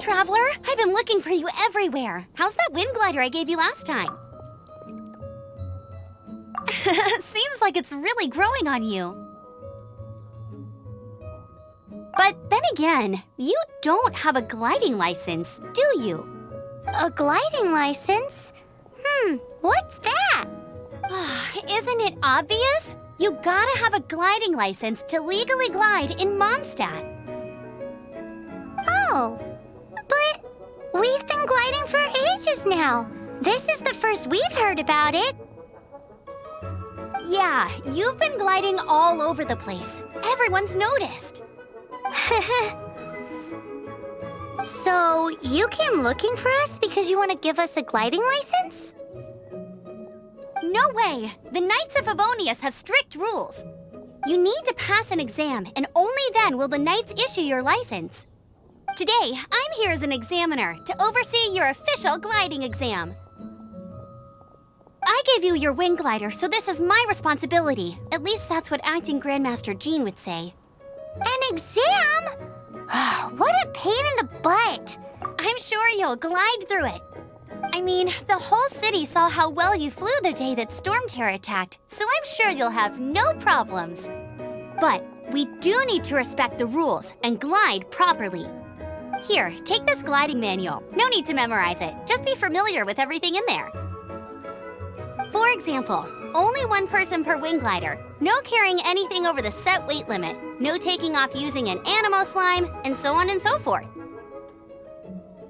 traveler! I've been looking for you everywhere. How's that wind glider I gave you last time? Seems like it's really growing on you. But then again, you don't have a gliding license, do you? A gliding license? What's that? Isn't it obvious? You gotta have a gliding license to legally glide in Mondstadt. Oh, but we've been gliding for ages now. This is the first we've heard about it. Yeah, you've been gliding all over the place. Everyone's noticed. So, you came looking for us because you want to give us a gliding license? No way! The Knights of Favonius have strict rules. You need to pass an exam, and only then will the Knights issue your license. Today, I'm here as an examiner to oversee your official gliding exam. I gave you your wing glider, so this is my responsibility. At least that's what Acting Grandmaster Jean would say. An exam? What a pain in the butt! I'm sure you'll glide through it. I mean, the whole city saw how well you flew the day that Storm Terror attacked, so I'm sure you'll have no problems. But we do need to respect the rules and glide properly. Here, take this gliding manual. No need to memorize it. Just be familiar with everything in there. For example, only one person per wing glider, no carrying anything over the set weight limit, no taking off using an animo slime, and so on and so forth.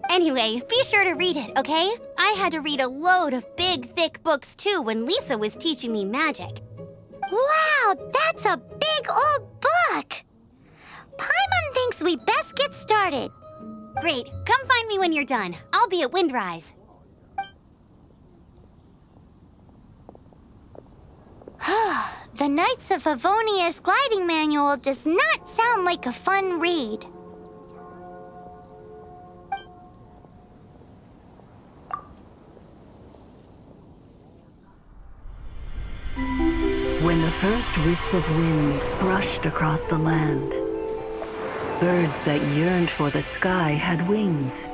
Anyway, be sure to read it, okay? I had to read a load of big, thick books too when Lisa was teaching me magic. Wow, that's a big old book! Paimon thinks we best get started. Great, come find me when you're done. I'll be at Windrise. The Knights of Favonius gliding manual does not sound like a fun read. When the first wisp of wind brushed across the land, birds that yearned for the sky had wings,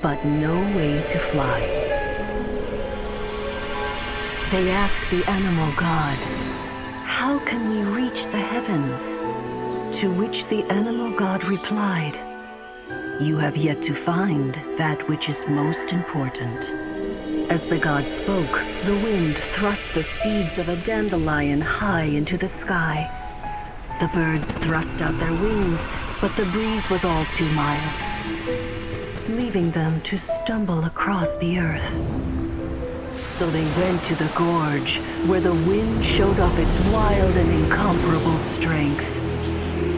but no way to fly. They asked the animal god, "How can we reach the heavens?" To which the animal god replied, "You have yet to find that which is most important." As the god spoke, the wind thrust the seeds of a dandelion high into the sky. The birds thrust out their wings, but the breeze was all too mild, leaving them to stumble across the earth. So they went to the gorge, where the wind showed off its wild and incomparable strength.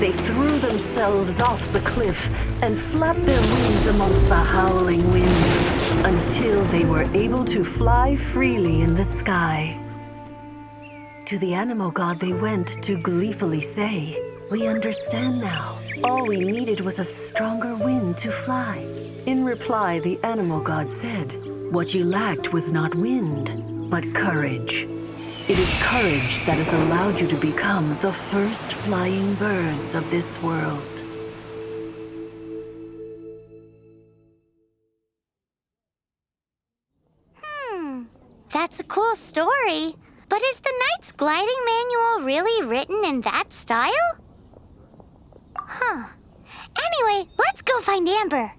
They threw themselves off the cliff and flapped their wings amongst the howling winds until they were able to fly freely in the sky. To the animal god they went to gleefully say, "We understand now. All we needed was a stronger wind to fly." In reply, the animal god said, "What you lacked was not wind, but courage. It is courage that has allowed you to become the first flying birds of this world." That's a cool story. But is the Knight's gliding manual really written in that style? Anyway, let's go find Amber.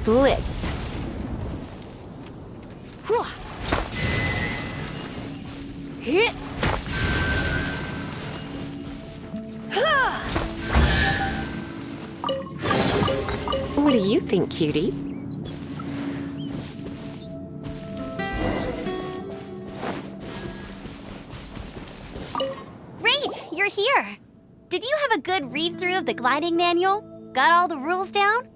Blitz. Hit. What do you think, cutie? Great, you're here. Did you have a good read-through of the gliding manual? Got all the rules down?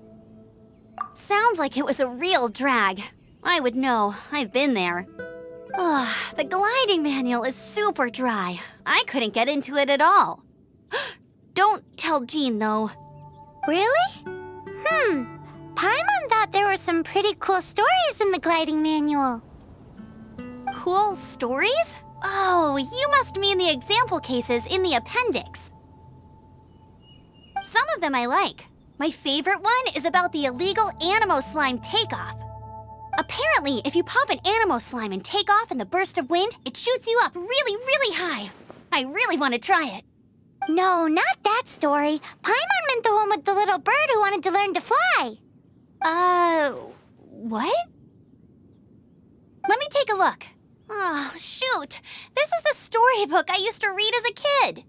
Sounds like it was a real drag. I would know, I've been there. Ugh, the gliding manual is super dry. I couldn't get into it at all. Don't tell Jean, though. Really? Paimon thought there were some pretty cool stories in the gliding manual. Cool stories? Oh, you must mean the example cases in the appendix. Some of them I like. My favorite one is about the illegal Animo slime takeoff. Apparently, if you pop an Animo slime and take off in the burst of wind, it shoots you up really, really high. I really want to try it. No, not that story. Paimon meant the one with the little bird who wanted to learn to fly. What? Let me take a look. Oh, shoot. This is the storybook I used to read as a kid.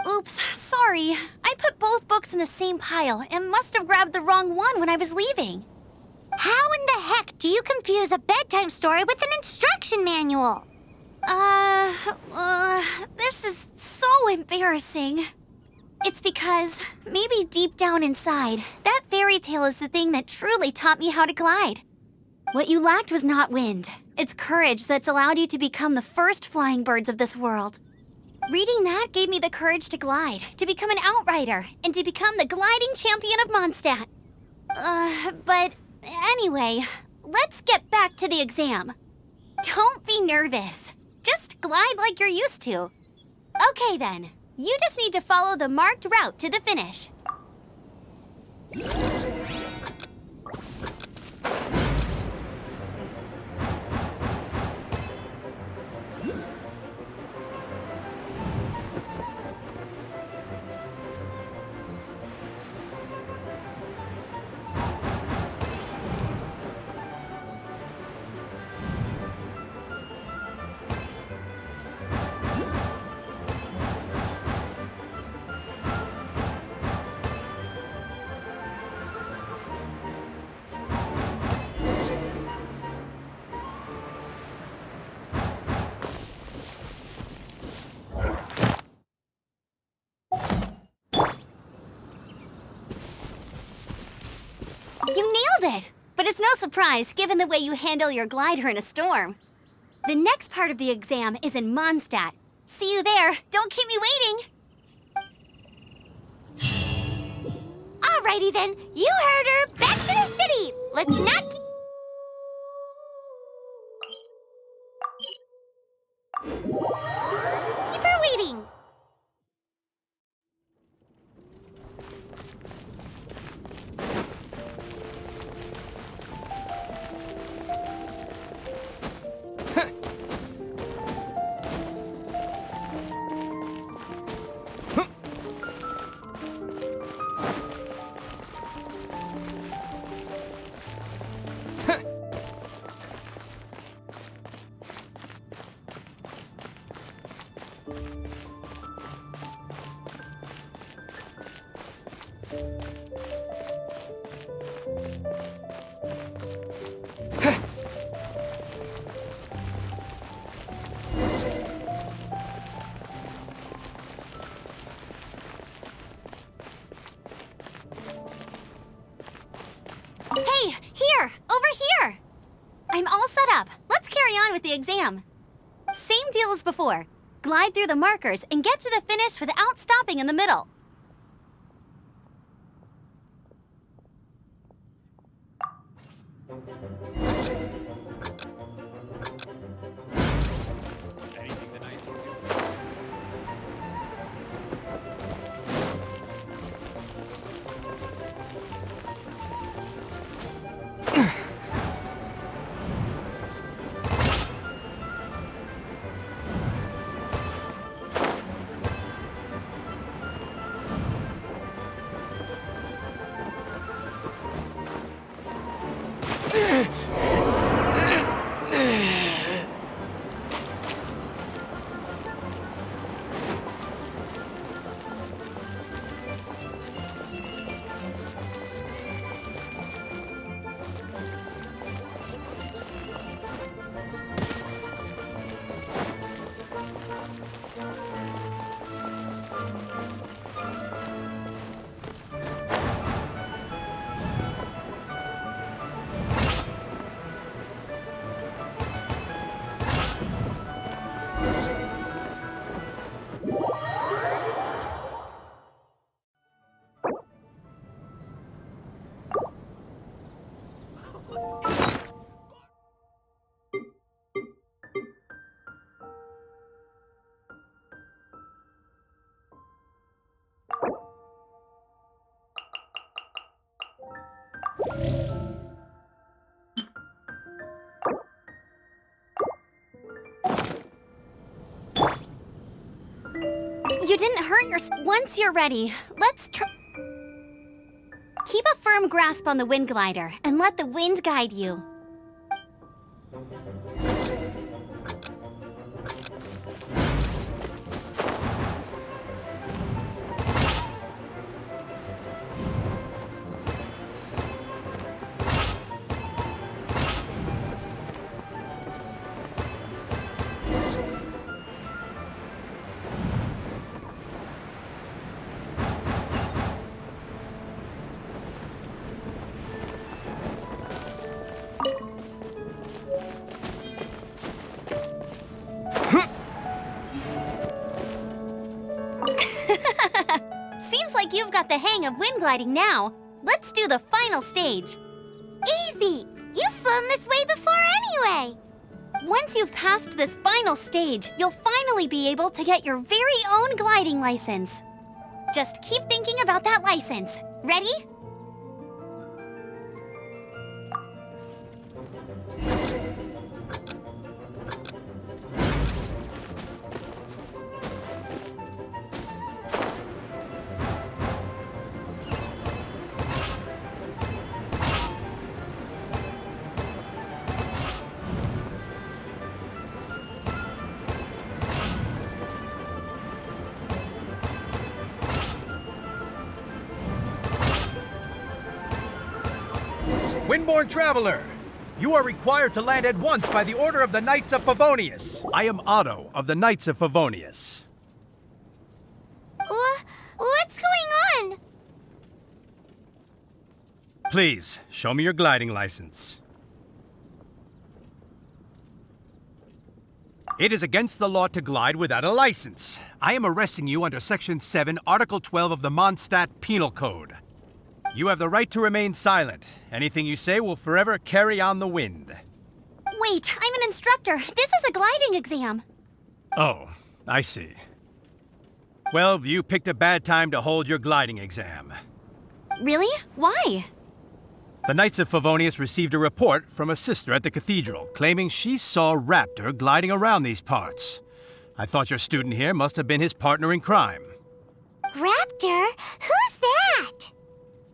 Oops, sorry. I put both books in the same pile and must have grabbed the wrong one when I was leaving. How in the heck do you confuse a bedtime story with an instruction manual? This is so embarrassing. It's because, maybe deep down inside, that fairy tale is the thing that truly taught me how to glide. What you lacked was not wind. It's courage that's allowed you to become the first flying birds of this world. Reading that gave me the courage to glide, to become an outrider, and to become the gliding champion of Mondstadt. But anyway, let's get back to the exam. Don't be nervous. Just glide like you're used to. Okay then, you just need to follow the marked route to the finish. You nailed it! But it's no surprise, given the way you handle your glider in a storm. The next part of the exam is in Mondstadt. See you there. Don't keep me waiting. Alrighty then, you heard her. Back to the city. Let's not keep her waiting. Hey, here! Over here! I'm all set up. Let's carry on with the exam. Same deal as before. Glide through the markers and get to the finish without stopping in the middle. You didn't hurt Once you're ready, let's try. Keep a firm grasp on the wind glider and let the wind guide you. Seems like you've got the hang of wind gliding now. Let's do the final stage. Easy! You've flown this way before anyway! Once you've passed this final stage, you'll finally be able to get your very own gliding license. Just keep thinking about that license. Ready? Windborne Traveler, you are required to land at once by the order of the Knights of Favonius. I am Otto of the Knights of Favonius. What's going on? Please, show me your gliding license. It is against the law to glide without a license. I am arresting you under Section 7, Article 12 of the Mondstadt Penal Code. You have the right to remain silent. Anything you say will forever carry on the wind. Wait, I'm an instructor. This is a gliding exam. Oh, I see. Well, you picked a bad time to hold your gliding exam. Really? Why? The Knights of Favonius received a report from a sister at the cathedral claiming she saw Raptor gliding around these parts. I thought your student here must have been his partner in crime. Raptor? Who's that?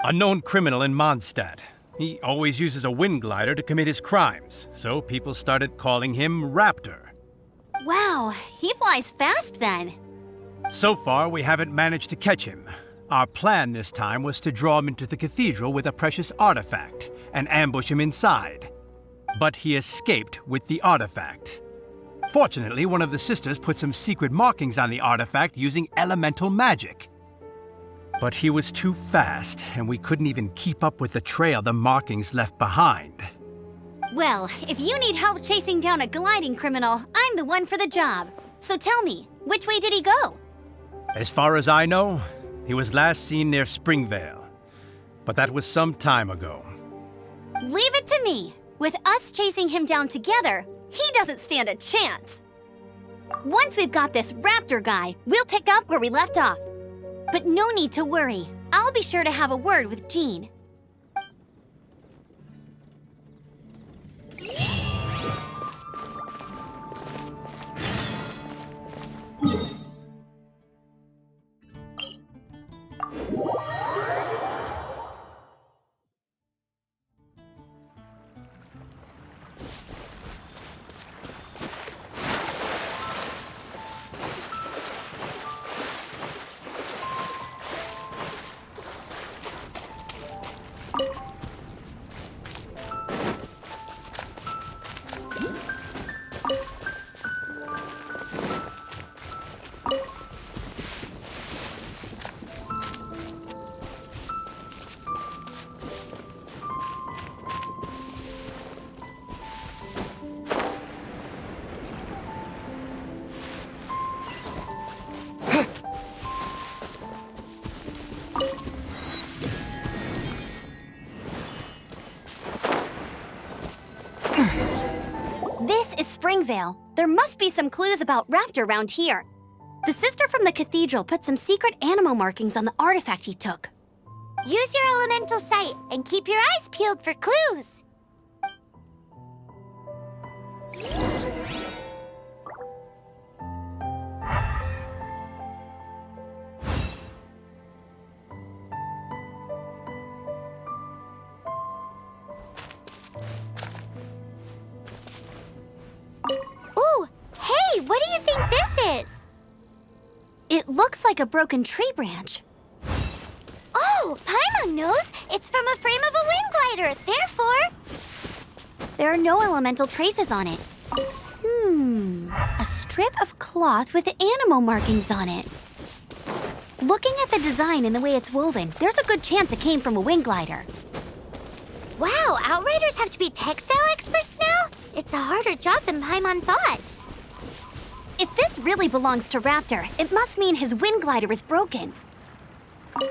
A known criminal in Mondstadt. He always uses a wind glider to commit his crimes, so people started calling him Raptor. Wow, he flies fast then. So far, we haven't managed to catch him. Our plan this time was to draw him into the cathedral with a precious artifact and ambush him inside. But he escaped with the artifact. Fortunately, one of the sisters put some secret markings on the artifact using elemental magic. But he was too fast, and we couldn't even keep up with the trail the markings left behind. Well, if you need help chasing down a gliding criminal, I'm the one for the job. So tell me, which way did he go? As far as I know, he was last seen near Springvale. But that was some time ago. Leave it to me. With us chasing him down together, he doesn't stand a chance. Once we've got this Raptor guy, we'll pick up where we left off. But no need to worry. I'll be sure to have a word with Jean. This is Springvale. There must be some clues about Raptor around here. The sister from the cathedral put some secret animal markings on the artifact he took. Use your elemental sight and keep your eyes peeled for clues. Ooh, hey, what do you think this is? It looks like a broken tree branch. Oh, Paimon knows. It's from a frame of a wind glider. Therefore, There are no elemental traces on it. A strip of cloth with animal markings on it. Looking at the design and the way it's woven, there's a good chance it came from a wind glider. wow, Outriders have to be textile experts now? It's a harder job than Paimon thought. If this really belongs to Raptor, it must mean his wind glider is broken. How do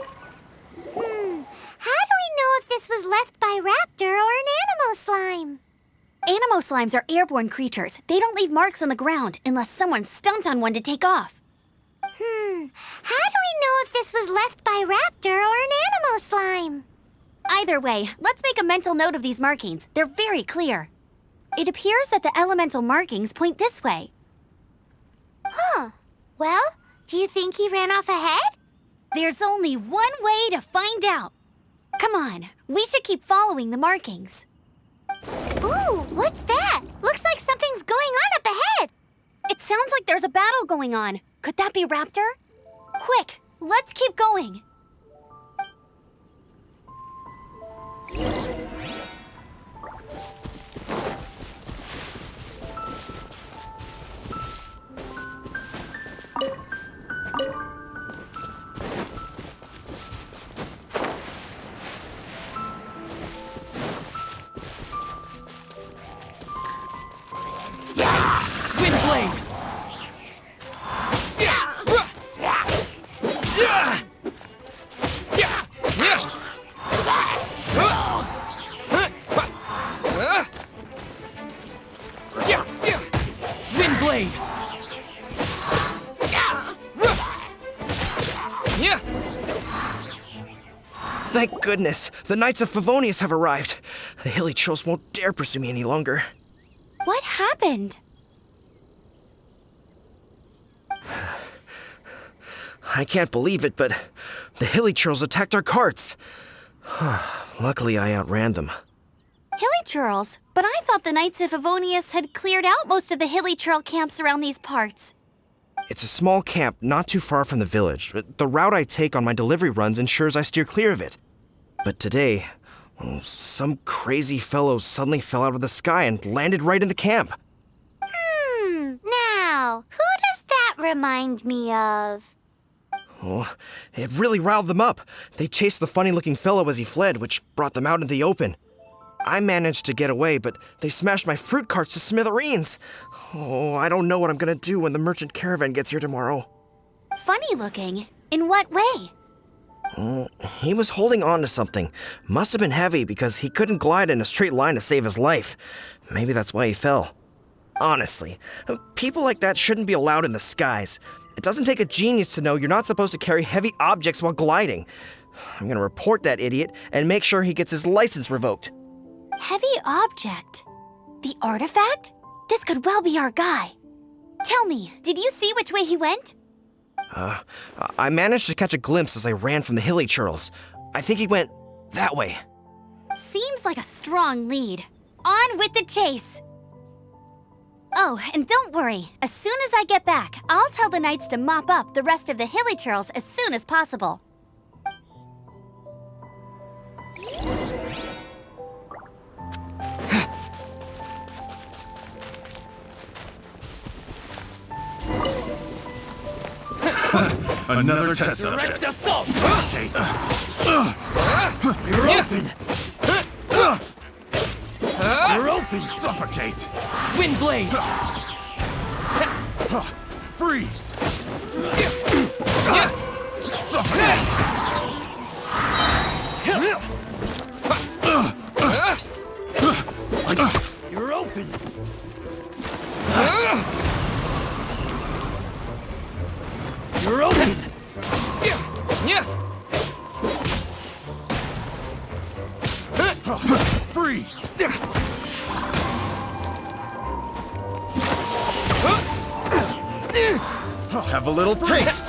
we know if this was left by Raptor or an Animo slime? Animo slimes are airborne creatures. They don't leave marks on the ground unless someone stomped on one to take off. How do we know if this was left by Raptor or an Animo slime? Either way, let's make a mental note of these markings. They're very clear. It appears that the elemental markings point this way. Well, do you think he ran off ahead? There's only one way to find out. Come on, we should keep following the markings. Ooh, what's that? Looks like something's going on up ahead. It sounds like there's a battle going on. Could that be Raptor? Quick, let's keep going. Windblade! Windblade! Thank goodness, the Knights of Favonius have arrived. The hilly trolls won't dare pursue me any longer. What happened? I can't believe it, but the hilly trolls attacked our carts. Luckily, I outran them. Hilly churls? But I thought the Knights of Favonius had cleared out most of the hilly churl camps around these parts. It's a small camp not too far from the village. The route I take on my delivery runs ensures I steer clear of it. But today, some crazy fellow suddenly fell out of the sky and landed right in the camp. Now, who does that remind me of? Oh, it really riled them up. They chased the funny-looking fellow as he fled, which brought them out into the open. I managed to get away, but they smashed my fruit carts to smithereens. Oh, I don't know what I'm gonna do when the merchant caravan gets here tomorrow. Funny looking? In what way? He was holding on to something. Must have been heavy because he couldn't glide in a straight line to save his life. Maybe that's why he fell. Honestly, people like that shouldn't be allowed in the skies. It doesn't take a genius to know you're not supposed to carry heavy objects while gliding. I'm gonna report that idiot and make sure he gets his license revoked. Heavy object? The artifact? This could well be our guy. Tell me, did you see which way he went? I managed to catch a glimpse as I ran from the hilly churls. I think he went that way. Seems like a strong lead. On with the chase! Oh, and don't worry. As soon as I get back, I'll tell the knights to mop up the rest of the hilly churls as soon as possible. Another test subject. Direct assault! You're open! You're open! Suffocate! Windblade! Freeze! You're open! You're open! Freeze! Have a little taste!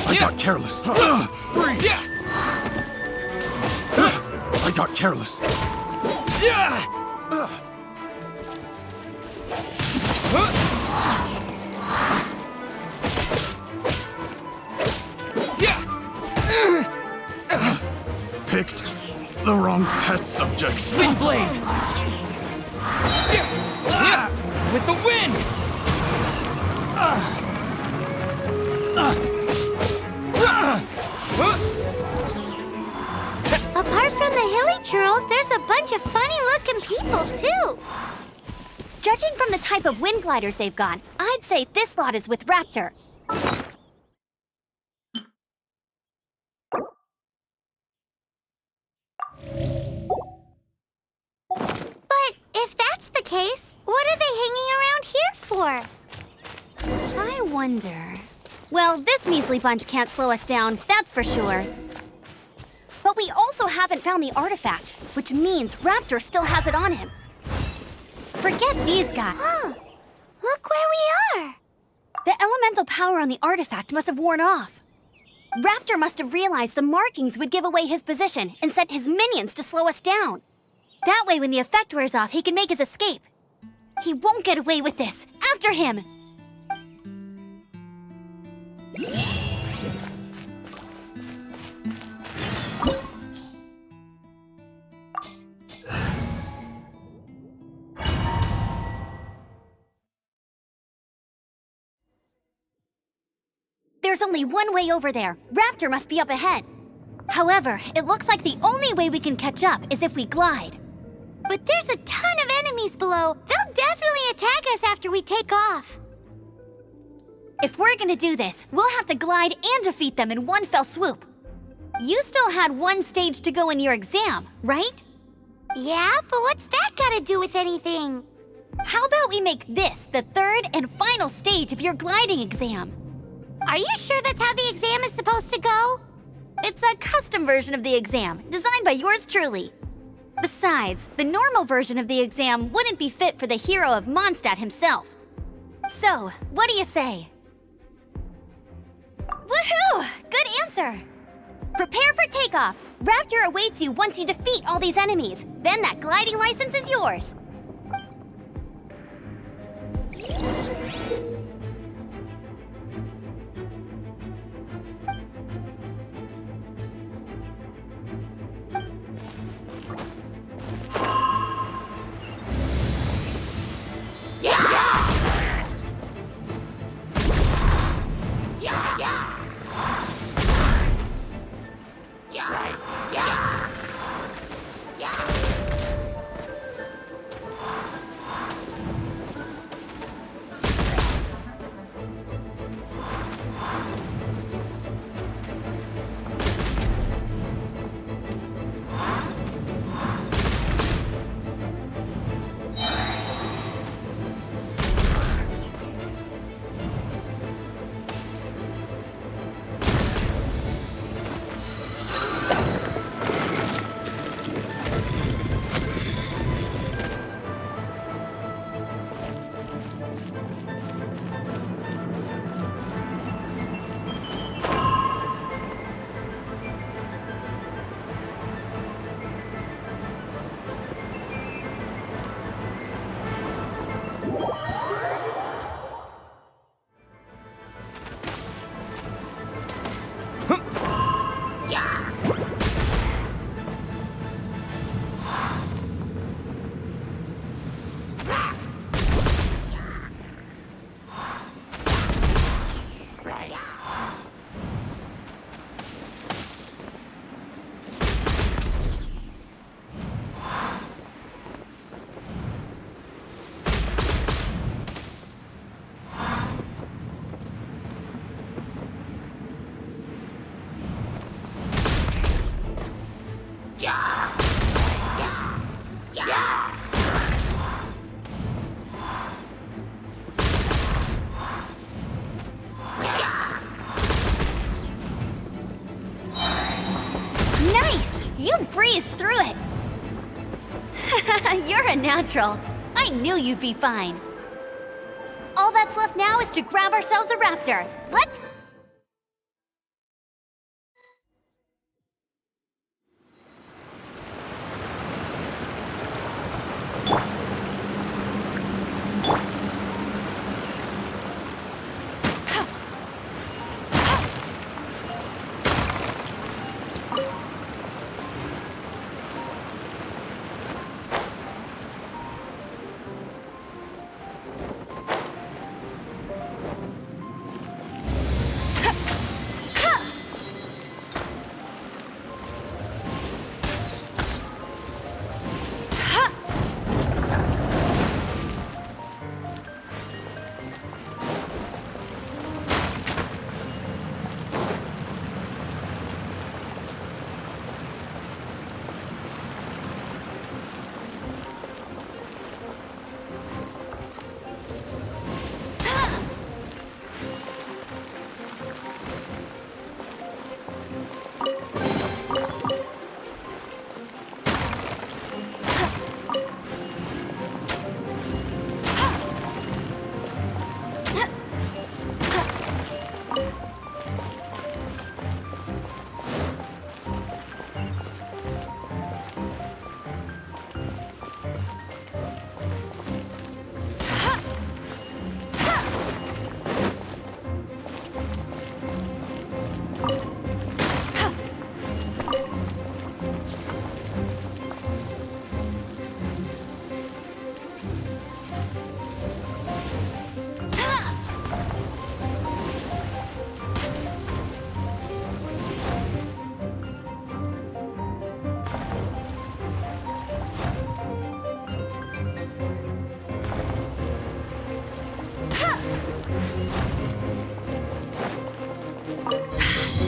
I got careless. Freeze! I got careless. Picked the wrong test subject. Wind blade! With the wind! Apart from the hilly churls, there's a bunch of funny-looking people, too. Judging from the type of wind gliders they've got, I'd say this lot is with Raptor. But if that's the case, what are they hanging around here for? I wonder... Well, this measly bunch can't slow us down, that's for sure. But we also haven't found the artifact, which means Raptor still has it on him. Forget these guys. Huh. Look where we are. The elemental power on the artifact must have worn off. Raptor must have realized the markings would give away his position and sent his minions to slow us down. That way, when the effect wears off, he can make his escape. He won't get away with this. After him! There's only one way over there. Raptor must be up ahead. However, it looks like the only way we can catch up is if we glide. But there's a ton of enemies below. They'll definitely attack us after we take off. If we're gonna do this, we'll have to glide and defeat them in one fell swoop. You still had one stage to go in your exam, right? Yeah, but what's that got to do with anything? How about we make this the third and final stage of your gliding exam? Are you sure that's how the exam is supposed to go? It's a custom version of the exam, designed by yours truly. Besides, the normal version of the exam wouldn't be fit for the hero of Mondstadt himself. So, what do you say? Woohoo! Good answer! Prepare for takeoff. Raptor awaits you once you defeat all these enemies. Then that gliding license is yours. Nice! You breezed through it! You're a natural. I knew you'd be fine. All that's left now is to grab ourselves a raptor. Let's...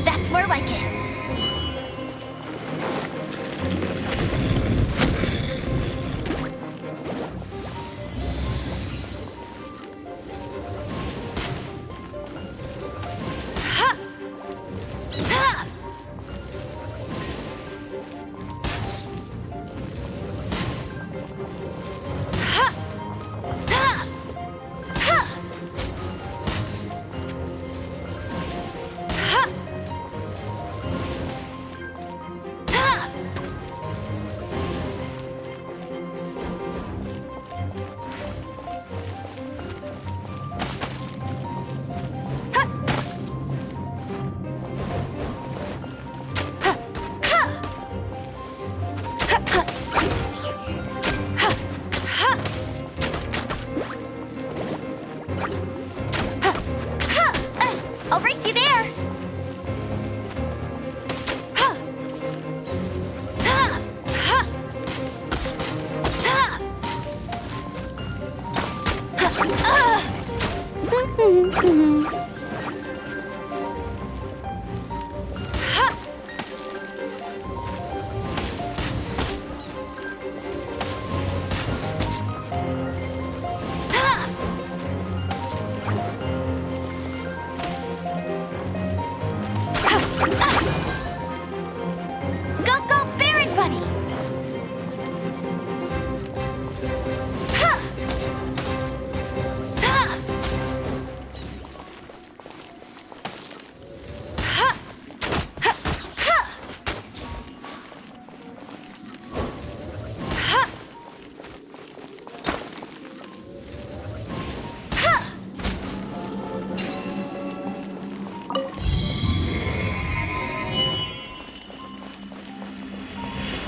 That's more like it. I'll race you there! Go, go, Baron Bunny!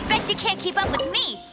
Bet you can't keep up with me!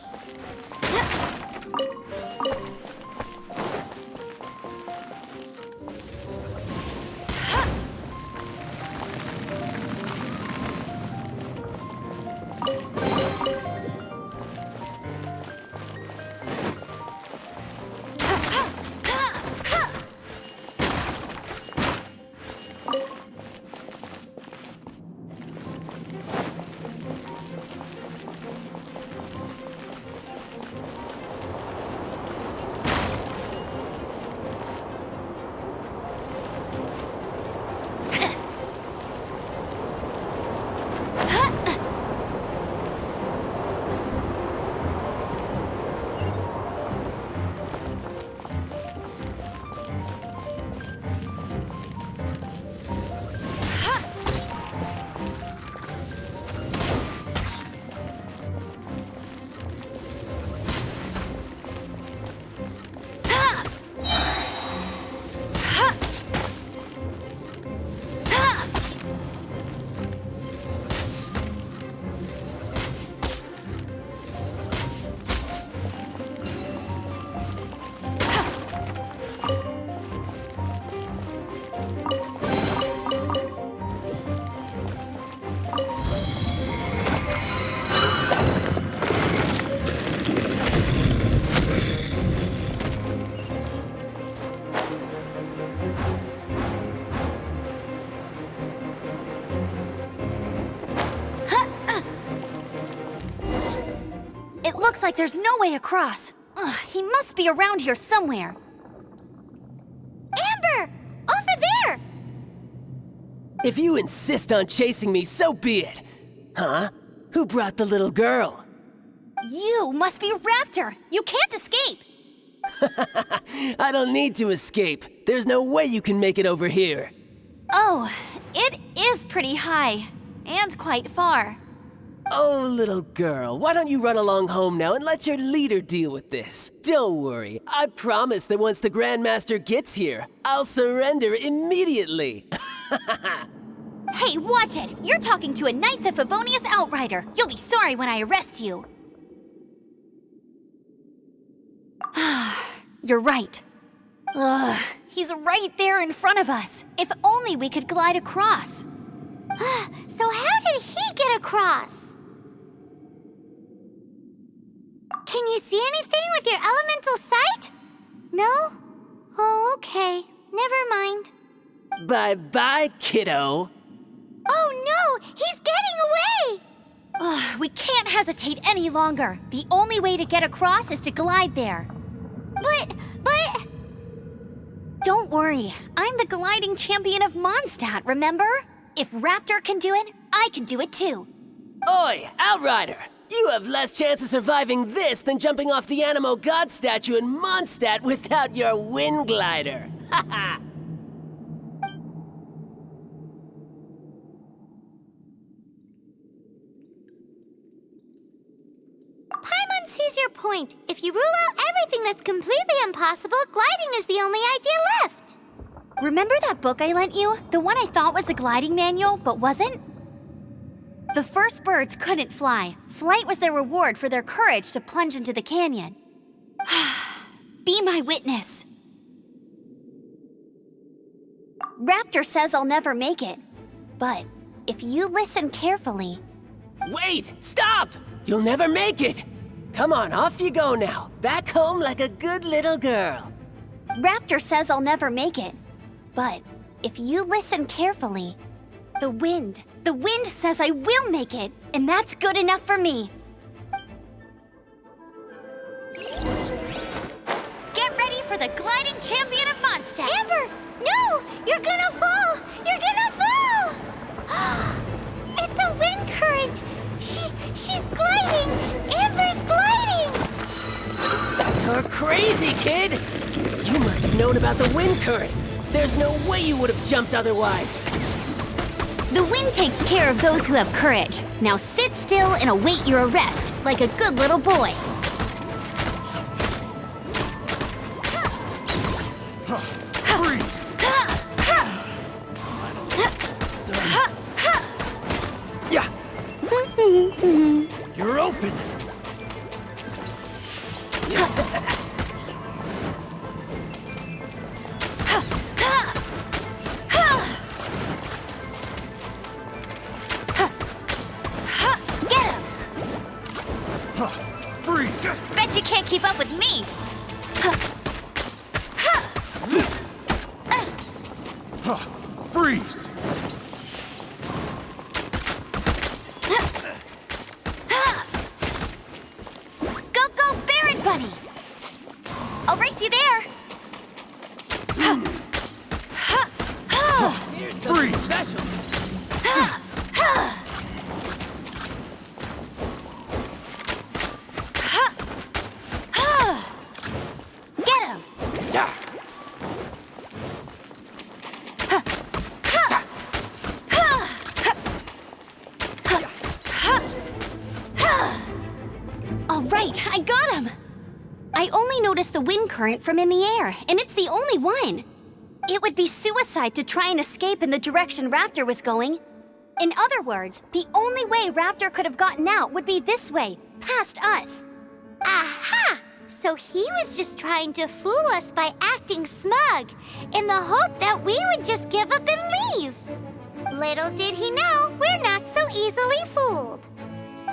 It looks like there's no way across. Ugh, he must be around here somewhere. Amber! Over there! If you insist on chasing me, so be it. Huh? Who brought the little girl? You must be Raptor. You can't escape. I don't need to escape. There's no way you can make it over here. Oh, it is pretty high. And quite far. Oh, little girl, why don't you run along home now and let your leader deal with this? Don't worry, I promise that once the Grandmaster gets here, I'll surrender immediately. Hey, watch it! You're talking to a Knights of Favonius outrider. You'll be sorry when I arrest you. You're right. Ugh, he's right there in front of us. If only we could glide across. So how did he get across? Can you see anything with your elemental sight? No? Oh, okay. Never mind. Bye-bye, kiddo. Oh no! He's getting away! Ugh, we can't hesitate any longer. The only way to get across is to glide there. But... Don't worry. I'm the gliding champion of Mondstadt, remember? If Raptor can do it, I can do it too. Oi, Outrider! You have less chance of surviving this than jumping off the Animo God statue in Mondstadt without your wind glider. Haha! Paimon sees your point. If you rule out everything that's completely impossible, gliding is the only idea left. Remember that book I lent you? The one I thought was the gliding manual, but wasn't? The first birds couldn't fly. Flight was their reward for their courage to plunge into the canyon. Be my witness. Raptor says I'll never make it. But if you listen carefully... Wait! Stop! You'll never make it! Come on, off you go now. Back home like a good little girl. Raptor says I'll never make it. But if you listen carefully... The wind says I will make it, and that's good enough for me. Get ready for the gliding champion of Mondstadt. Amber! No! You're gonna fall! You're gonna fall! It's a wind current! She's gliding! Amber's gliding! You're crazy, kid! You must have known about the wind current. There's no way you would have jumped otherwise. The wind takes care of those who have courage. Now sit still and await your arrest, like a good little boy. Yeah. You're open. Bet you can't keep up with me. Freeze! Go, Baron Bunny! I'll race you there. Here's something Freeze! special. Get him! All right, I got him! I only noticed the wind current from in the air, and it's the only one. It would be suicide to try and escape in the direction Raptor was going. In other words, the only way Raptor could have gotten out would be this way, past us. Aha! So he was just trying to fool us by acting smug, in the hope that we would just give up and leave. Little did he know, we're not so easily fooled.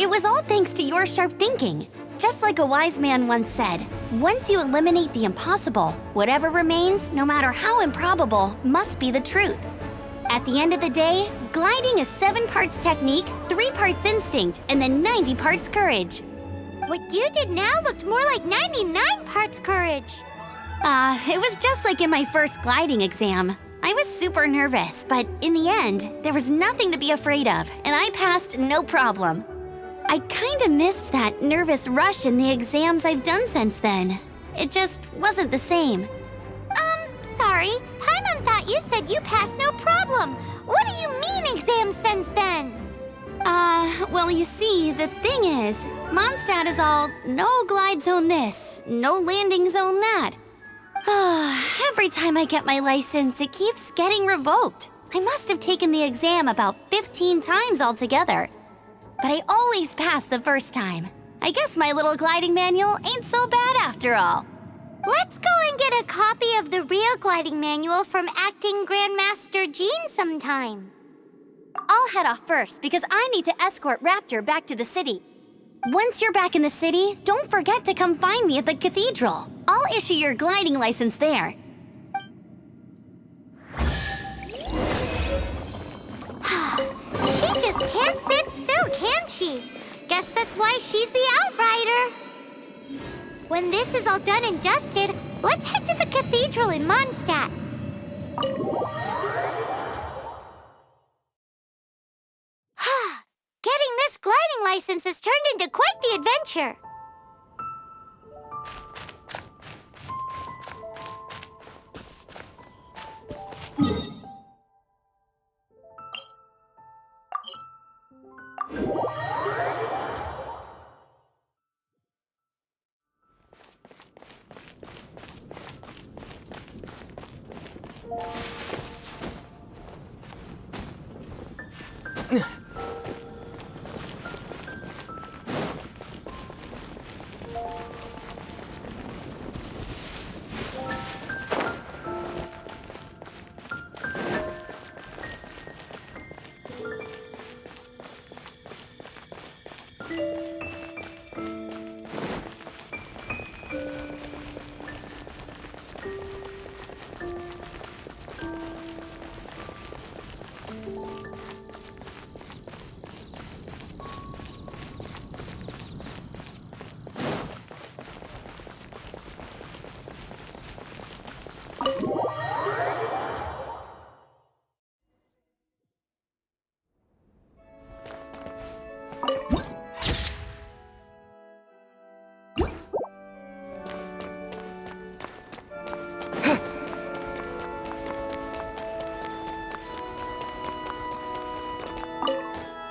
It was all thanks to your sharp thinking. Just like a wise man once said, once you eliminate the impossible, whatever remains, no matter how improbable, must be the truth. At the end of the day, gliding is 7 parts technique, 3 parts instinct, and then 90 parts courage. What you did now looked more like 99 parts courage. It was just like in my first gliding exam. I was super nervous, but in the end, there was nothing to be afraid of, and I passed no problem. I kinda missed that nervous rush in the exams I've done since then. It just wasn't the same. Sorry. Paimon thought you said you passed no problem. What do you mean exams since then? Well, you see, the thing is, Mondstadt is all no glide zone this, no landing zone that. Every time I get my license, it keeps getting revoked. I must have taken the exam about 15 times altogether. But I always pass the first time. I guess my little gliding manual ain't so bad after all. Let's go and get a copy of the real gliding manual from Acting Grandmaster Jean sometime. I'll head off first because I need to escort Raptor back to the city. Once you're back in the city, don't forget to come find me at the cathedral. I'll issue your gliding license there. She just can't sit still, can she? Guess that's why she's the outrider. When this is all done and dusted, let's head to the cathedral in Mondstadt. Getting this gliding license has turned into quite the adventure.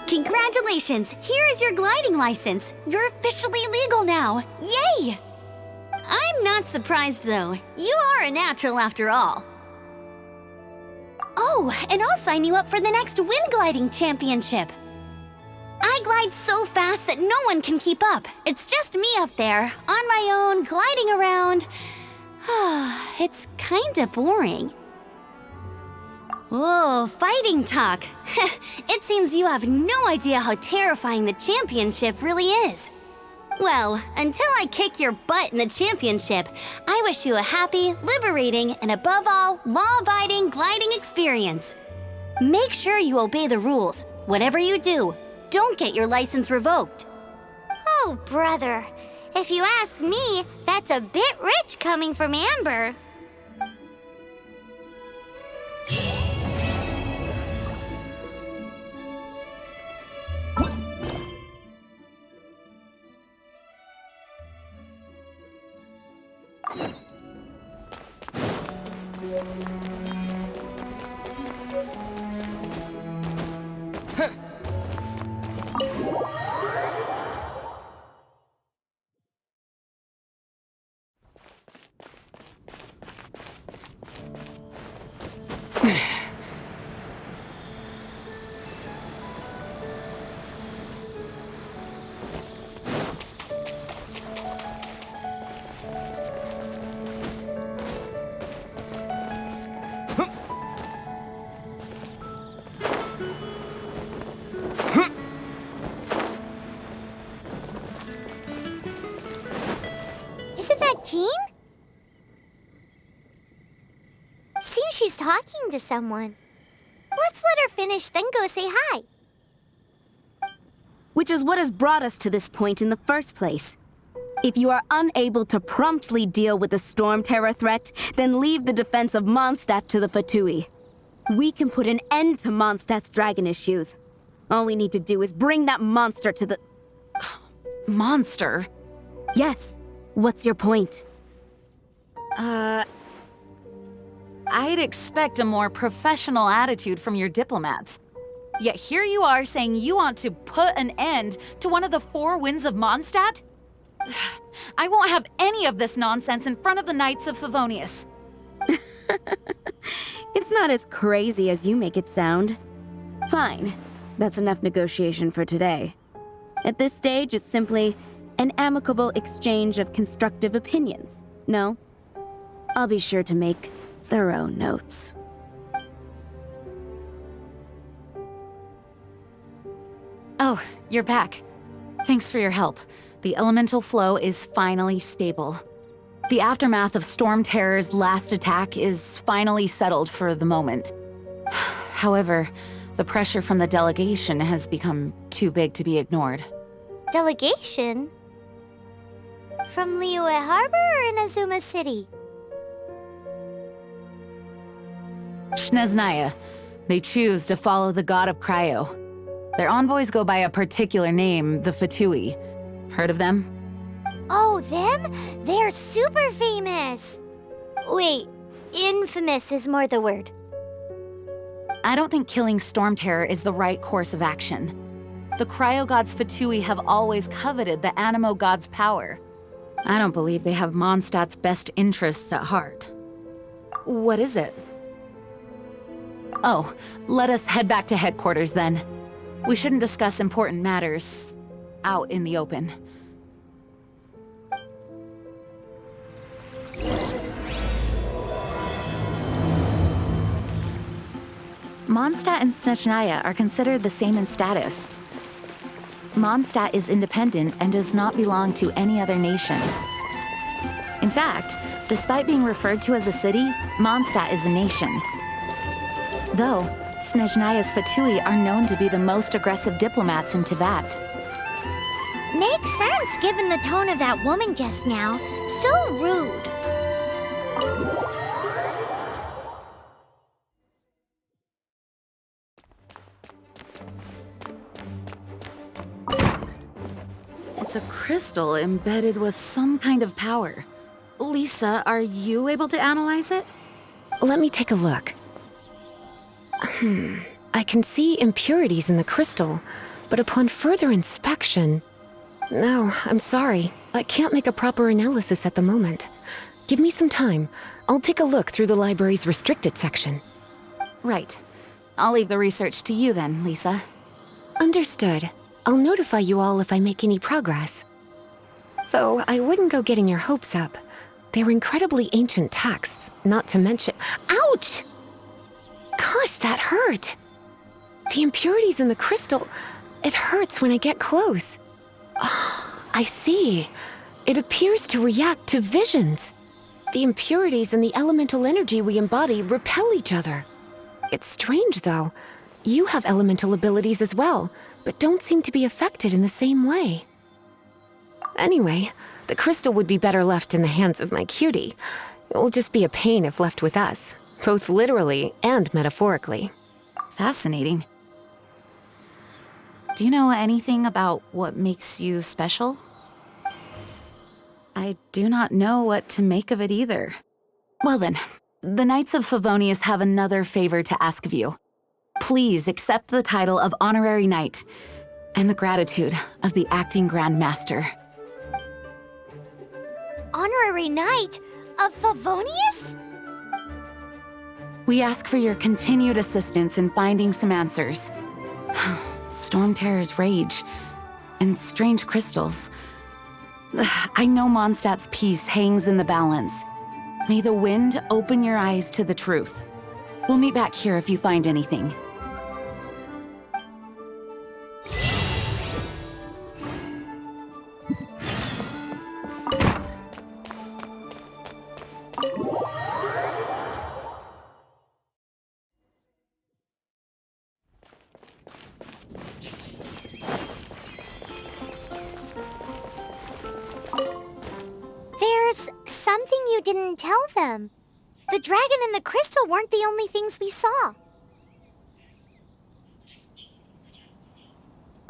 Congratulations! Here is your gliding license. You're officially legal now. Yay! I'm not surprised, though. You are a natural after all. Oh, and I'll sign you up for the next wind gliding championship. I glide so fast that no one can keep up. It's just me up there, on my own, gliding around. It's kinda boring. Oh, fighting talk. It seems you have no idea how terrifying the championship really is. Well, until I kick your butt in the championship, I wish you a happy, liberating, and above all, law-abiding gliding experience. Make sure you obey the rules. Whatever you do, don't get your license revoked. Oh, brother. If you ask me, that's a bit rich coming from Amber. that Jean? Seems she's talking to someone. Let's let her finish, then go say hi. Which is what has brought us to this point in the first place. If you are unable to promptly deal with the Storm Terror threat, then leave the defense of Mondstadt to the Fatui. We can put an end to Mondstadt's dragon issues. All we need to do is bring that monster to the... Monster? Yes. What's your point? I'd expect a more professional attitude from your diplomats. Yet here you are saying you want to put an end to one of the four winds of Mondstadt? I won't have any of this nonsense in front of the Knights of Favonius. It's not as crazy as you make it sound. Fine. That's enough negotiation for today. At this stage, it's simply an amicable exchange of constructive opinions. No? I'll be sure to make thorough notes. Oh, you're back. Thanks for your help. The elemental flow is finally stable. The aftermath of Storm Terror's last attack is finally settled for the moment. However, the pressure from the delegation has become too big to be ignored. Delegation? From Liyue Harbor or Inazuma City? Snezhnaya. They choose to follow the god of Cryo. Their envoys go by a particular name, the Fatui. Heard of them? Oh, them? They're super famous! Wait, infamous is more the word. I don't think killing Storm Terror is the right course of action. The Cryo God's Fatui have always coveted the Animo God's power. I don't believe they have Mondstadt's best interests at heart. What is it? Oh, let us head back to headquarters then. We shouldn't discuss important matters out in the open. Mondstadt and Snezhnaya are considered the same in status. Mondstadt is independent and does not belong to any other nation. In fact, despite being referred to as a city, Mondstadt is a nation. Though, Snezhnaya's Fatui are known to be the most aggressive diplomats in Tibet. Makes sense given the tone of that woman just now. So rude. It's a crystal embedded with some kind of power. Lisa, are you able to analyze it? Let me take a look. I can see impurities in the crystal, but upon further inspection... No, I'm sorry. I can't make a proper analysis at the moment. Give me some time. I'll take a look through the library's restricted section. Right. I'll leave the research to you then, Lisa. Understood. I'll notify you all if I make any progress. Though I wouldn't go getting your hopes up. They're incredibly ancient texts, not to mention... Ouch! Gosh, that hurt! The impurities in the crystal... It hurts when I get close. Oh, I see. It appears to react to visions. The impurities and the elemental energy we embody repel each other. It's strange, though. You have elemental abilities as well, but don't seem to be affected in the same way. Anyway, the crystal would be better left in the hands of my cutie. It will just be a pain if left with us, both literally and metaphorically. Fascinating. Do you know anything about what makes you special? I do not know what to make of it either. Well then, the Knights of Favonius have another favor to ask of you. Please accept the title of Honorary Knight and the gratitude of the Acting Grand Master. Honorary Knight of Favonius? We ask for your continued assistance in finding some answers. Storm Terror's rage and strange crystals. I know Mondstadt's peace hangs in the balance. May the wind open your eyes to the truth. We'll meet back here if you find anything. you didn't tell them. The dragon and the crystal weren't the only things we saw.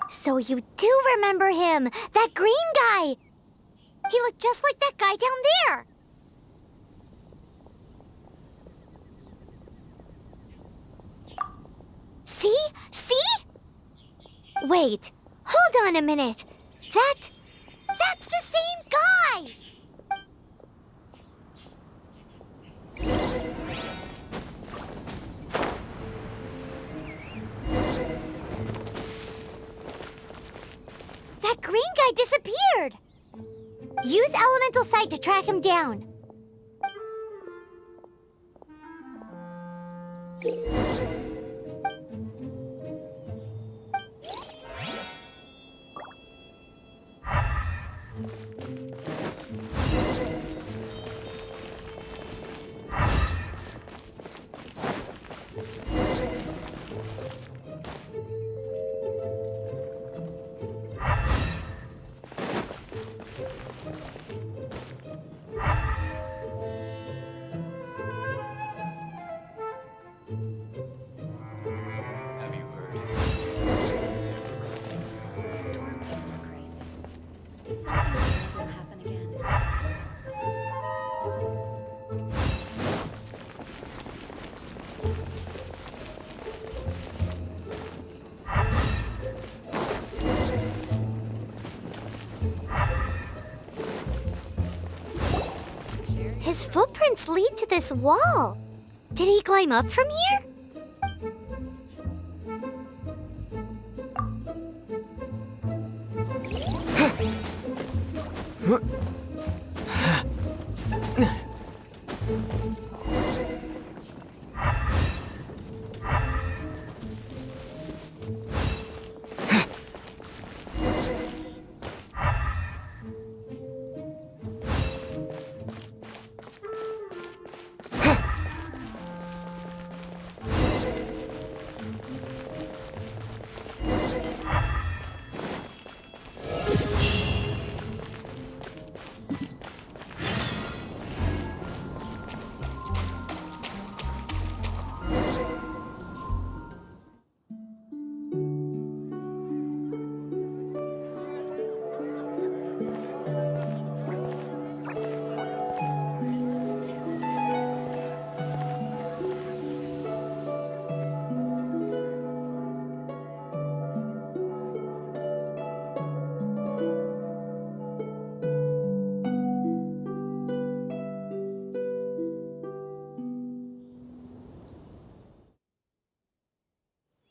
So you do remember him, that green guy! He looked just like that guy down there! See? See? Wait, hold on a minute. That's the same guy! That green guy disappeared! Use Elemental Sight to track him down. His footprints lead to this wall. Did he climb up from here?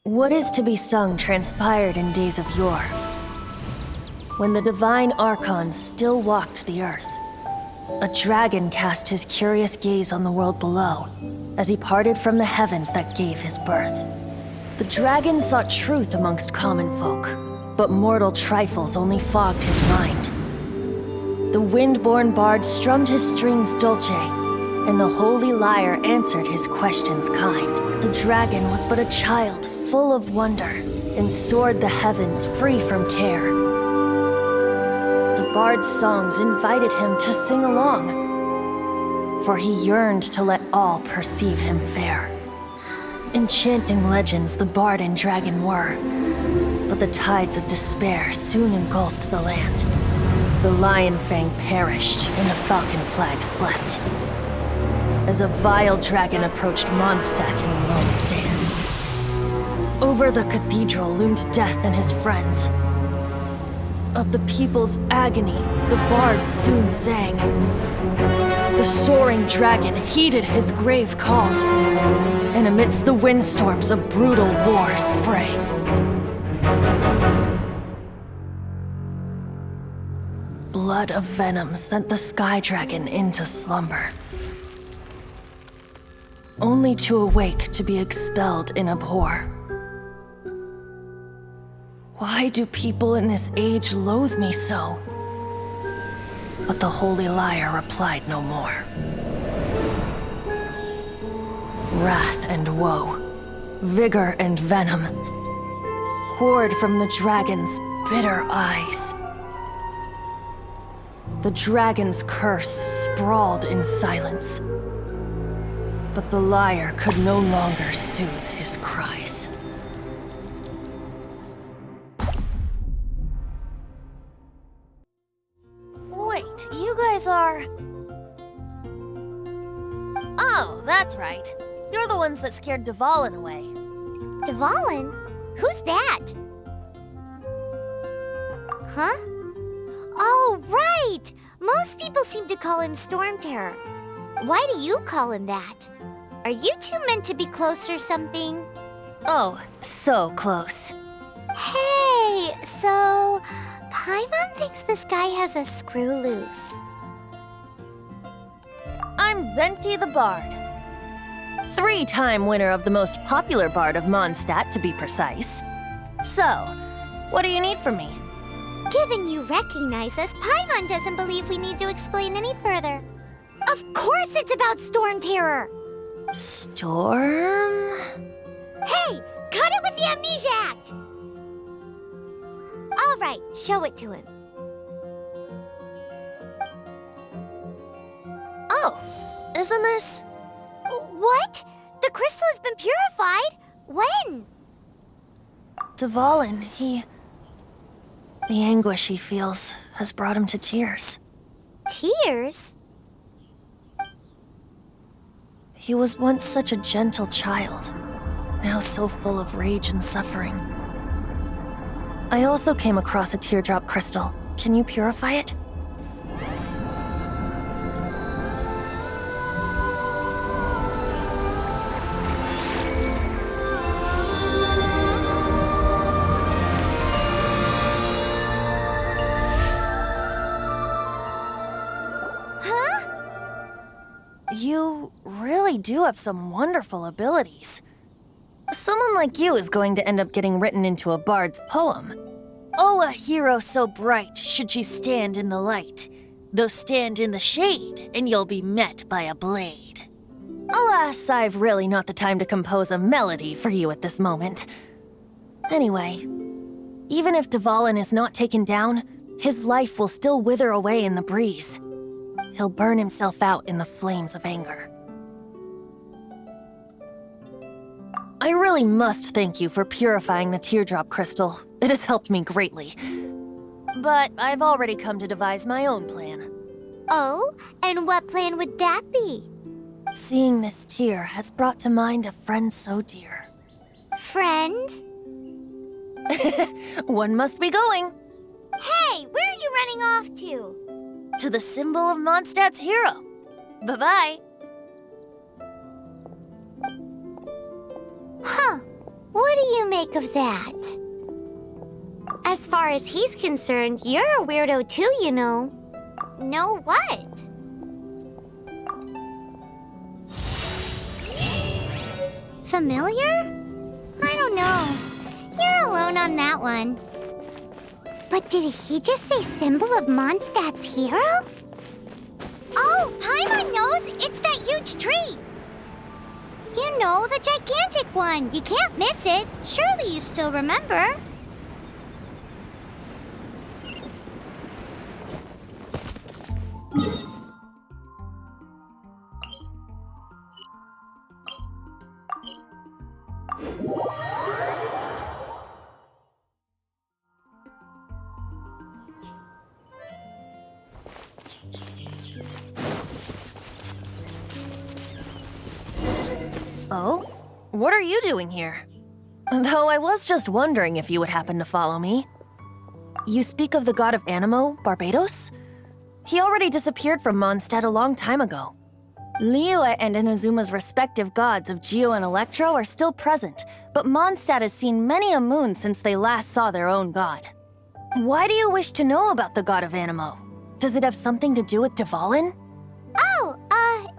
What is to be sung transpired in days of yore, when the divine archons still walked the earth. A dragon cast his curious gaze on the world below, as he parted from the heavens that gave his birth. The dragon sought truth amongst common folk, but mortal trifles only fogged his mind. The wind-born bard strummed his strings dulce, and the holy lyre answered his questions kind. The dragon was but a child, full of wonder, and soared the heavens free from care. The bard's songs invited him to sing along, for he yearned to let all perceive him fair. Enchanting legends the bard and dragon were, but the tides of despair soon engulfed the land. The lion fang perished, and the falcon flag slept, as a vile dragon approached Mondstadt in lone stand. Over the cathedral loomed death and his friends. Of the people's agony, the bards soon sang. The soaring dragon heeded his grave calls, and amidst the windstorms a brutal war sprang. Blood of venom sent the sky dragon into slumber, only to awake to be expelled in abhor. Why do people in this age loathe me so? But the holy lyre replied no more. Wrath and woe, vigor and venom, poured from the dragon's bitter eyes. The dragon's curse sprawled in silence. But the lyre could no longer soothe his cries. Wait, you guys are... Oh, that's right. You're the ones that scared Dvalin away. Dvalin? Who's that? Huh? Oh, right! Most people seem to call him Storm Terror. Why do you call him that? Are you two meant to be close or something? Oh, so close. Hey, so... Paimon thinks this guy has a screw loose. I'm Venti the Bard. 3-time winner of the most popular bard of Mondstadt, to be precise. So, what do you need from me? Given you recognize us, Paimon doesn't believe we need to explain any further. Of course it's about Storm Terror! Storm? Hey, cut it with the Amnesia Act! All right, show it to him. Oh, isn't this... What? The crystal has been purified? When? Dvalin, the anguish he feels has brought him to tears. Tears? He was once such a gentle child, now so full of rage and suffering. I also came across a teardrop crystal. Can you purify it? You really do have some wonderful abilities. Someone like you is going to end up getting written into a bard's poem. Oh, a hero so bright should she stand in the light, though stand in the shade, and you'll be met by a blade. Alas, I've really not the time to compose a melody for you at this moment. Anyway, even if Dvalin is not taken down, his life will still wither away in the breeze. He'll burn himself out in the flames of anger. I really must thank you for purifying the teardrop crystal. It has helped me greatly. But I've already come to devise my own plan. Oh, and what plan would that be? Seeing this tear has brought to mind a friend so dear. Friend? One must be going. Hey, where are you running off to? To the symbol of Mondstadt's hero. Bye-bye. Huh. What do you make of that? As far as he's concerned, you're a weirdo too, you know. Know what? Familiar? I don't know. You're alone on that one. But did he just say symbol of Mondstadt's hero? Oh, Paimon knows! It's that huge tree! You know, the gigantic one. You can't miss it. Surely you still remember. Oh? What are you doing here? Though I was just wondering if you would happen to follow me. You speak of the god of Animo, Barbados? He already disappeared from Mondstadt a long time ago. Liyue and Inazuma's respective gods of Geo and Electro are still present, but Mondstadt has seen many a moon since they last saw their own god. Why do you wish to know about the god of Animo? Does it have something to do with Dvalin? Oh,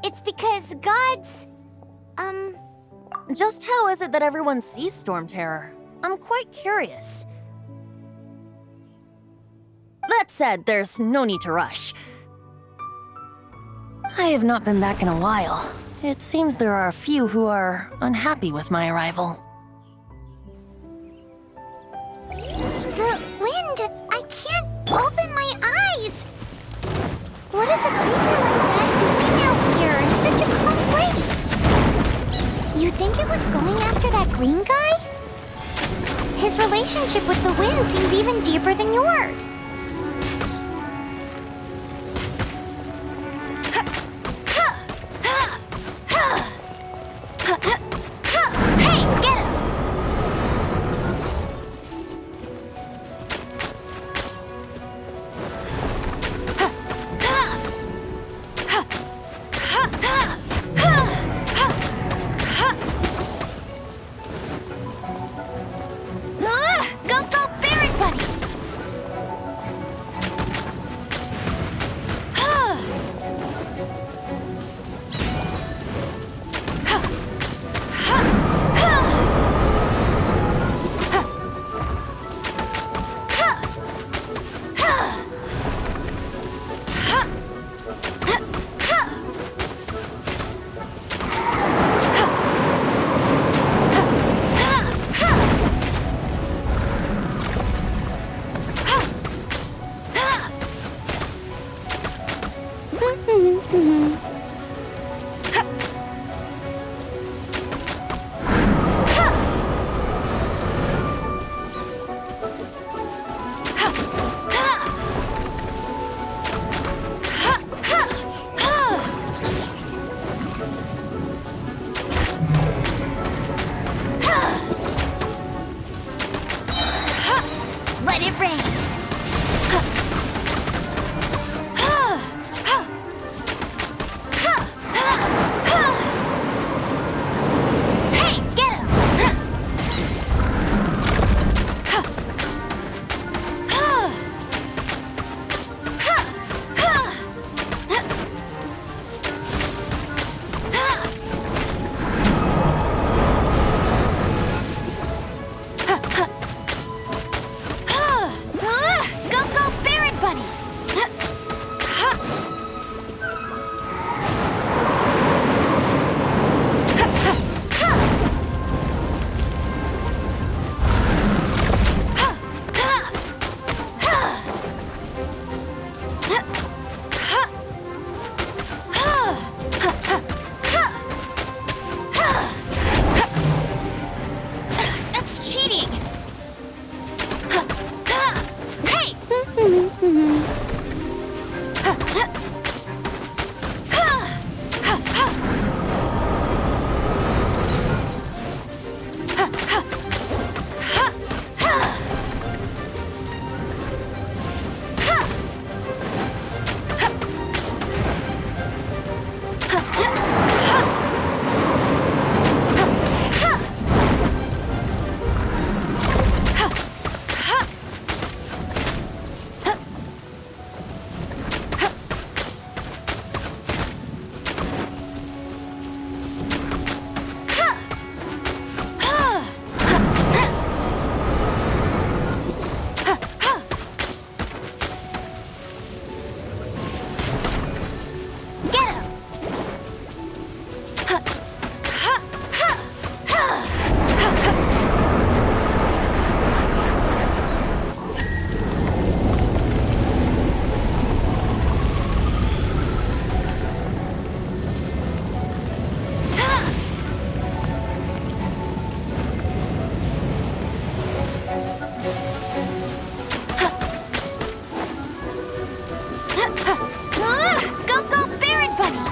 it's because gods... Just how is it that everyone sees Storm Terror? I'm quite curious. That said, there's no need to rush. I have not been back in a while. It seems there are a few who are unhappy with my arrival. The wind! I can't open my eyes! think it was going after that green guy? His relationship with the wind seems even deeper than yours. Hey, get him! Go, go, Barret Bunny! Let it rain! Hey, get him! Go, go, Barret Bunny! That's cheating! Hey! Get him! Go, go, Barret Bunny!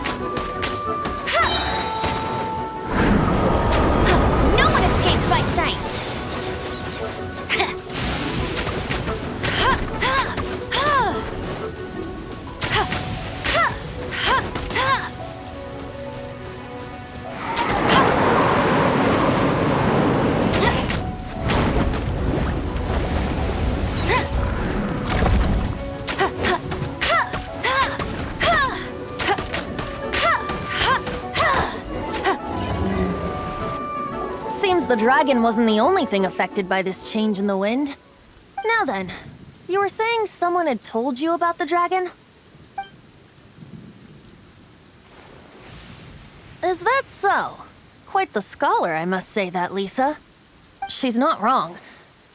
No one escapes my sights! Seems the dragon wasn't the only thing affected by this change in the wind. Now then, you were saying someone had told you about the dragon? Is that so? Quite the scholar, I must say that, Lisa. She's not wrong.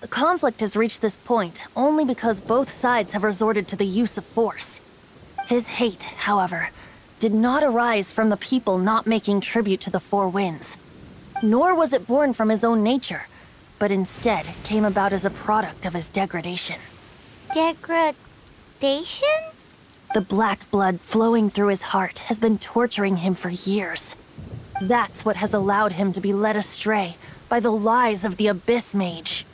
The conflict has reached this point only because both sides have resorted to the use of force. His hate, however, did not arise from the people not making tribute to the Four Winds. Nor was it born from his own nature, but instead came about as a product of his degradation. Degradation? The black blood flowing through his heart has been torturing him for years. That's what has allowed him to be led astray by the lies of the Abyss Mage.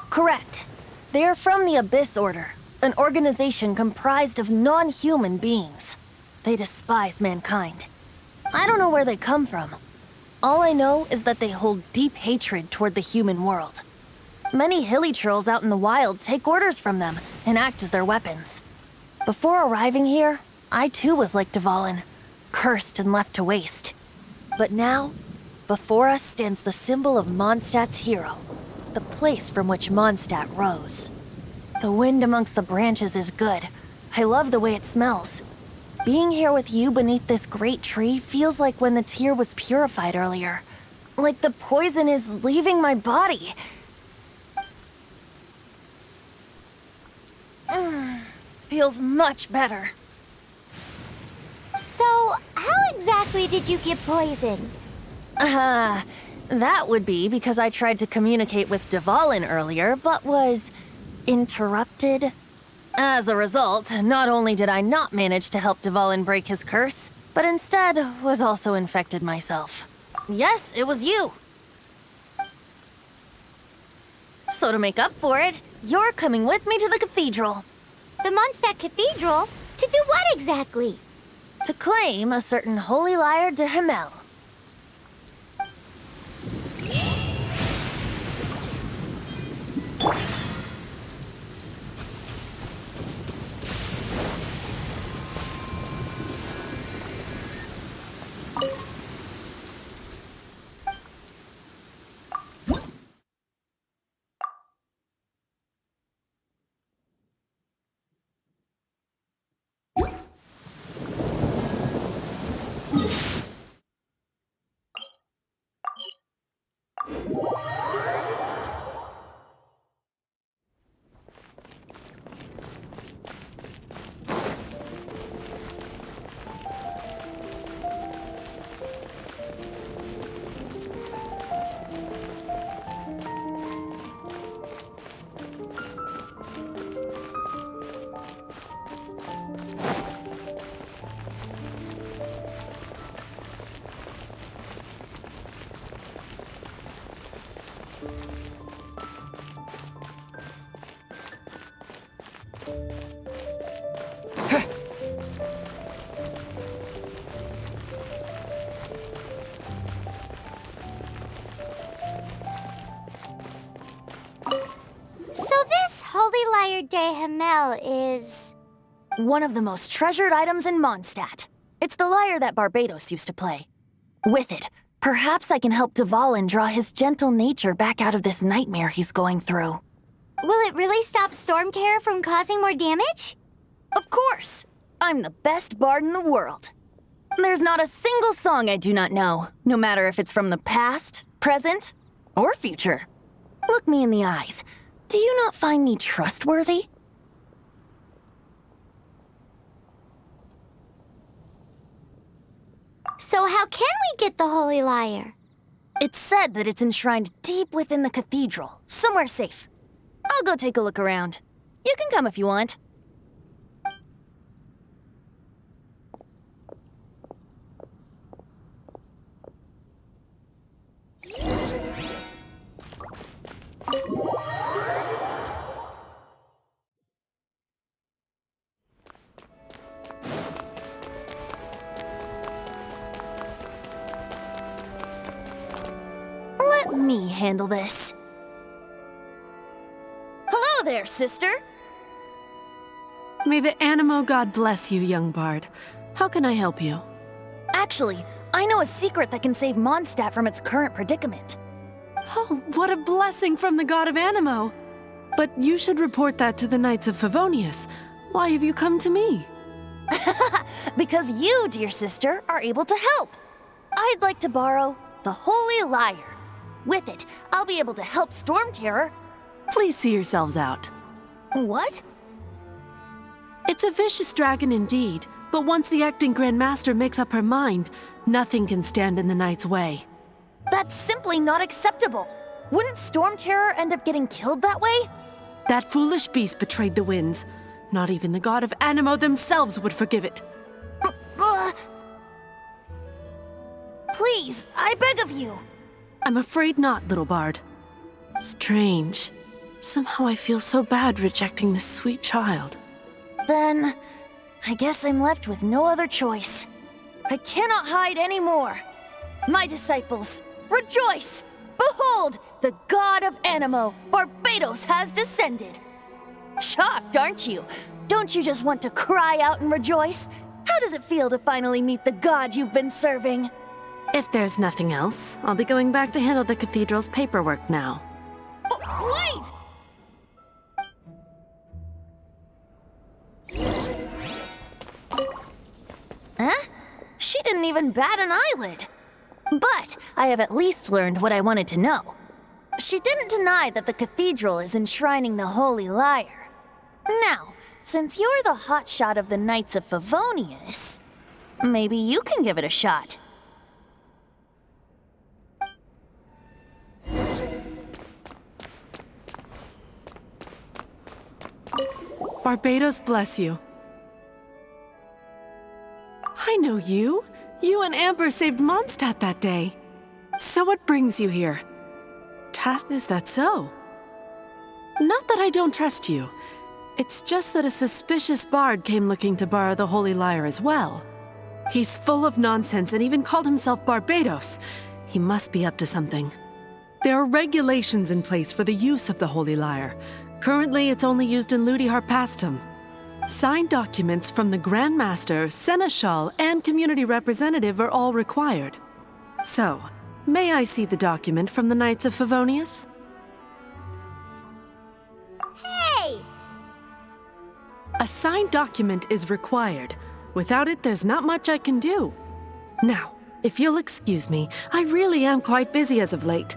Correct. They are from the Abyss Order, an organization comprised of non-human beings. They despise mankind. I don't know where they come from. All I know is that they hold deep hatred toward the human world. Many hilly trolls out in the wild take orders from them and act as their weapons. Before arriving here, I too was like Dvalin, cursed and left to waste. But now, before us stands the symbol of Mondstadt's hero, the place from which Mondstadt rose. The wind amongst the branches is good. I love the way it smells. Being here with you beneath this great tree feels like when the tear was purified earlier. Like the poison is leaving my body. Feels much better. So, how exactly did you get poisoned? That would be because I tried to communicate with Dvalin earlier, but was interrupted. As a result, not only did I not manage to help Dvalin break his curse, but instead was also infected myself. Yes, it was you. So to make up for it, you're coming with me to the cathedral. The Mondstadt Cathedral? To do what exactly? To claim a certain holy lyre de Himmel. So this holy lyre de Himmel is... one of the most treasured items in Mondstadt. It's the lyre that Barbados used to play. With it, perhaps I can help Dvalin draw his gentle nature back out of this nightmare he's going through. Will it really stop Storm Terror from causing more damage? Of course! I'm the best bard in the world. There's not a single song I do not know, no matter if it's from the past, present, or future. Look me in the eyes. Do you not find me trustworthy? So how can we get the holy lyre? It's said that it's enshrined deep within the cathedral, somewhere safe. I'll go take a look around. You can come if you want. Let me handle this. Hello there, sister! May the Animo God bless you, young bard. How can I help you? Actually, I know a secret that can save Mondstadt from its current predicament. Oh, what a blessing from the god of Animo! But you should report that to the Knights of Favonius. Why have you come to me? Because you, dear sister, are able to help. I'd like to borrow the Holy Lyre. With it, I'll be able to help Storm Terror. Please see yourselves out. What? It's a vicious dragon indeed, but once the acting Grand Master makes up her mind, nothing can stand in the Knight's way. That's simply not acceptable. Wouldn't Storm Terror end up getting killed that way? That foolish beast betrayed the winds. Not even the god of Animo themselves would forgive it. Please, I beg of you. I'm afraid not, little bard. Strange. Somehow I feel so bad rejecting this sweet child. Then, I guess I'm left with no other choice. I cannot hide anymore. My disciples, rejoice! Behold, the god of Animo, Barbados, has descended. Shocked, aren't you? Don't you just want to cry out and rejoice? How does it feel to finally meet the god you've been serving? If there's nothing else, I'll be going back to handle the cathedral's paperwork now. Wait! Huh? She didn't even bat an eyelid. But I have at least learned what I wanted to know. She didn't deny that the cathedral is enshrining the Holy Lyre. Now, since you're the hotshot of the Knights of Favonius, maybe you can give it a shot. Barbados bless you. I know you. You and Amber saved Mondstadt that day. So what brings you here? Is that so? Not that I don't trust you. It's just that a suspicious bard came looking to borrow the Holy Lyre as well. He's full of nonsense and even called himself Barbados. He must be up to something. There are regulations in place for the use of the Holy Lyre. Currently, it's only used in Ludi Harpastum. Signed documents from the Grand Master, Seneschal, and community representative are all required. So, may I see the document from the Knights of Favonius? Hey! A signed document is required. Without it, there's not much I can do. Now, if you'll excuse me, I really am quite busy as of late.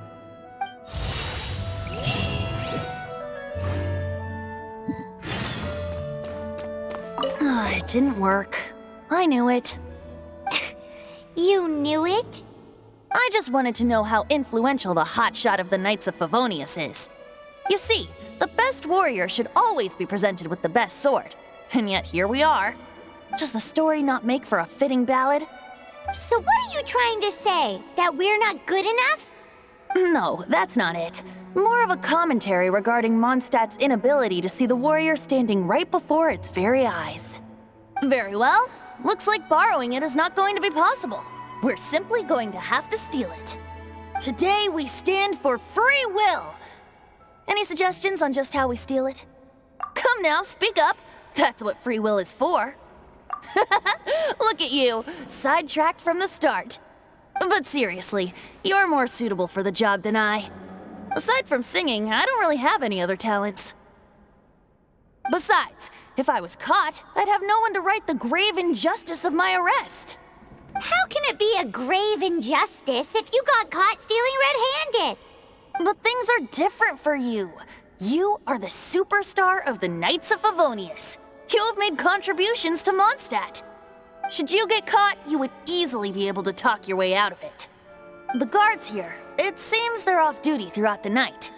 It didn't work. I knew it. You knew it? I just wanted to know how influential the hotshot of the Knights of Favonius is. You see, the best warrior should always be presented with the best sword. And yet here we are. Does the story not make for a fitting ballad? So what are you trying to say? That we're not good enough? No, that's not it. More of a commentary regarding Mondstadt's inability to see the warrior standing right before its very eyes. Very well. Looks like borrowing it is not going to be possible. We're simply going to have to steal it. Today we stand for free will. Any suggestions on just how we steal it? Come now, speak up. That's what free will is for. Look at you, sidetracked from the start. But seriously, you're more suitable for the job than I. Aside from singing, I don't really have any other talents. Besides, if I was caught, I'd have no one to right the grave injustice of my arrest. How can it be a grave injustice if you got caught stealing red-handed? But things are different for you. You are the superstar of the Knights of Favonius. You have made contributions to Mondstadt. Should you get caught, you would easily be able to talk your way out of it. The guards here, it seems they're off duty throughout the night.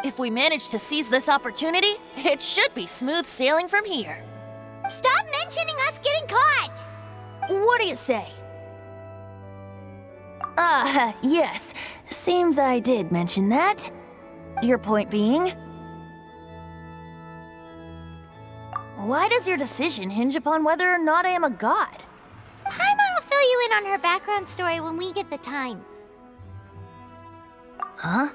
If we manage to seize this opportunity, it should be smooth sailing from here. Stop mentioning us getting caught! What do you say? Yes. Seems I did mention that. Your point being? Why does your decision hinge upon whether or not I am a god? Paimon will fill you in on her background story when we get the time. Huh?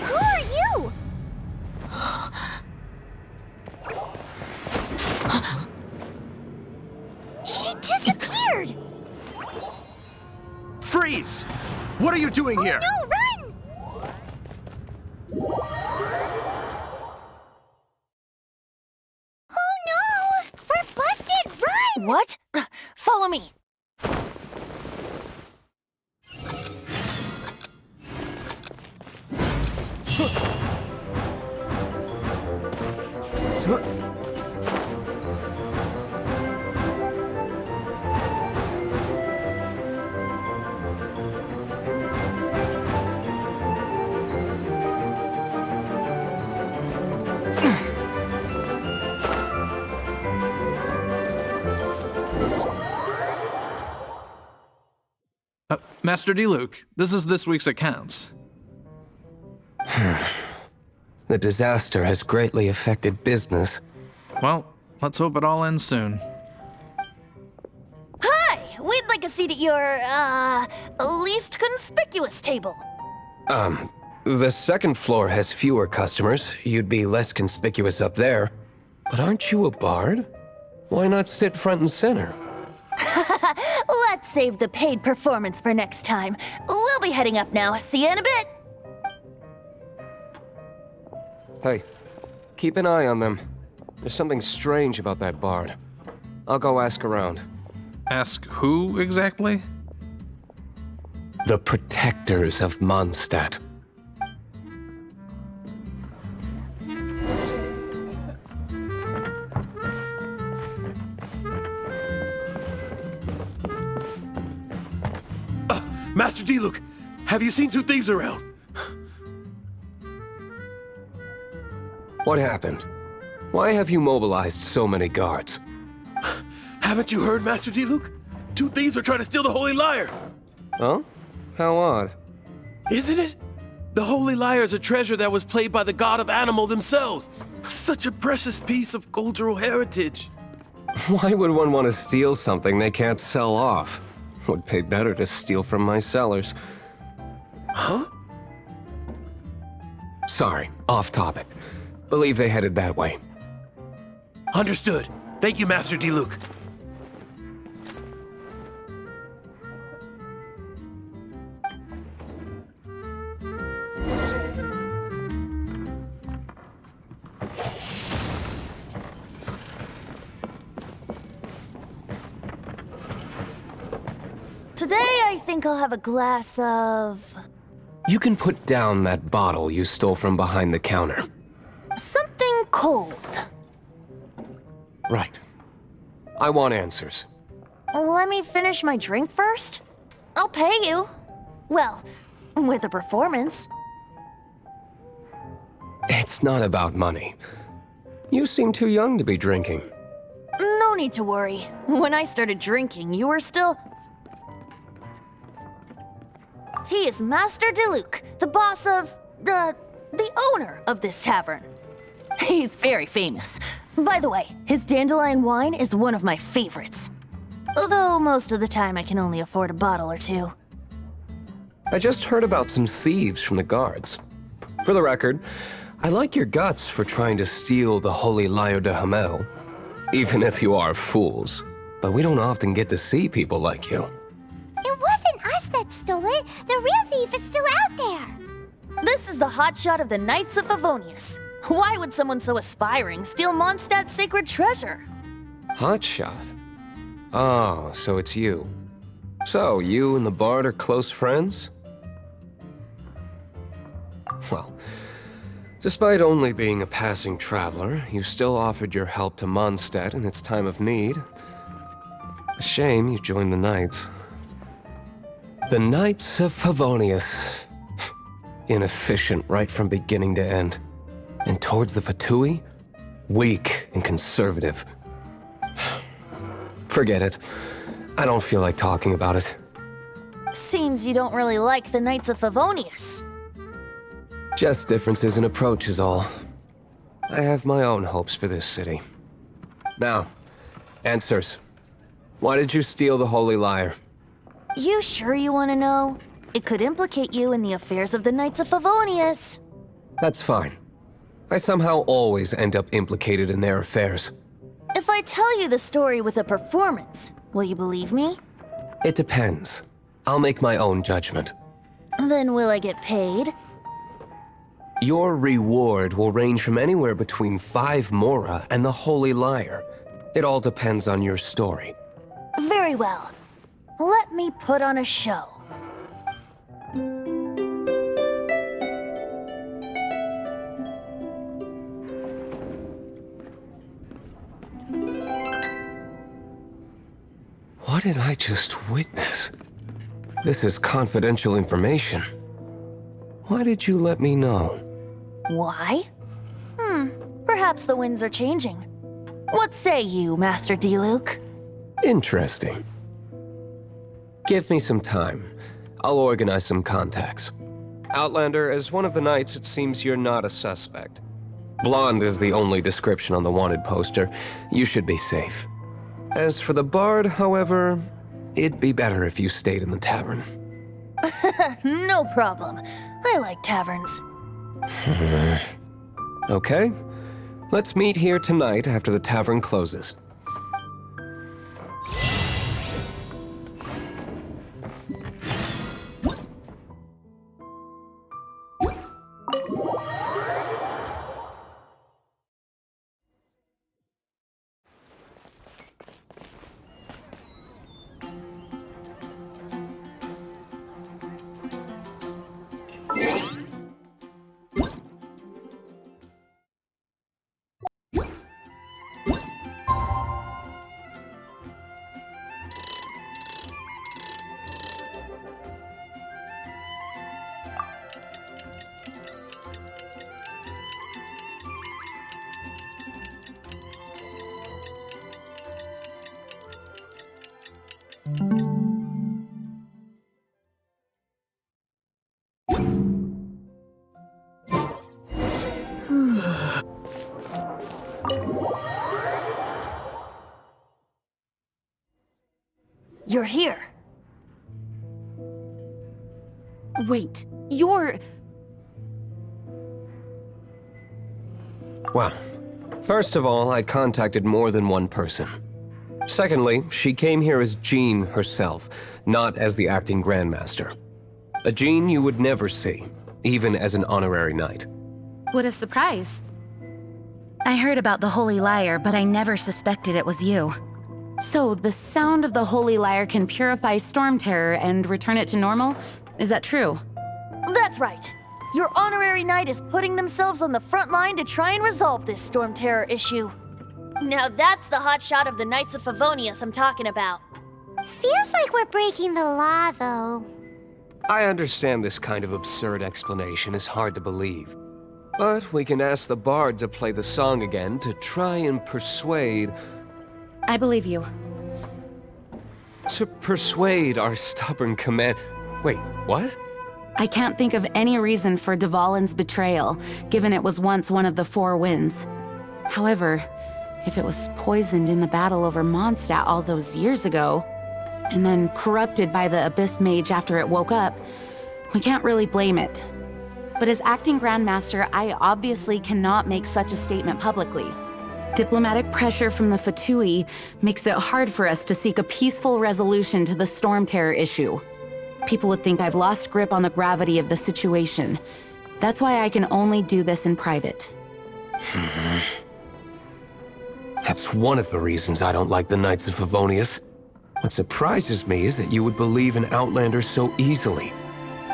Who are you? She disappeared! Freeze! What are you doing here? No, run! Oh no! We're busted! Run! What? Follow me. Master D-Luke, this is this week's accounts. The disaster has greatly affected business. Well, let's hope it all ends soon. Hi! We'd like a seat at your, least conspicuous table. The second floor has fewer customers. You'd be less conspicuous up there. But aren't you a bard? Why not sit front and center? Let's save the paid performance for next time. We'll be heading up now. See you in a bit. Hey, keep an eye on them. There's something strange about that bard. I'll go ask around. Ask who exactly? The protectors of Mondstadt. Master D-Luke, have you seen two thieves around? What happened? Why have you mobilized so many guards? Haven't you heard, Master D-Luke? Two thieves are trying to steal the Holy Lyre! Huh? How odd. Isn't it? The Holy Lyre is a treasure that was played by the god of animal themselves. Such a precious piece of cultural heritage. Why would one want to steal something they can't sell off? Would pay better to steal from my sellers. Huh? Sorry, off topic. Believe they headed that way. Understood. Thank you, Master D-Luke. Today, I think I'll have a glass of... You can put down that bottle you stole from behind the counter. something cold. Right. I want answers. Let me finish my drink first. I'll pay you. Well, with a performance. It's not about money. You seem too young to be drinking. No need to worry. When I started drinking, you were still... He is Master D-Luke, the boss of... the owner of this tavern. He's very famous. By the way, his dandelion wine is one of my favorites. Although most of the time I can only afford a bottle or two. I just heard about some thieves from the guards. For the record, I like your guts for trying to steal the Holy Lyre de Hamel. Even if you are fools. But we don't often get to see people like you. It wasn't us that stole it. The real thief is still out there. This is the hotshot of the Knights of Favonius. Why would someone so aspiring steal Mondstadt's sacred treasure? Hotshot? Oh, so it's you. So, you and the bard are close friends? Well, despite only being a passing traveler, you still offered your help to Mondstadt in its time of need. A shame you joined the Knights. The Knights of Favonius. Inefficient right from beginning to end. And towards the Fatui, weak and conservative. Forget it. I don't feel like talking about it. seems you don't really like the Knights of Favonius. Just differences in approach is all. I have my own hopes for this city. Now, answers. Why did you steal the Holy Lyre? You sure you want to know? It could implicate you in the affairs of the Knights of Favonius. That's fine. I somehow always end up implicated in their affairs. If I tell you the story with a performance, will you believe me? It depends. I'll make my own judgment. Then will I get paid? Your reward will range from anywhere between 5 Mora and the Holy Lyre. It all depends on your story. Very well. Let me put on a show. What did I just witness? This is confidential information. Why did you let me know? Why? Perhaps the winds are changing. What say you, Master Diluc? Interesting. Give me some time. I'll organize some contacts. Outlander, as one of the knights, it seems you're not a suspect. Blonde is the only description on the wanted poster. You should be safe. As for the bard, however, it'd be better if you stayed in the tavern. No problem. I like taverns. Okay. Let's meet here tonight after the tavern closes. You're here. Wait, you're... Well, first of all, I contacted more than one person. Secondly, she came here as Jean herself, not as the acting Grandmaster. A Jean you would never see, even as an honorary knight. What a surprise. I heard about the Holy Lyre, but I never suspected it was you. So, the sound of the Holy Lyre can purify Storm Terror and return it to normal? Is that true? That's right. Your honorary knight is putting themselves on the front line to try and resolve this Storm Terror issue. Now that's the hotshot of the Knights of Favonius I'm talking about. Feels like we're breaking the law, though. I understand this kind of absurd explanation is hard to believe. But we can ask the bard to play the song again to try and persuade... I believe you. To persuade our stubborn command... Wait, what? I can't think of any reason for Dvalin's betrayal, given it was once one of the 4 winds. However, if it was poisoned in the battle over Mondstadt all those years ago, and then corrupted by the Abyss Mage after it woke up, we can't really blame it. But as acting Grandmaster, I obviously cannot make such a statement publicly. Diplomatic pressure from the Fatui makes it hard for us to seek a peaceful resolution to the Storm Terror issue. People would think I've lost grip on the gravity of the situation. That's why I can only do this in private. That's one of the reasons I don't like the Knights of Favonius. What surprises me is that you would believe in Outlander so easily.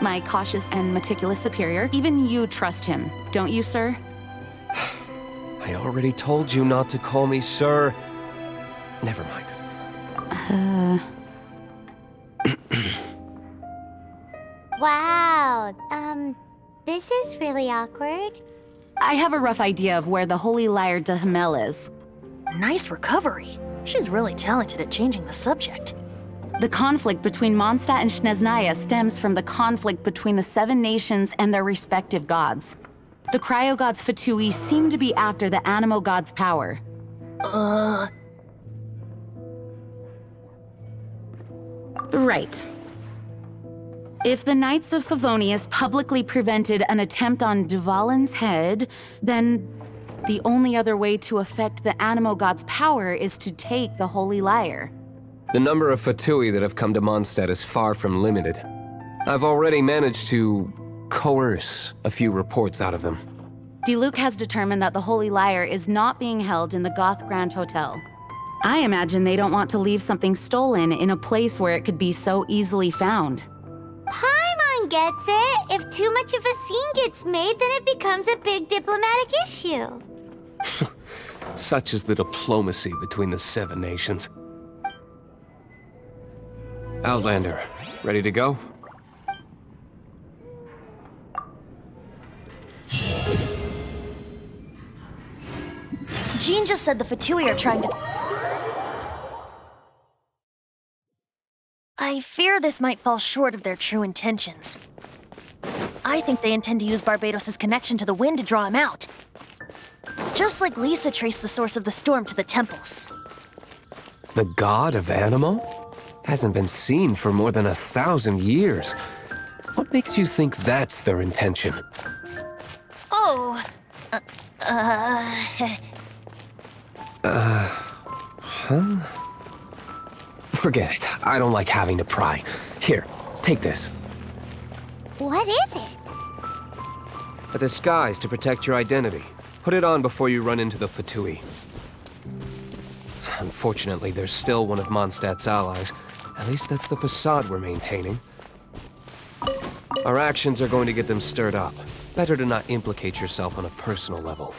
My cautious and meticulous superior, even you trust him, don't you, sir? I already told you not to call me sir. Never mind. Wow, this is really awkward. I have a rough idea of where the Holy Lyre de Himmel is. Nice recovery. She's really talented at changing the subject. The conflict between Mondstadt and Snezhnaya stems from the conflict between the 7 nations and their respective gods. The cryo-gods Fatui seem to be after the Animo god's power. Right. If the Knights of Favonius publicly prevented an attempt on Duvalin's head, then the only other way to affect the Animo god's power is to take the Holy Lyre. The number of Fatui that have come to Mondstadt is far from limited. I've already managed to coerce a few reports out of them. Diluc has determined that the Holy Lyre is not being held in the Goth Grand Hotel. I imagine they don't want to leave something stolen in a place where it could be so easily found. Paimon gets it. If too much of a scene gets made, then it becomes a big diplomatic issue. Such is the diplomacy between the 7 nations. Outlander, ready to go? Jean just said the Fatui are trying to... I fear this might fall short of their true intentions. I think they intend to use Barbados' connection to the wind to draw him out. Just like Lisa traced the source of the storm to the temples. The god of Animo? Hasn't been seen for more than 1,000 years. What makes you think that's their intention? Oh... Huh? Forget it. I don't like having to pry. Here, take this. What is it? A disguise to protect your identity. Put it on before you run into the Fatui. Unfortunately, there's still one of Mondstadt's allies. At least that's the facade we're maintaining. Our actions are going to get them stirred up. Better to not implicate yourself on a personal level.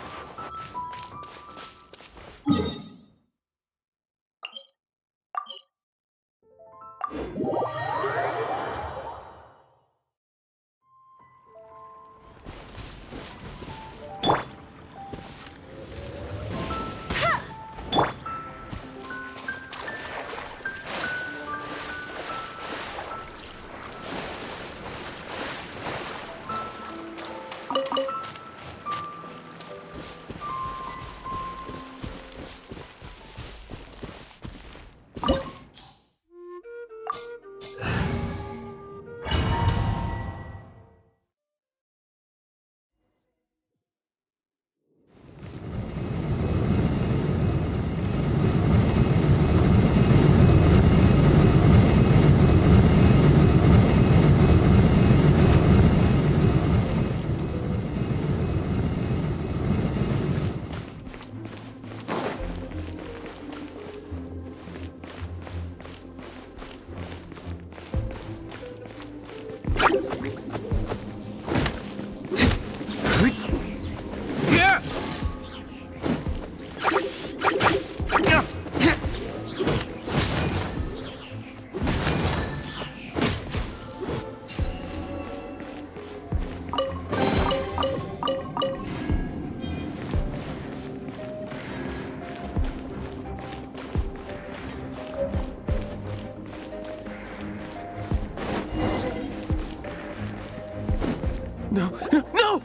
No!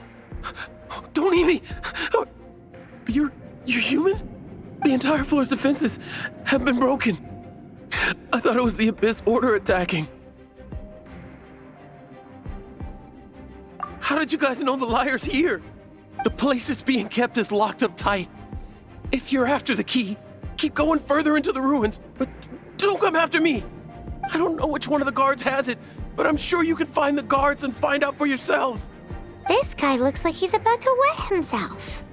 Don't eat me! You're human? The entire floor's defenses have been broken. I thought it was the Abyss Order attacking. How did you guys know the Lyre's here? The place it's being kept is locked up tight. If you're after the key, keep going further into the ruins, but don't come after me. I don't know which one of the guards has it, but I'm sure you can find the guards and find out for yourselves. This guy looks like he's about to wet himself.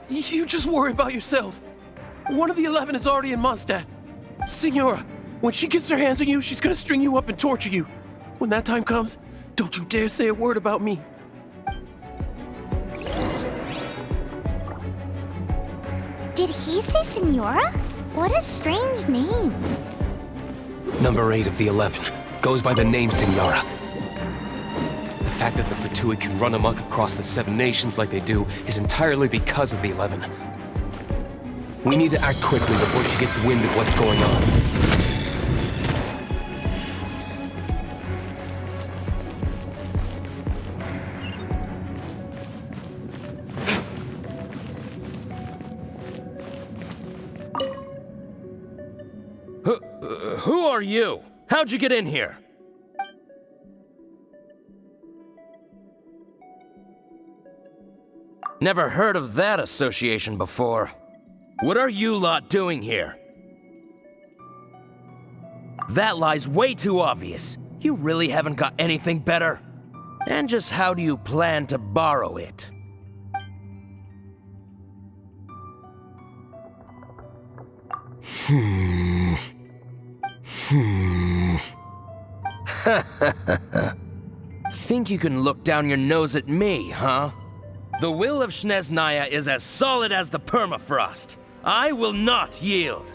You just worry about yourselves. One of the 11 is already in Mondstadt. Signora, when she gets her hands on you, she's gonna string you up and torture you. When that time comes, don't you dare say a word about me. Did he say Signora? What a strange name. Number 8 of the 11 goes by the name Signora. The fact that the Fatui can run amok across the 7 nations like they do is entirely because of the 11. We need to act quickly before she gets wind of what's going on. Who are you? How'd you get in here? Never heard of that association before. What are you lot doing here? That lie's way too obvious. You really haven't got anything better? And just how do you plan to borrow it? Think you can look down your nose at me, huh? The will of Snezhnaya is as solid as the permafrost. I will not yield.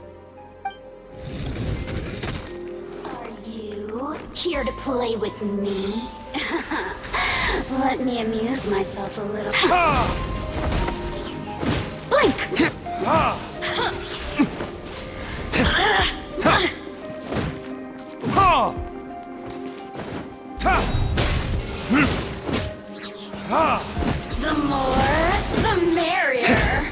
Are you here to play with me? Let me amuse myself a little. Blink! The more, the merrier.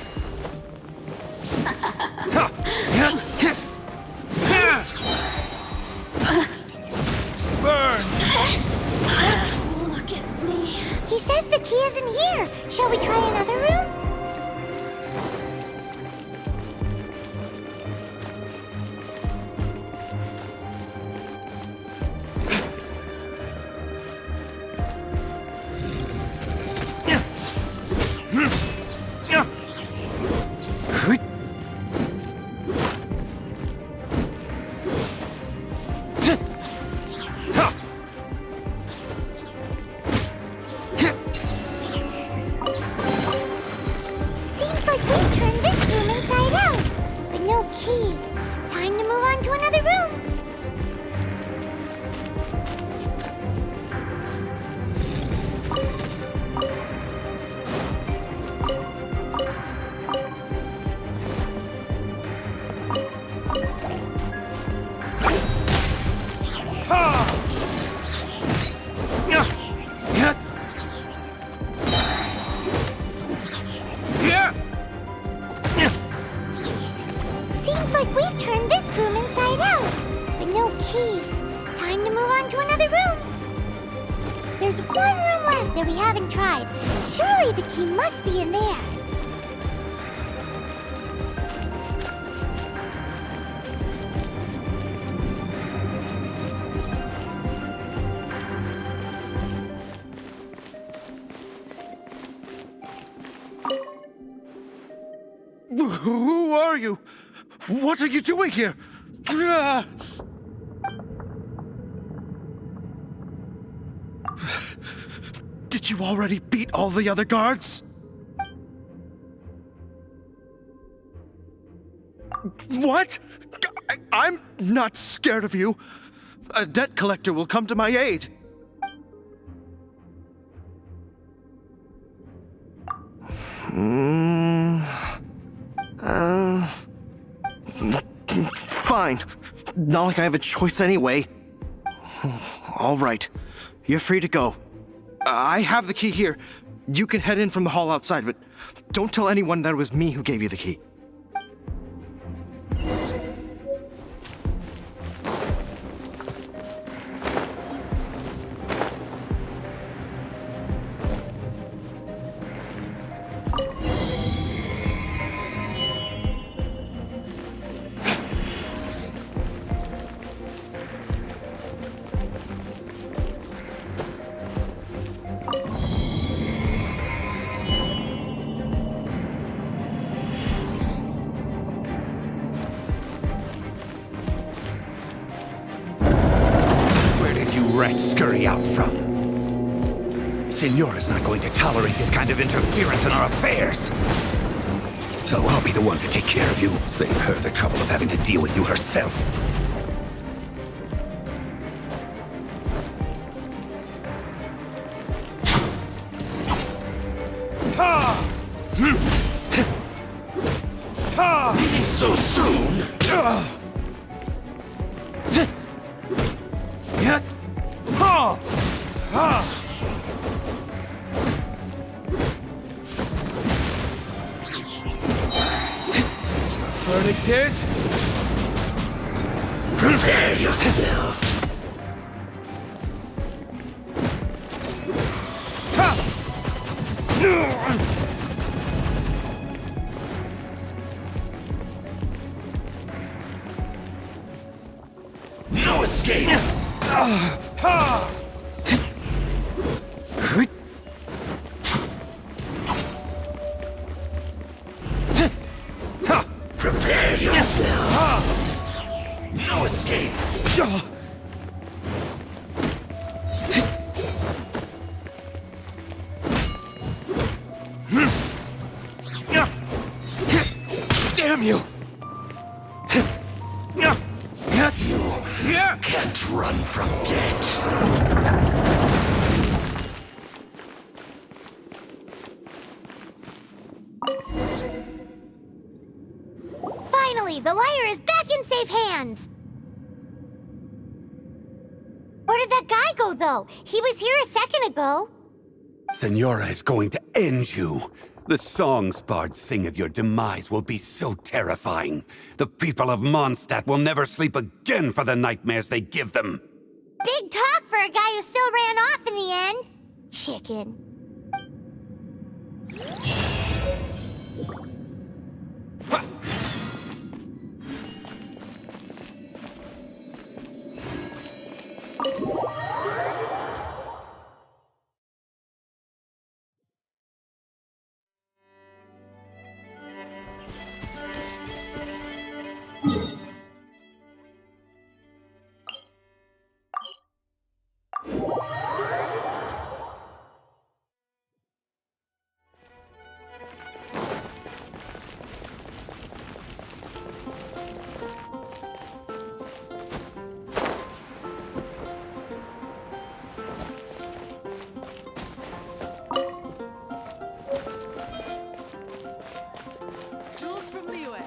Burn! Look at me. He says the key isn't here. Shall we try another room? Who are you? What are you doing here? Did you already beat all the other guards? What? I'm not scared of you. A debt collector will come to my aid. Fine. Not like I have a choice anyway. All right. You're free to go. I have the key here. You can head in from the hall outside, but don't tell anyone that it was me who gave you the key. Scurry out from. Signora's not going to tolerate this kind of interference in our affairs. So I'll be the one to take care of you. Save her the trouble of having to deal with you herself. Ha! Ha! Quitting so soon? Verdict is... Prepare yourself. No escape! Prepare yourself! No escape! Damn you! You can't run from death. Finally, the liar is back in safe hands! Where did that guy go, though? He was here a second ago. Senora is going to end you. The songs bards sing of your demise will be so terrifying. The people of Mondstadt will never sleep again for the nightmares they give them. Big talk for a guy who still ran off in the end. Chicken. Jules from Liyue.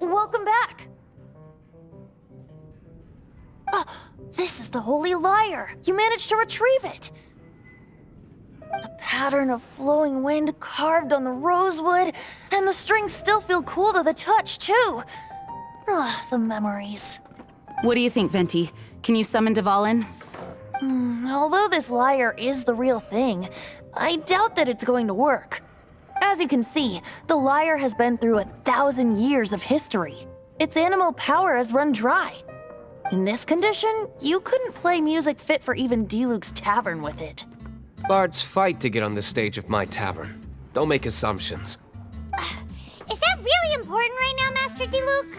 Welcome back! This is the Holy Lyre! You managed to retrieve it! The pattern of flowing wind carved on the rosewood, and the strings still feel cool to the touch, too! The memories. What do you think, Venti? Can you summon Dvalin? Although this lyre is the real thing, I doubt that it's going to work. As you can see, the lyre has been through 1,000 years of history. Its animal power has run dry. In this condition, you couldn't play music fit for even Diluc's tavern with it. Bards fight to get on the stage of my tavern. Don't make assumptions. Is that really important right now, Master Diluc?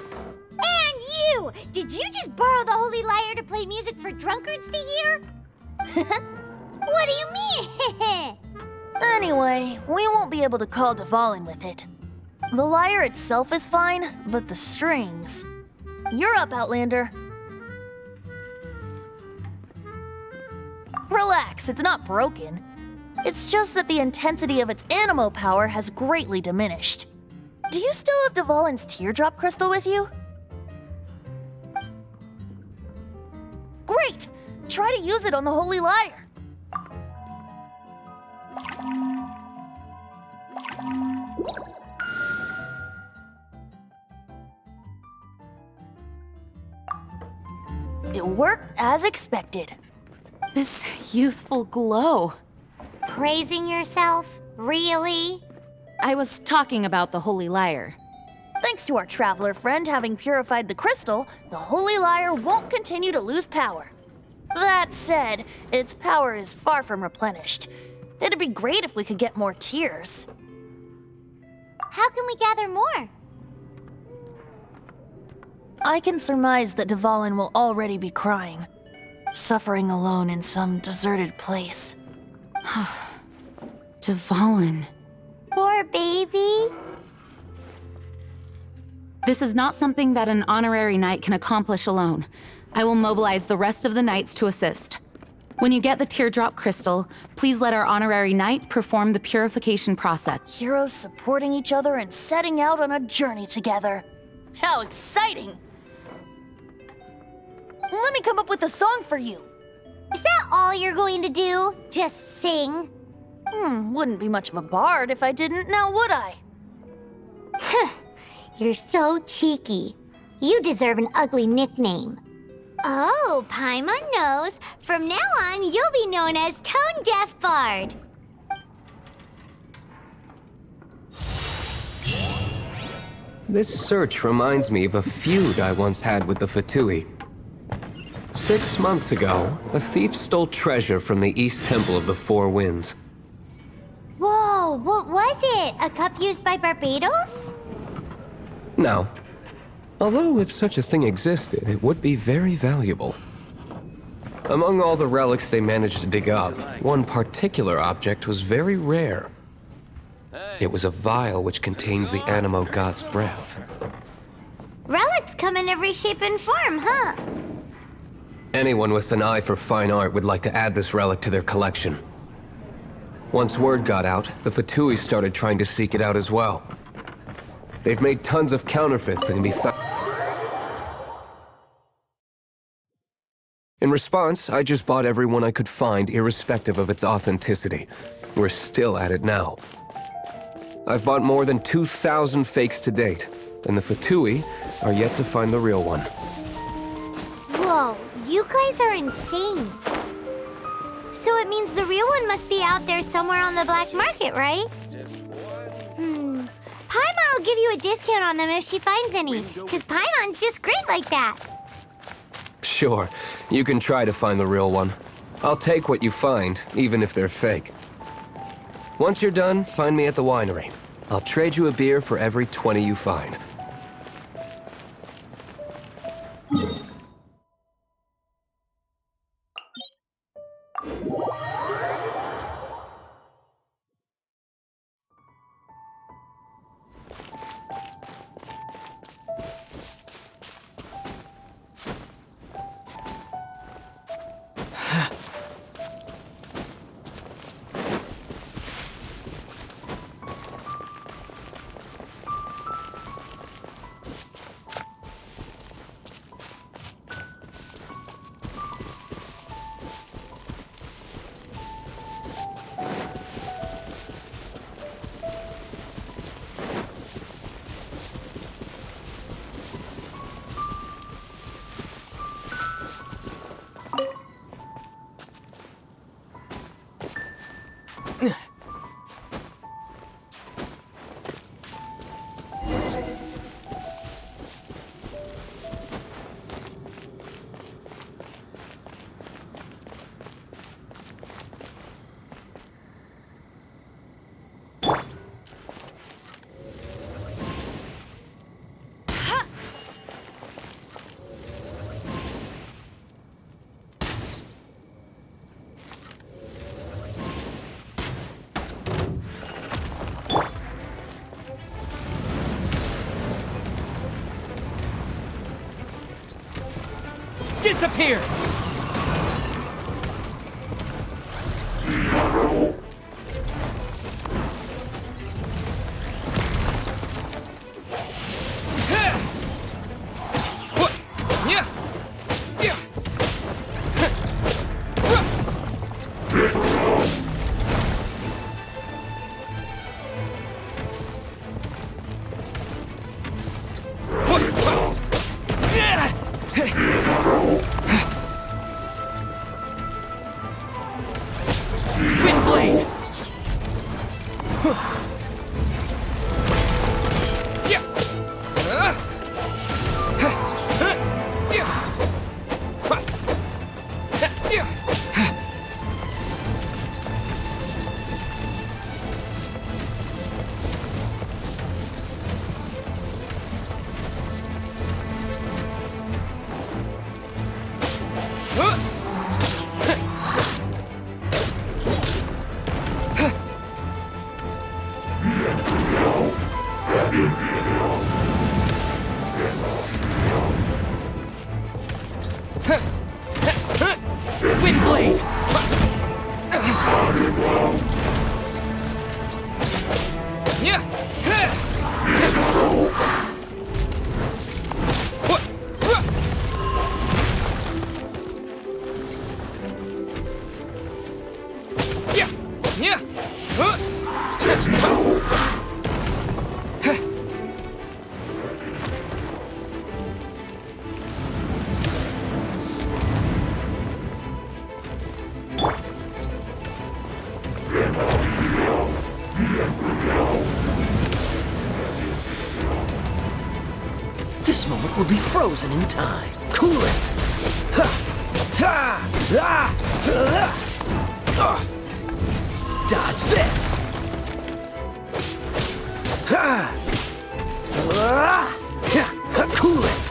And you! Did you just borrow the Holy Lyre to play music for drunkards to hear? What do you mean? Anyway, we won't be able to call Dvalin with it. The lyre itself is fine, but the strings... You're up, Outlander. Relax, it's not broken. It's just that the intensity of its animo power has greatly diminished. Do you still have Dvalin's teardrop crystal with you? Great! Try to use it on the Holy Lyre. It worked as expected. This youthful glow. Praising yourself? Really? I was talking about the Holy Lyre. Thanks to our traveler friend having purified the crystal, the Holy Lyre won't continue to lose power. That said, its power is far from replenished. It'd be great if we could get more tears. How can we gather more? I can surmise that Dvalin will already be crying, suffering alone in some deserted place. Dvalin. Poor baby. This is not something that an honorary knight can accomplish alone. I will mobilize the rest of the knights to assist. When you get the teardrop crystal, please let our honorary knight perform the purification process. Heroes supporting each other and setting out on a journey together. How exciting! Let me come up with a song for you. Is that all you're going to do? Just sing? Wouldn't be much of a bard if I didn't, now would I? You're so cheeky. You deserve an ugly nickname. Oh, Paimon knows. From now on, you'll be known as Tone Deaf Bard. This search reminds me of a feud I once had with the Fatui. 6 months ago, a thief stole treasure from the East Temple of the Four Winds. Whoa, what was it? A cup used by Barbados? No. Although if such a thing existed, it would be very valuable. Among all the relics they managed to dig up, one particular object was very rare. It was a vial which contained the Animo God's breath. Relics come in every shape and form, huh? Anyone with an eye for fine art would like to add this relic to their collection. Once word got out, the Fatui started trying to seek it out as well. They've made tons of counterfeits that can be found. In response, I just bought every one I could find, irrespective of its authenticity. We're still at it now. I've bought more than 2,000 fakes to date, and the Fatui are yet to find the real one. Whoa, you guys are insane. So it means the real one must be out there somewhere on the black market, right? Paimon will give you a discount on them if she finds any, because Paimon's just great like that. Sure, you can try to find the real one. I'll take what you find, even if they're fake. Once you're done, find me at the winery. I'll trade you a beer for every 20 you find. Disappear! Wind blade! Windblade! Yeah! Yeah! This moment will be frozen in time. Cool it! Ha! Ha! Ah! Ah! Dodge this! Ha! Ah! Ha! Cool it!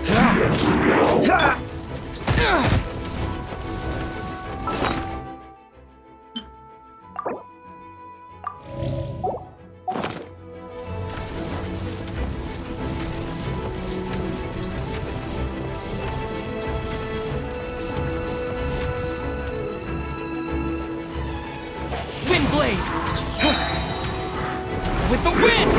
Ha! Ha! Ah! Windblade! With the wind!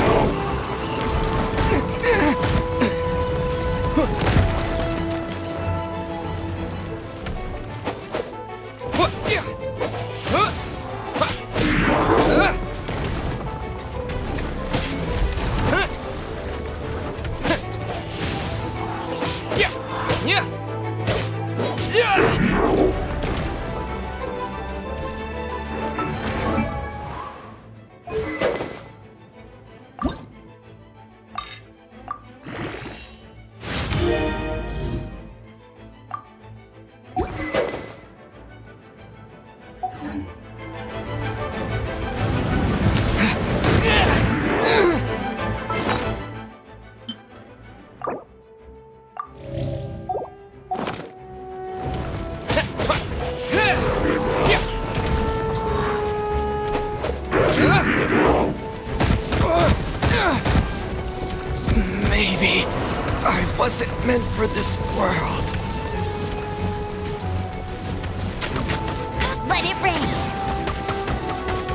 Maybe I wasn't meant for this world. Let it rain.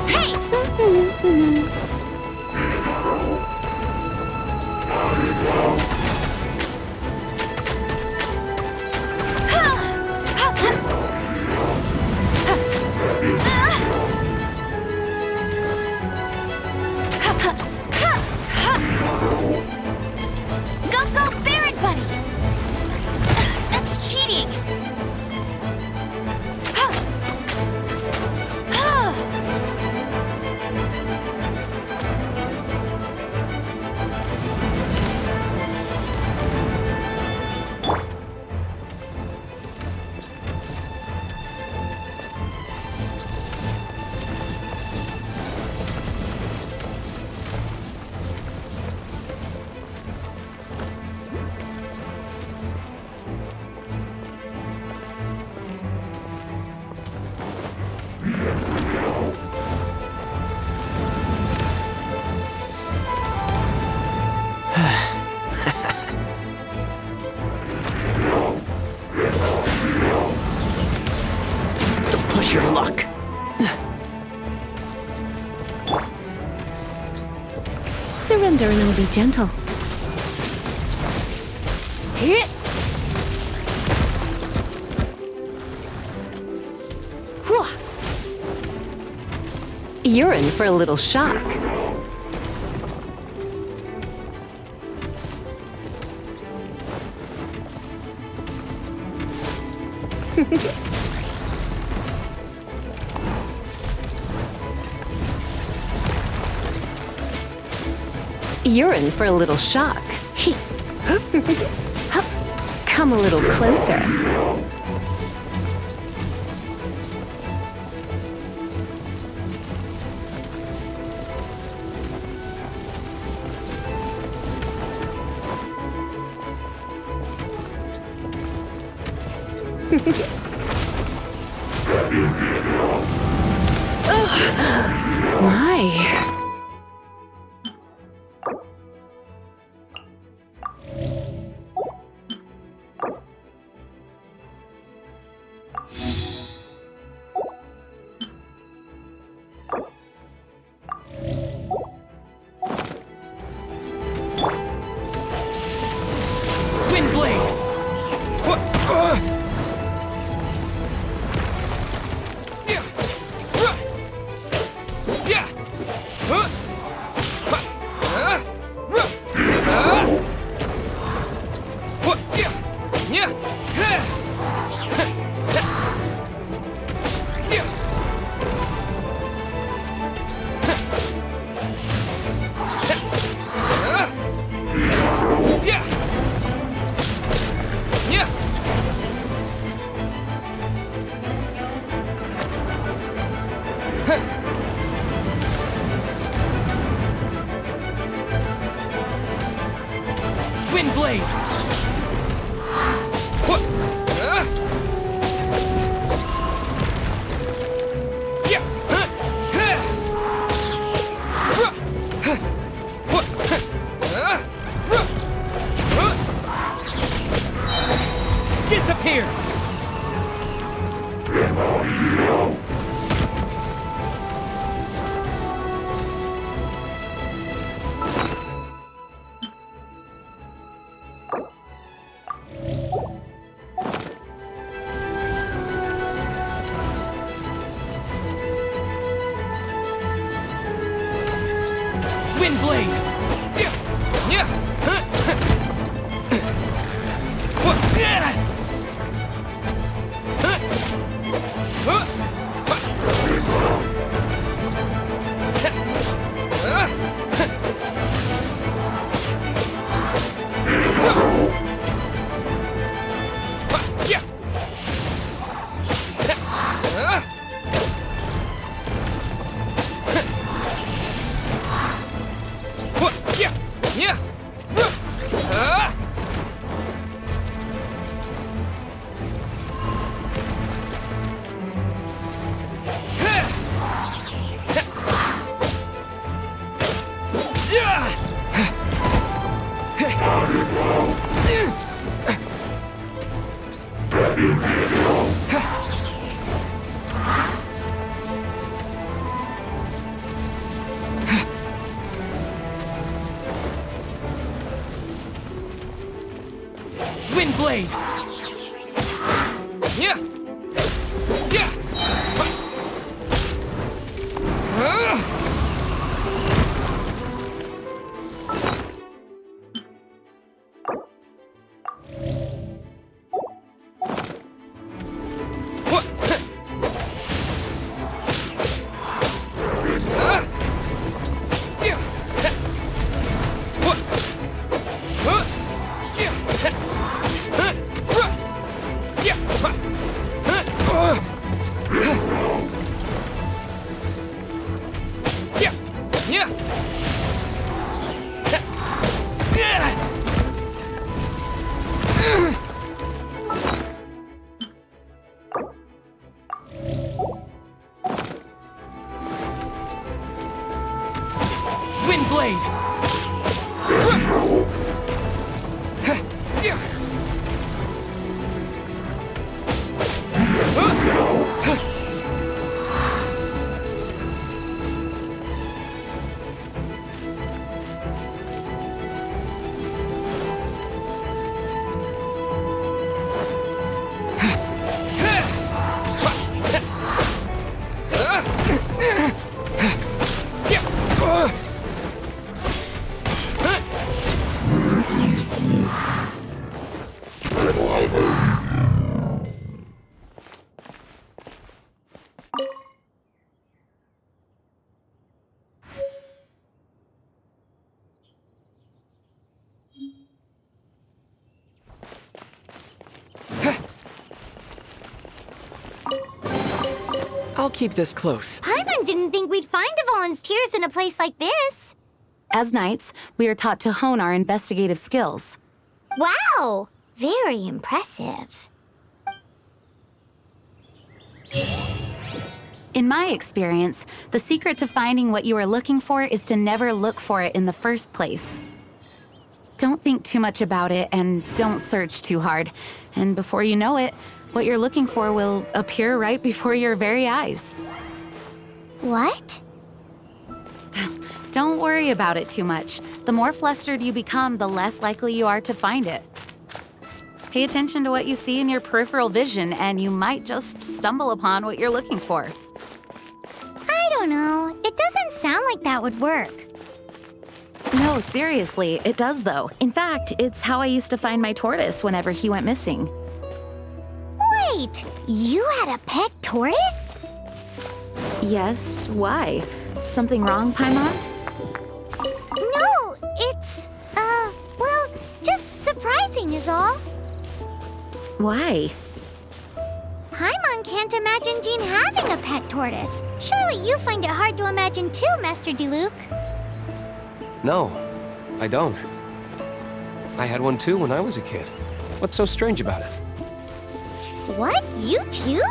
Hey! Go, Baron Bunny! That's cheating! Push your luck. Surrender and I'll be gentle. Hit! You're in for a little shock. You're in for a little shock. Come a little closer. Why? Wind Blade! What? Disappear! Wind Blade! Wind Blade! Yeah! Yeah! Wind Blade! I'll keep this close. Paimon didn't think we'd find the volunteers in a place like this. As knights, we are taught to hone our investigative skills. Wow! Very impressive. In my experience, the secret to finding what you are looking for is to never look for it in the first place. Don't think too much about it and don't search too hard. And before you know it, what you're looking for will appear right before your very eyes. What? Don't worry about it too much. The more flustered you become, the less likely you are to find it. Pay attention to what you see in your peripheral vision, and you might just stumble upon what you're looking for. I don't know. It doesn't sound like that would work. No, seriously, it does though. In fact, it's how I used to find my tortoise whenever he went missing. Wait, you had a pet tortoise? Yes, why? Something wrong, Paimon? No, it's, well, just surprising is all. Why? Paimon can't imagine Jean having a pet tortoise. Surely you find it hard to imagine too, Master Diluc. No, I don't. I had one too when I was a kid. What's so strange about it? What? You too?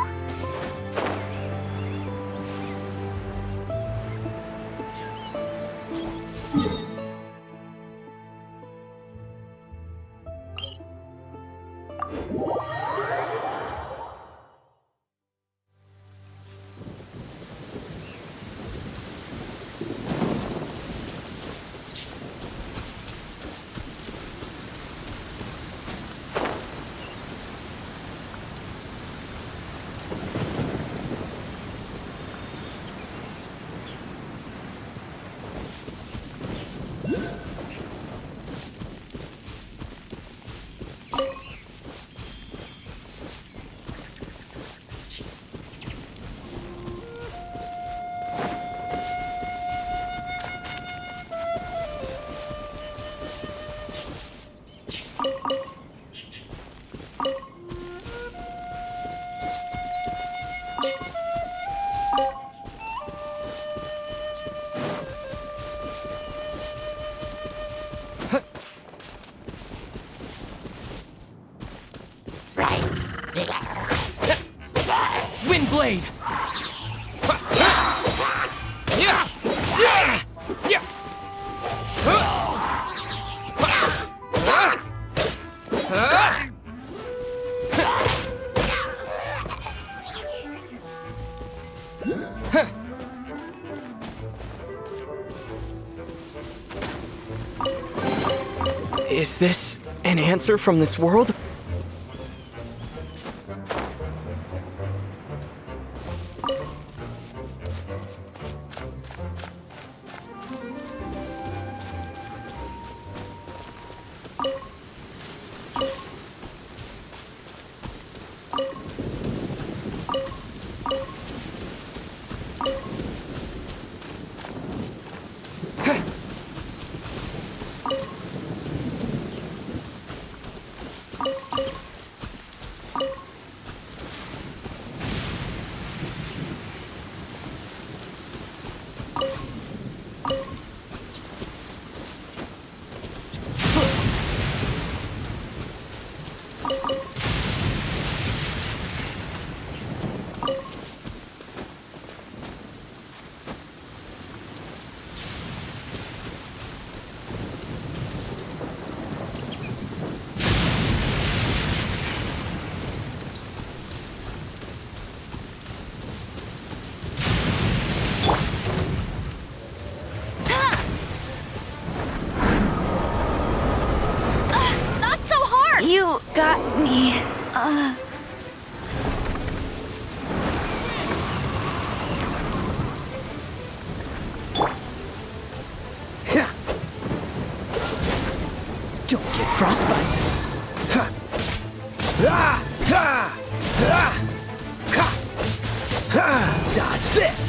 Windblade! Is this an answer from this world? You got me. Don't get frostbite. Dodge this.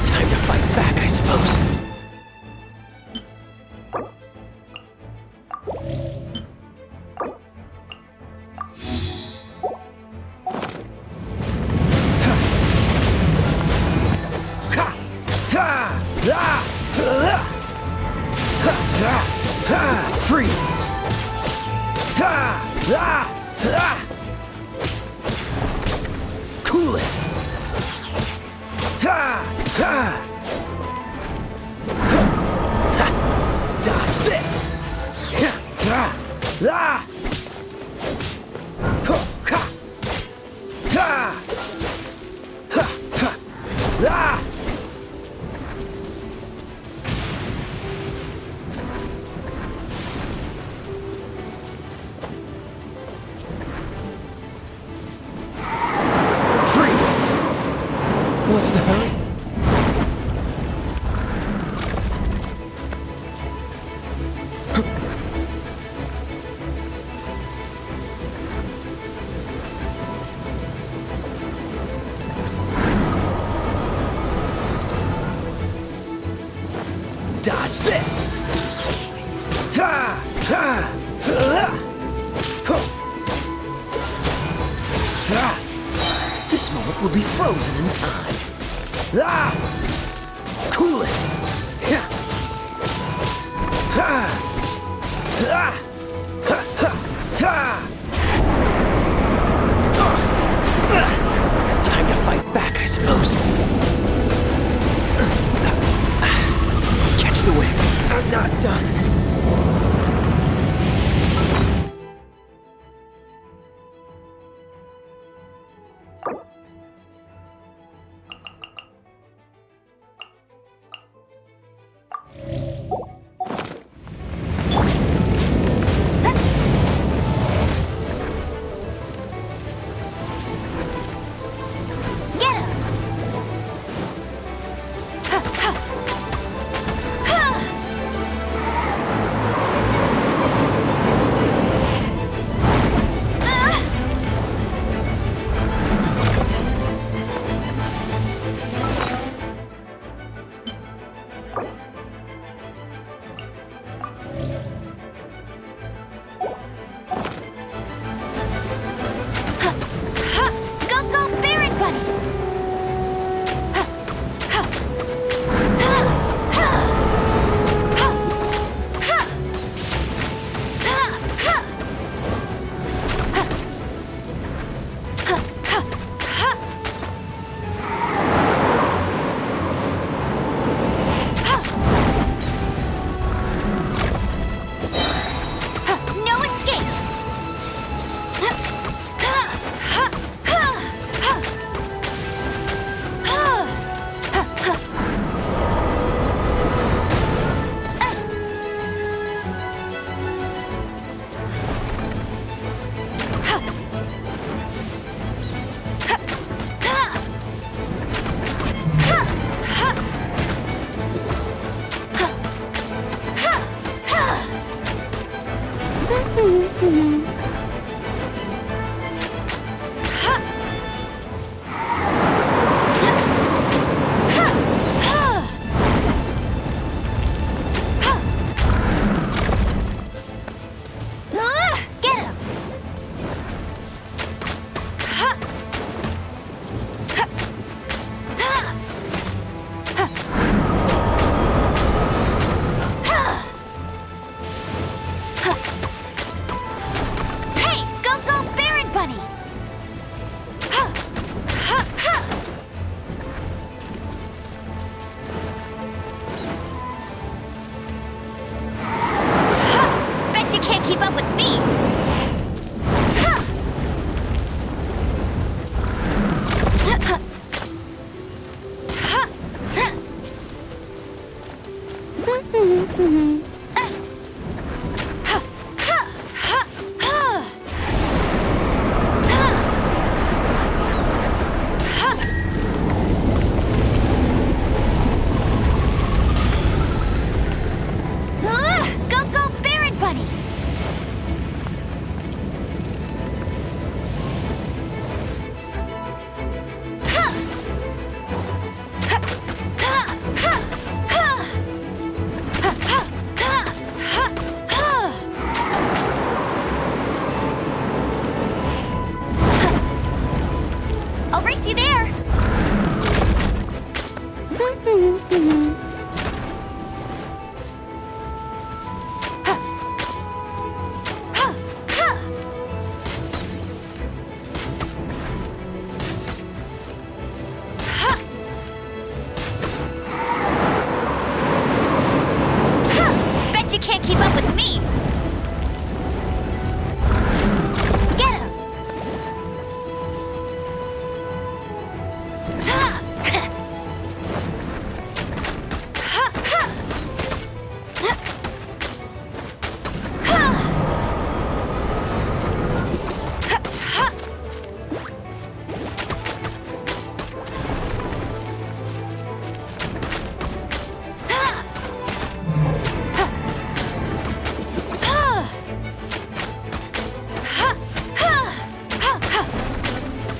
Time to fight back, I suppose. Freeze! Cool it! Dodge this! Ah! Huh, ha! Ah! Ha, ha! Ah! Freeze! What's the hurry? Dodge this! Ha! Ha! Ah! Huh. Ah! This moment will be frozen in time. Ah! Cool it! Yeah. Ah! Ah! Ha! Ha! Ha! Time to fight back, I suppose. Catch the wind. I'm not done.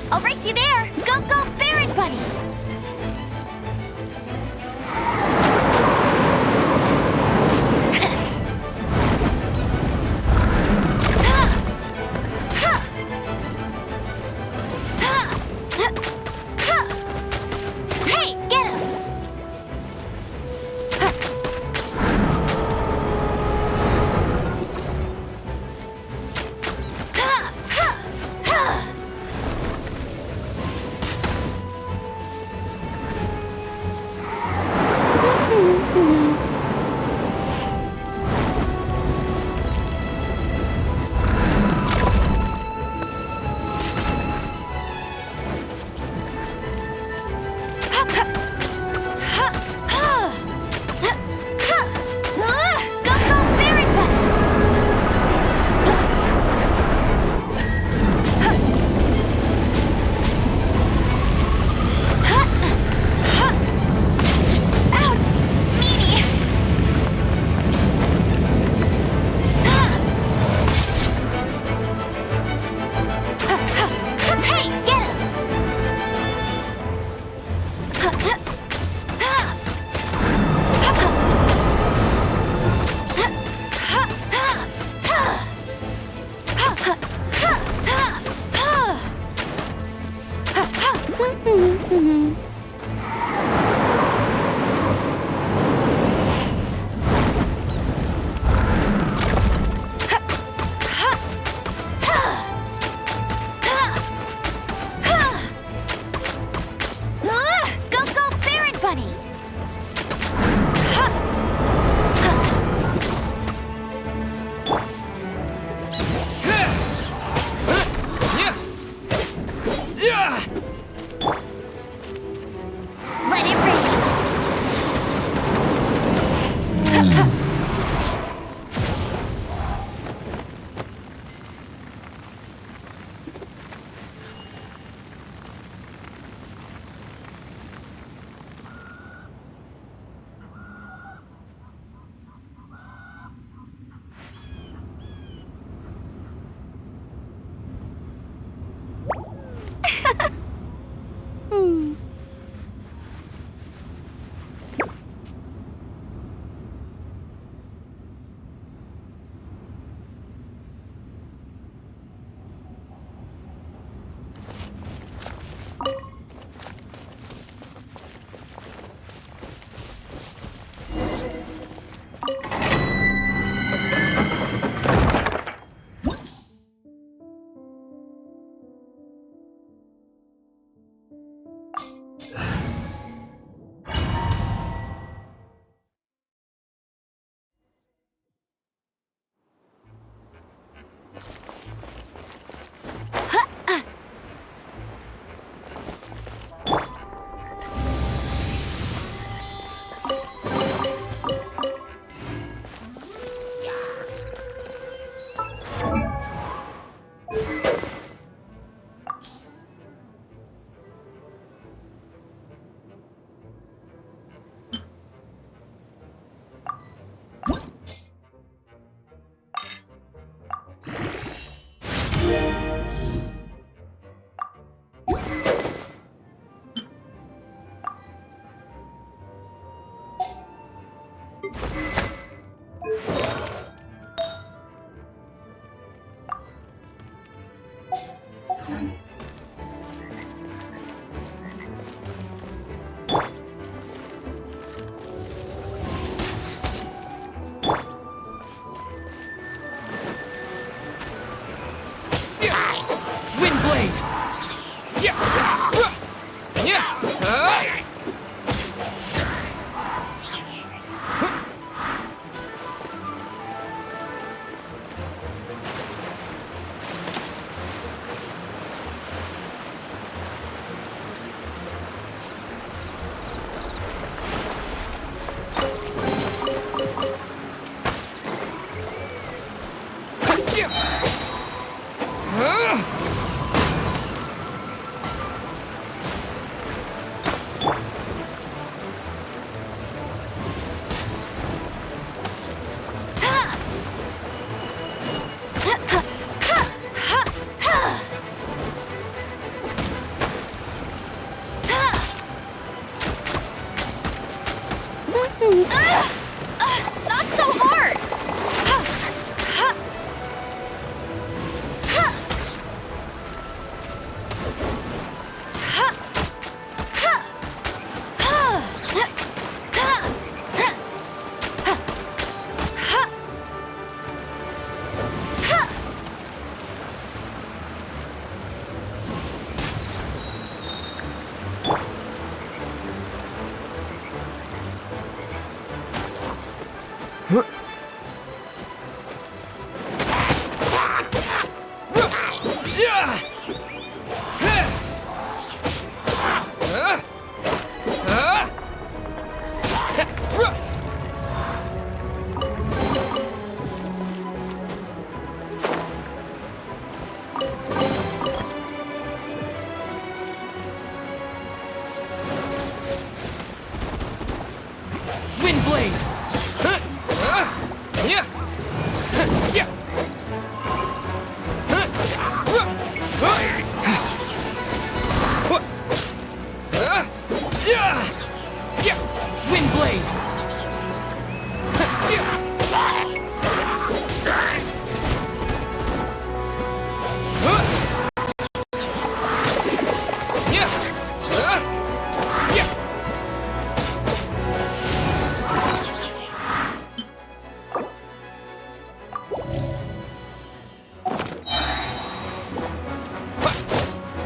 I'll race you there! Go, go, Baron Bunny! Hey, get him!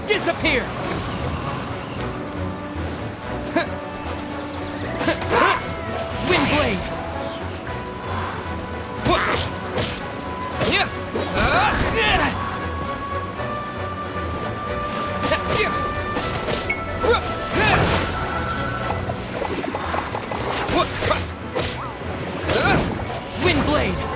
Disappear! Windblade! Windblade!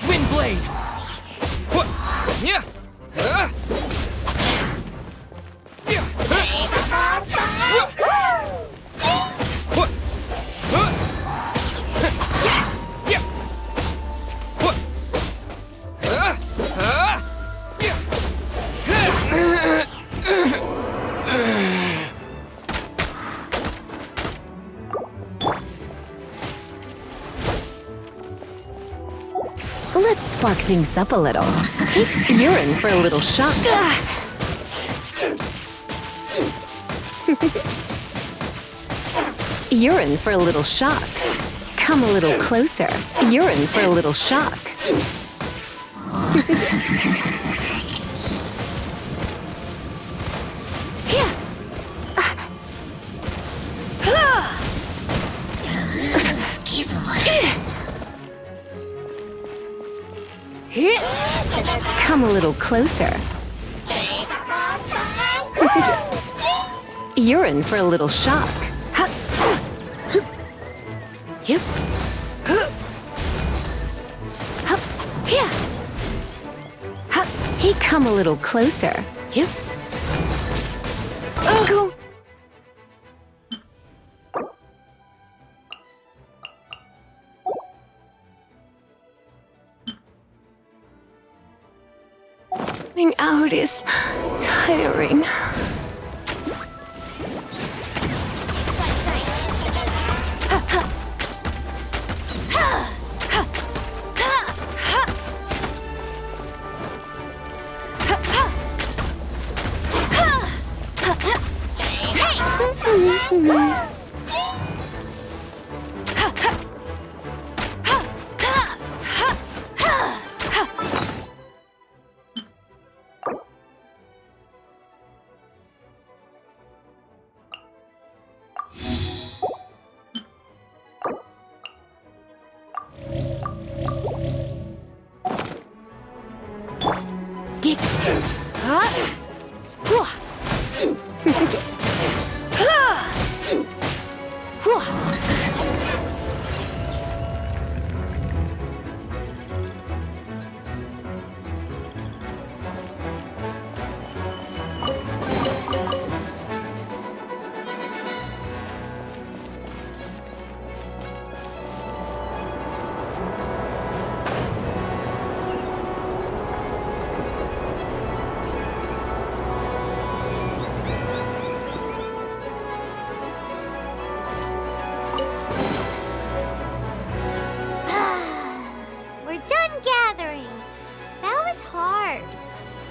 Windblade! Let's spark things up a little. You're in for a little shock. You're in for a little shock. Come a little closer. You're in for a little shock. Come a little closer. You're in for a little shock. Yep. Hey, come a little closer. Yep. Go. Being out is tiring.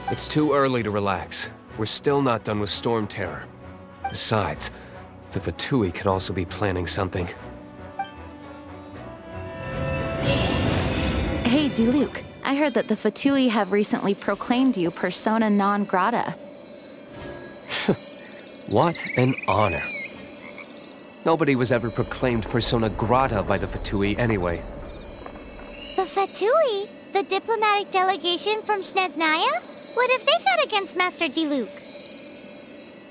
It's too early to relax. We're still not done with Storm Terror. Besides, the Fatui could also be planning something. Hey, Diluc. I heard that the Fatui have recently proclaimed you persona non grata. What an honor. Nobody was ever proclaimed persona grata by the Fatui anyway. The Fatui? The diplomatic delegation from Snezhnaya? What have they got against Master Diluc?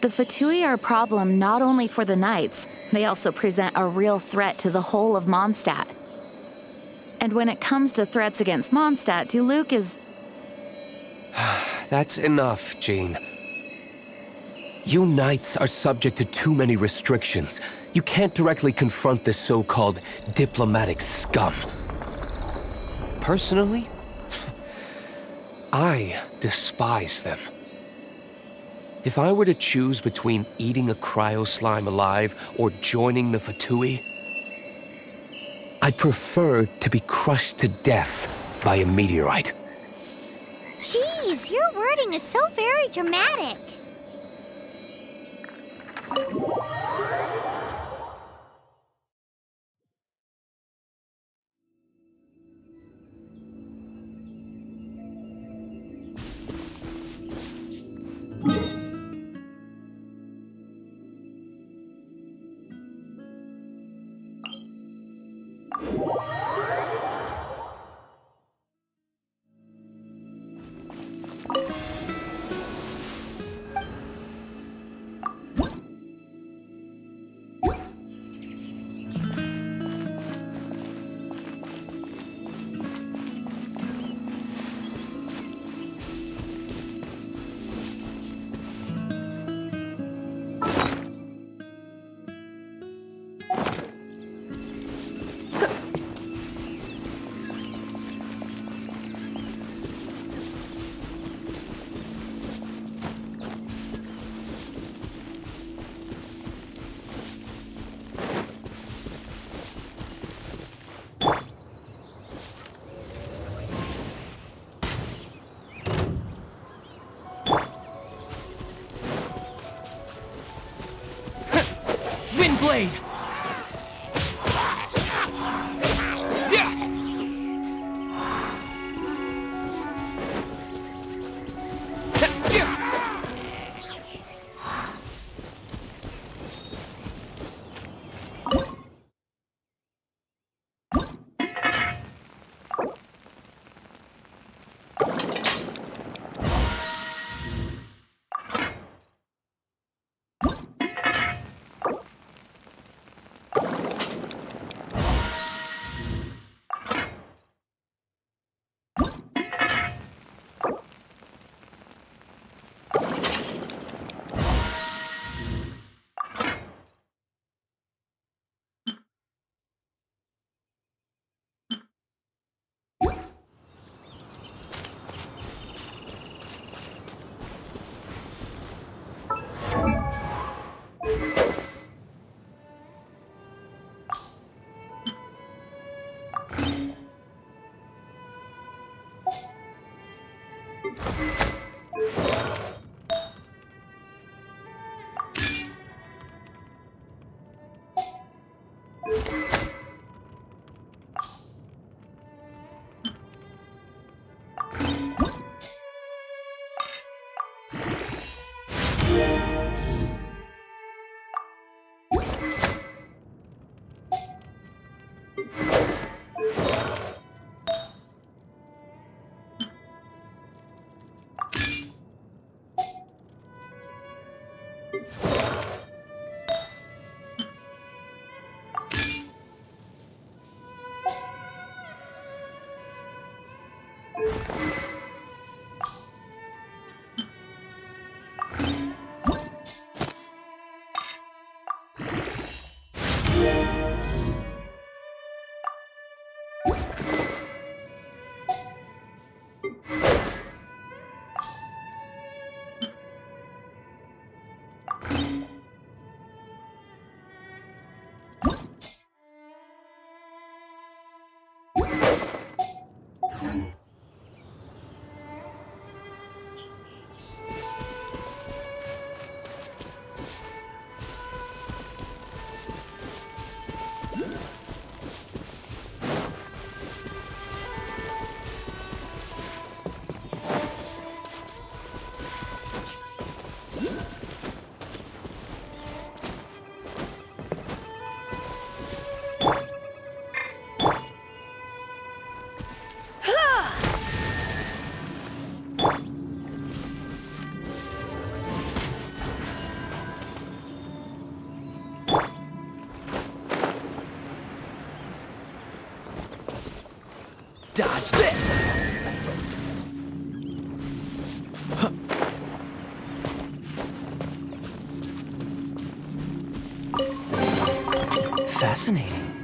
The Fatui are a problem not only for the Knights, they also present a real threat to the whole of Mondstadt. And when it comes to threats against Mondstadt, Diluc is... That's enough, Jean. You knights are subject to too many restrictions. You can't directly confront this so-called diplomatic scum. Personally, I despise them. If I were to choose between eating a cryo slime alive or joining the Fatui, I'd prefer to be crushed to death by a meteorite. Jeez, your wording is so very dramatic. Windblade! Dodge this! Fascinating.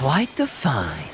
Quite the find.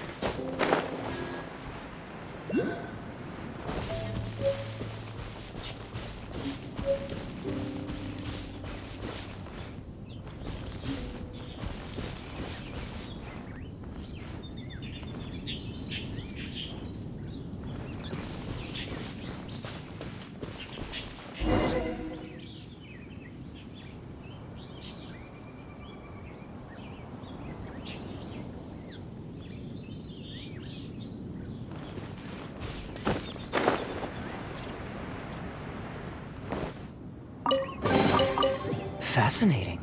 Fascinating.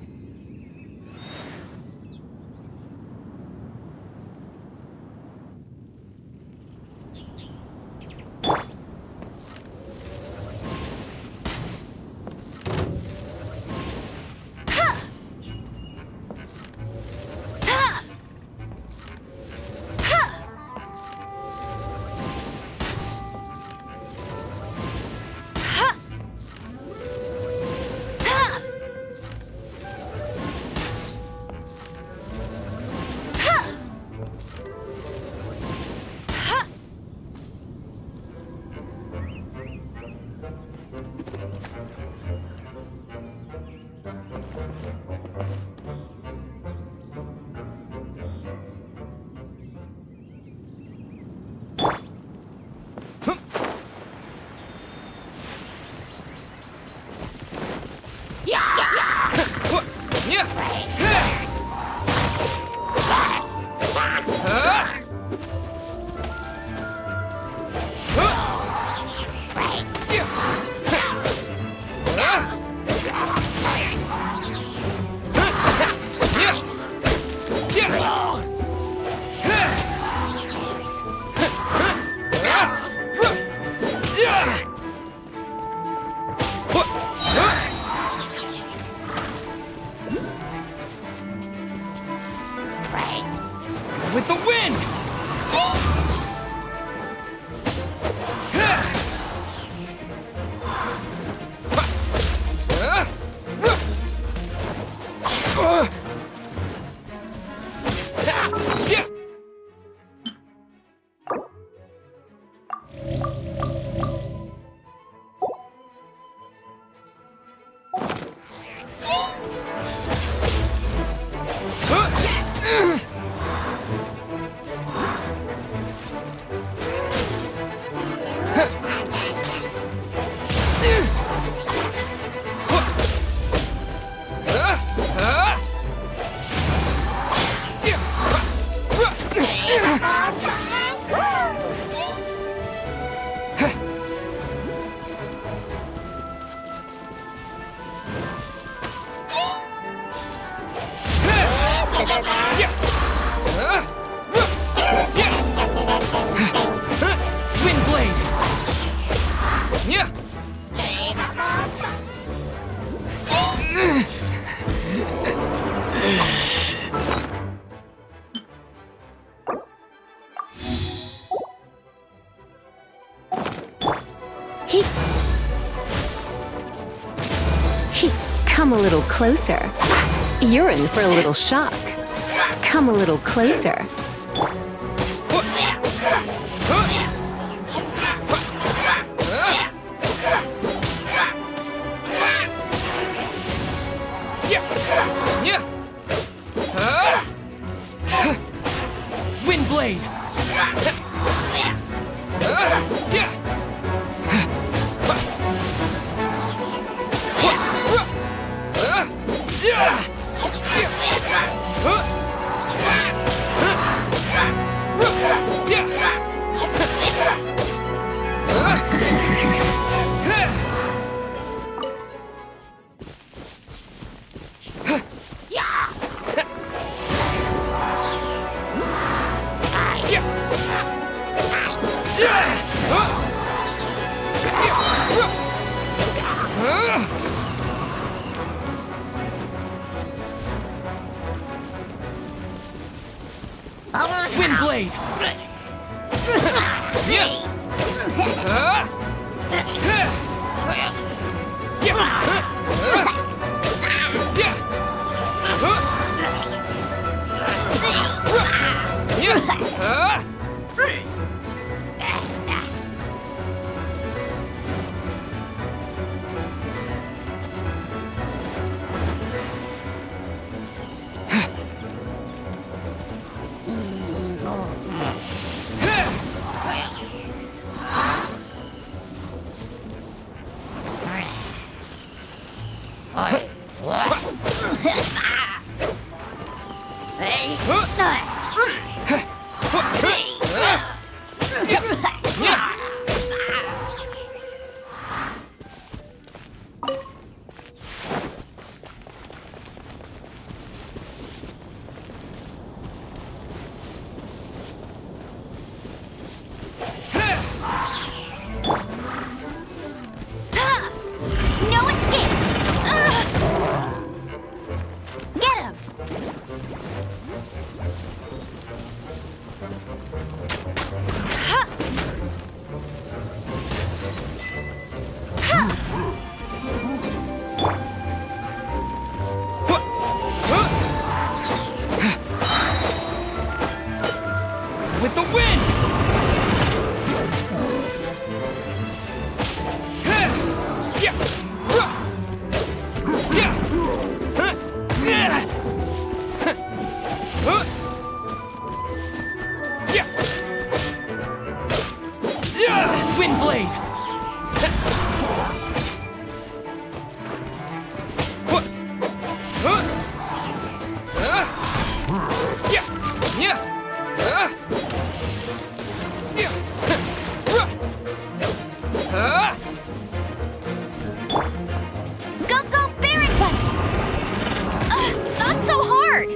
Come a little closer. You're in for a little shock. Come a little closer. Windblade! Windblade! No escape! Get him! With the wind! Windblade! Go, go, Baron Bunny! Not so hard!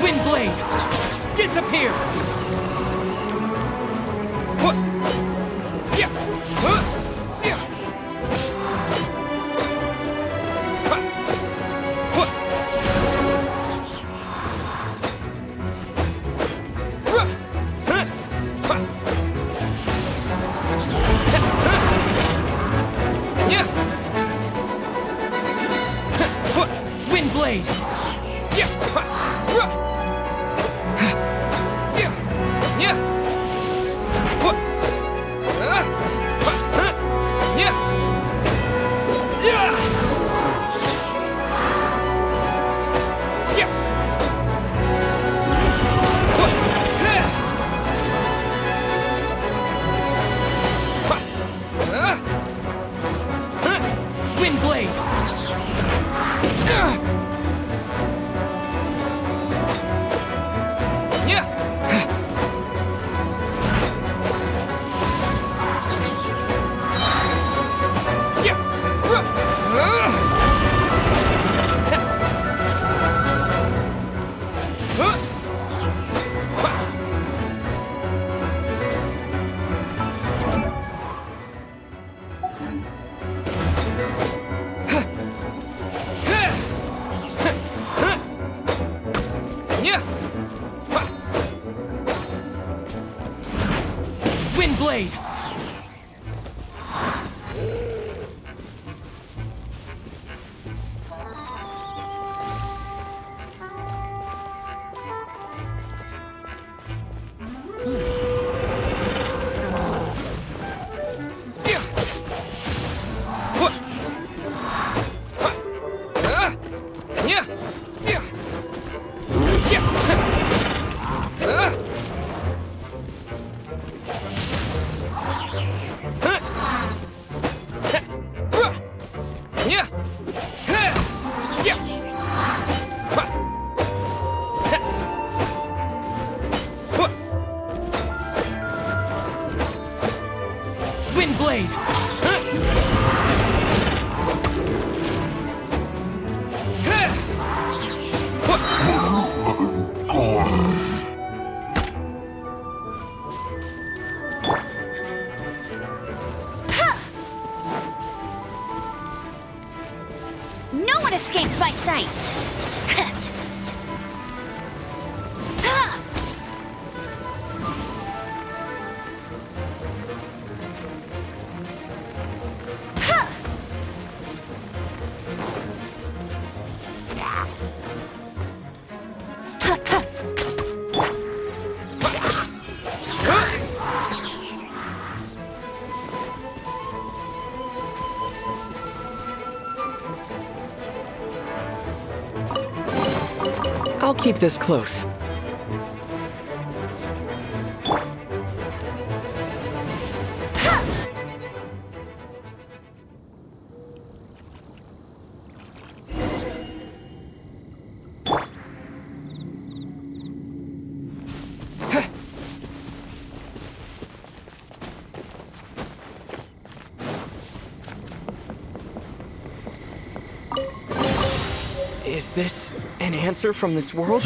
Windblade! Disappear! blade! Wind blade! No one escapes my sights! I'll keep this close. Is this an answer from this world?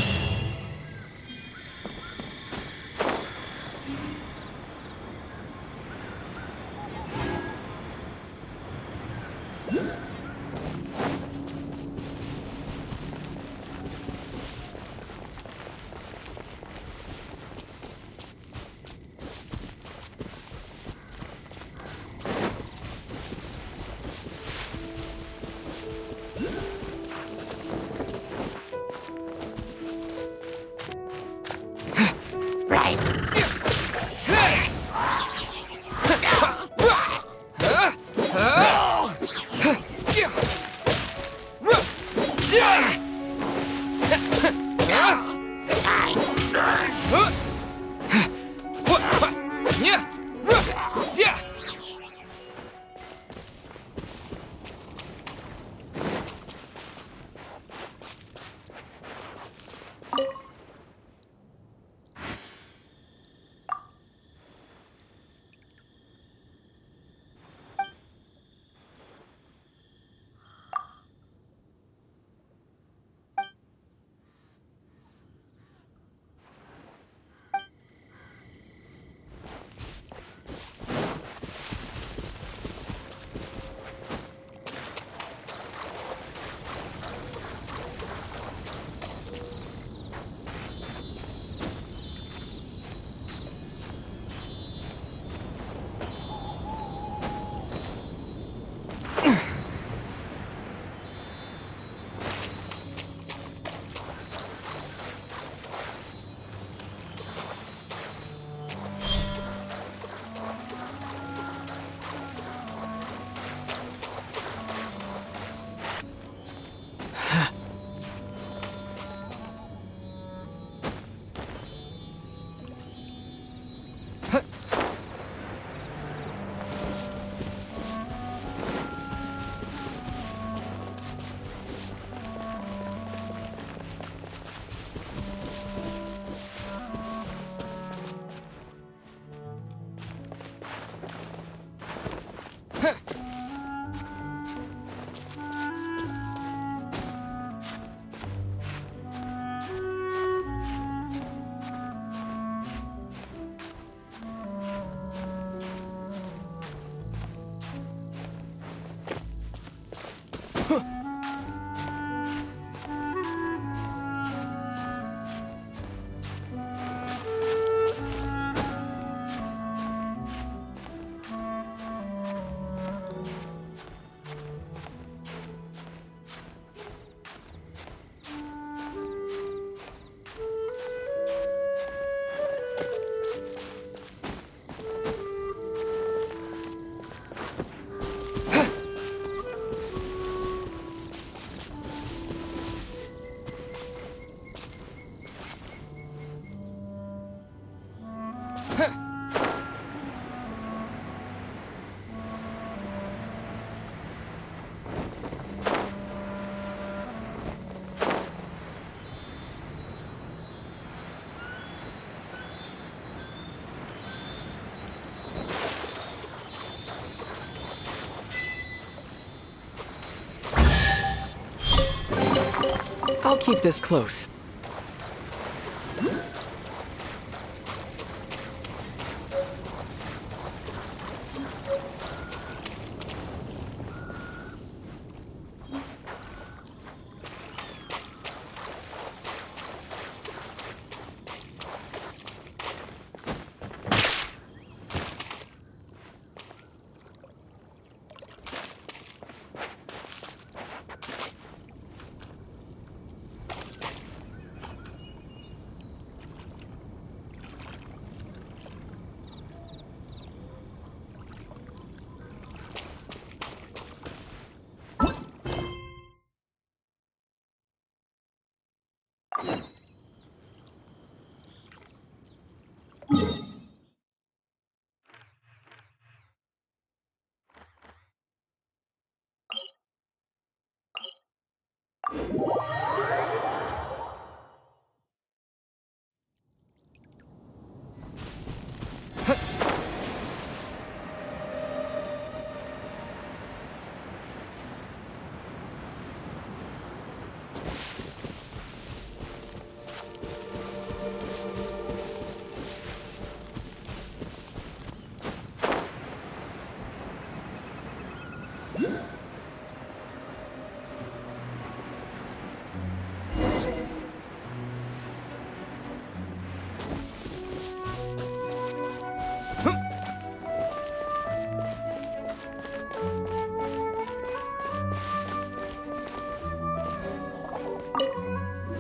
I'll keep this close.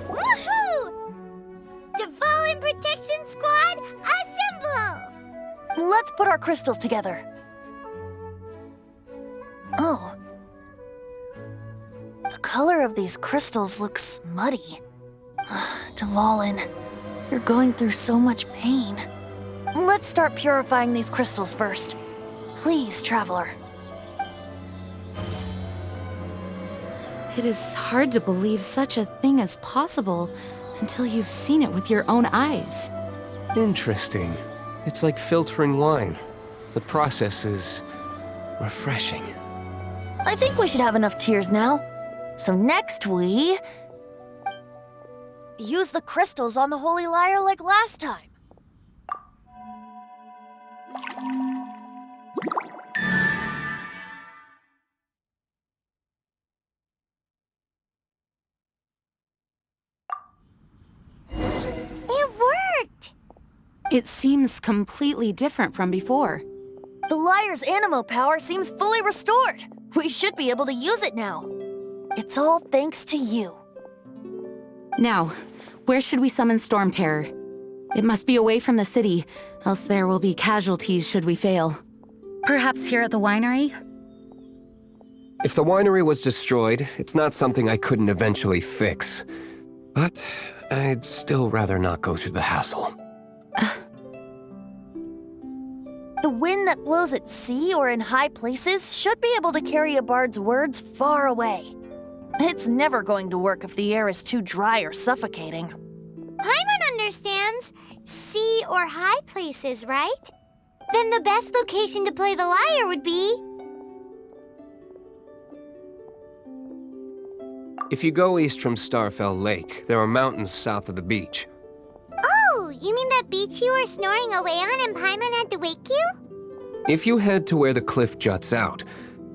Woohoo! Dvalin Protection Squad, assemble! Let's put our crystals together. Oh. The color of these crystals looks muddy. Dvalin, you're going through so much pain. Let's start purifying these crystals first. Please, Traveler. It is hard to believe such a thing is possible until you've seen it with your own eyes. Interesting. It's like filtering wine. The process is refreshing. I think we should have enough tears now. So next we... use the crystals on the Holy Lyre like last time. It worked! It seems completely different from before. The Lyre's animo power seems fully restored. We should be able to use it now. It's all thanks to you. Now, where should we summon Storm Terror? It must be away from the city, else there will be casualties should we fail. Perhaps here at the winery? If the winery was destroyed, it's not something I couldn't eventually fix. But I'd still rather not go through the hassle. The wind that blows at sea or in high places should be able to carry a bard's words far away. It's never going to work if the air is too dry or suffocating. Paimon understands sea or high places, right? Then the best location to play the lyre would be... If you go east from Starfell Lake, there are mountains south of the beach. Oh, you mean that beach you were snoring away on and Paimon had to wake you? If you head to where the cliff juts out,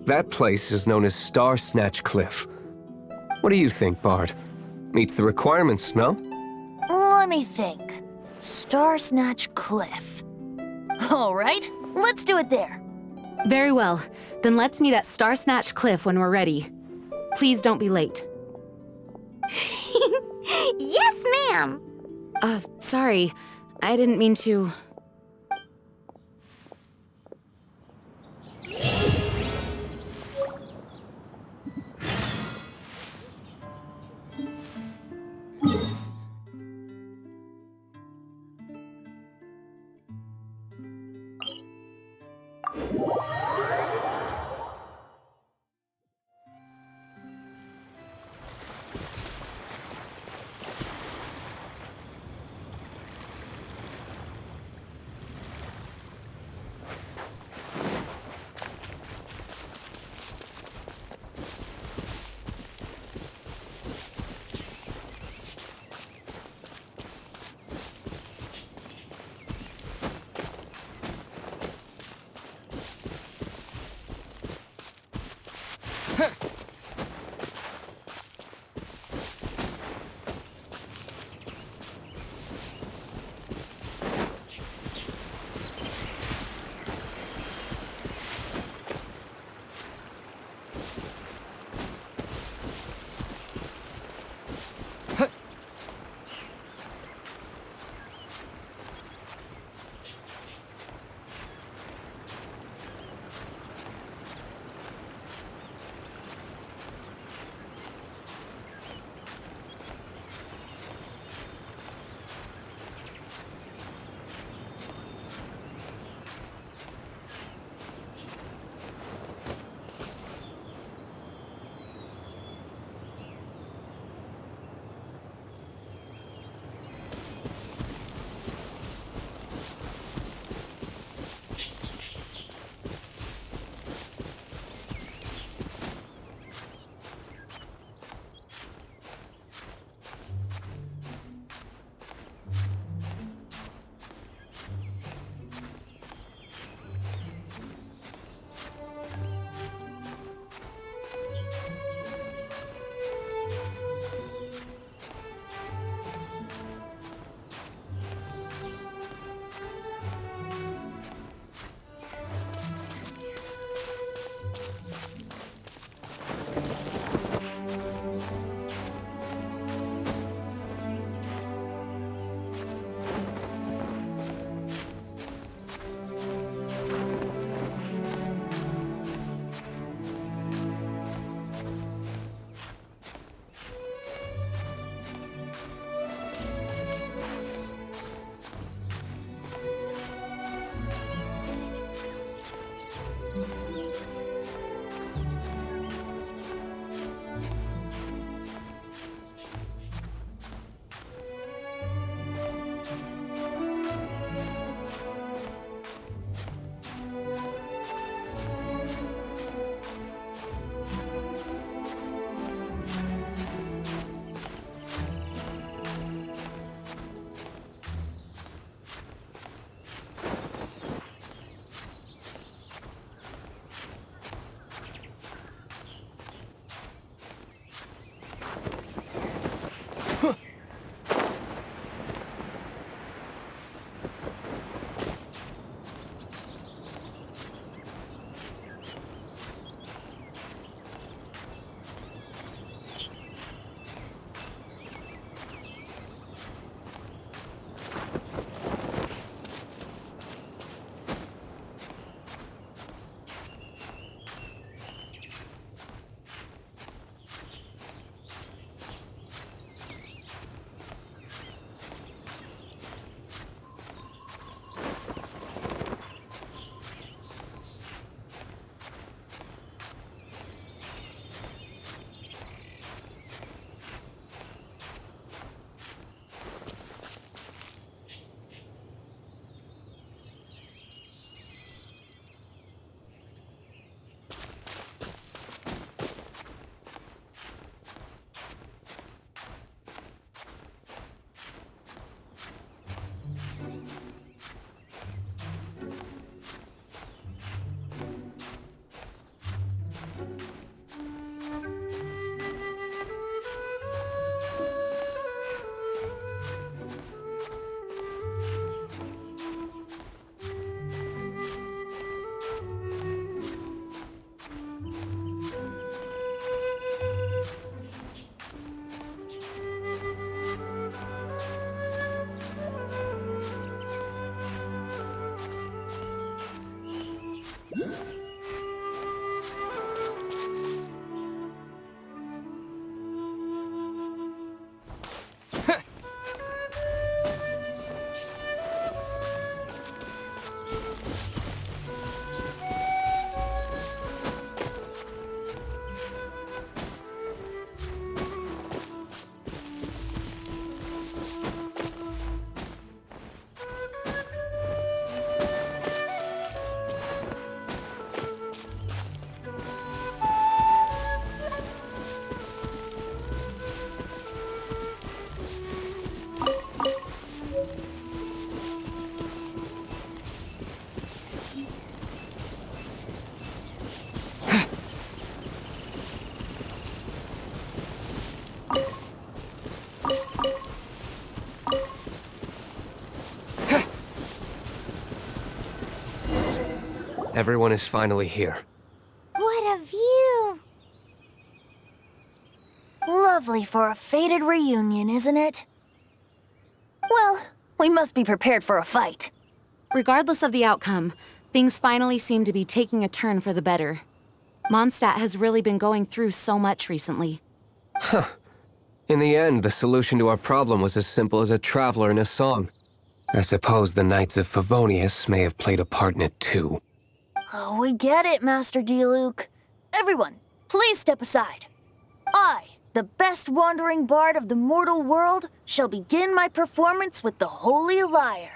that place is known as Star Snatch Cliff. What do you think, Bard? Meets the requirements, no? Let me think. Star Snatch Cliff. All right, let's do it there. Very well. Then let's meet at Star Snatch Cliff when we're ready. Please don't be late. Yes, ma'am! Sorry. I didn't mean to... Everyone is finally here. What a view! Lovely for a fated reunion, isn't it? Well, we must be prepared for a fight. Regardless of the outcome, things finally seem to be taking a turn for the better. Mondstadt has really been going through so much recently. Huh. In the end, the solution to our problem was as simple as a traveler in a song. I suppose the Knights of Favonius may have played a part in it too. Oh, we get it, Master Diluc. Everyone, please step aside. I, the best wandering bard of the mortal world, shall begin my performance with the Holy Lyre.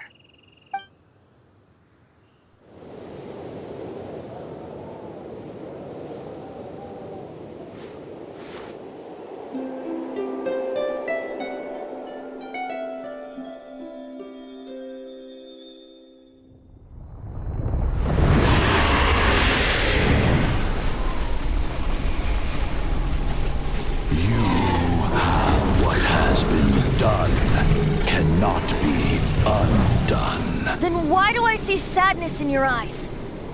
Then why do I see sadness in your eyes?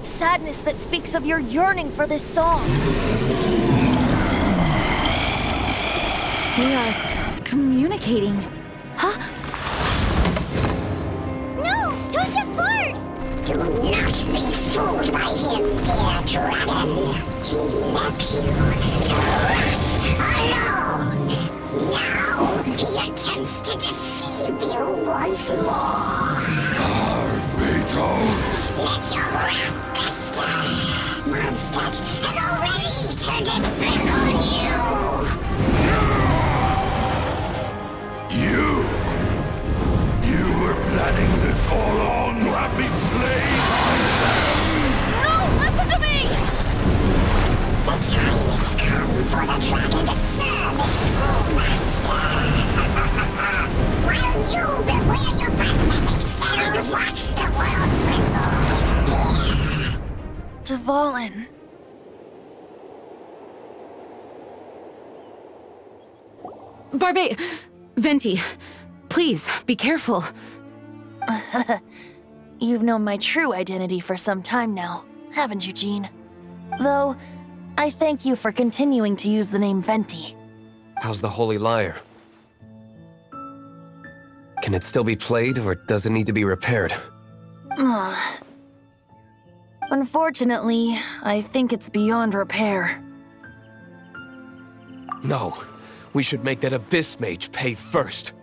Sadness that speaks of your yearning for this song. We are communicating. Huh? No! Don't get bored! Do not be fooled by him, dear dragon. He left you to rot alone. Now he attempts to deceive you once more. Beatles! Let your wrath fester. Mondstadt has already turned its back on You! You were planning this all along to have me slain by them! No! Listen to me! The time has come for the dragon to serve its true master. While you beware your magnetic shadows, watch the world tremble with fear. Dvalin. Venti, please, be careful. You've known my true identity for some time now, haven't you, Jean? Though, I thank you for continuing to use the name Venti. How's the Holy Lyre? Can it still be played, or does it need to be repaired? Unfortunately, I think it's beyond repair. No. We should make that Abyss Mage pay first.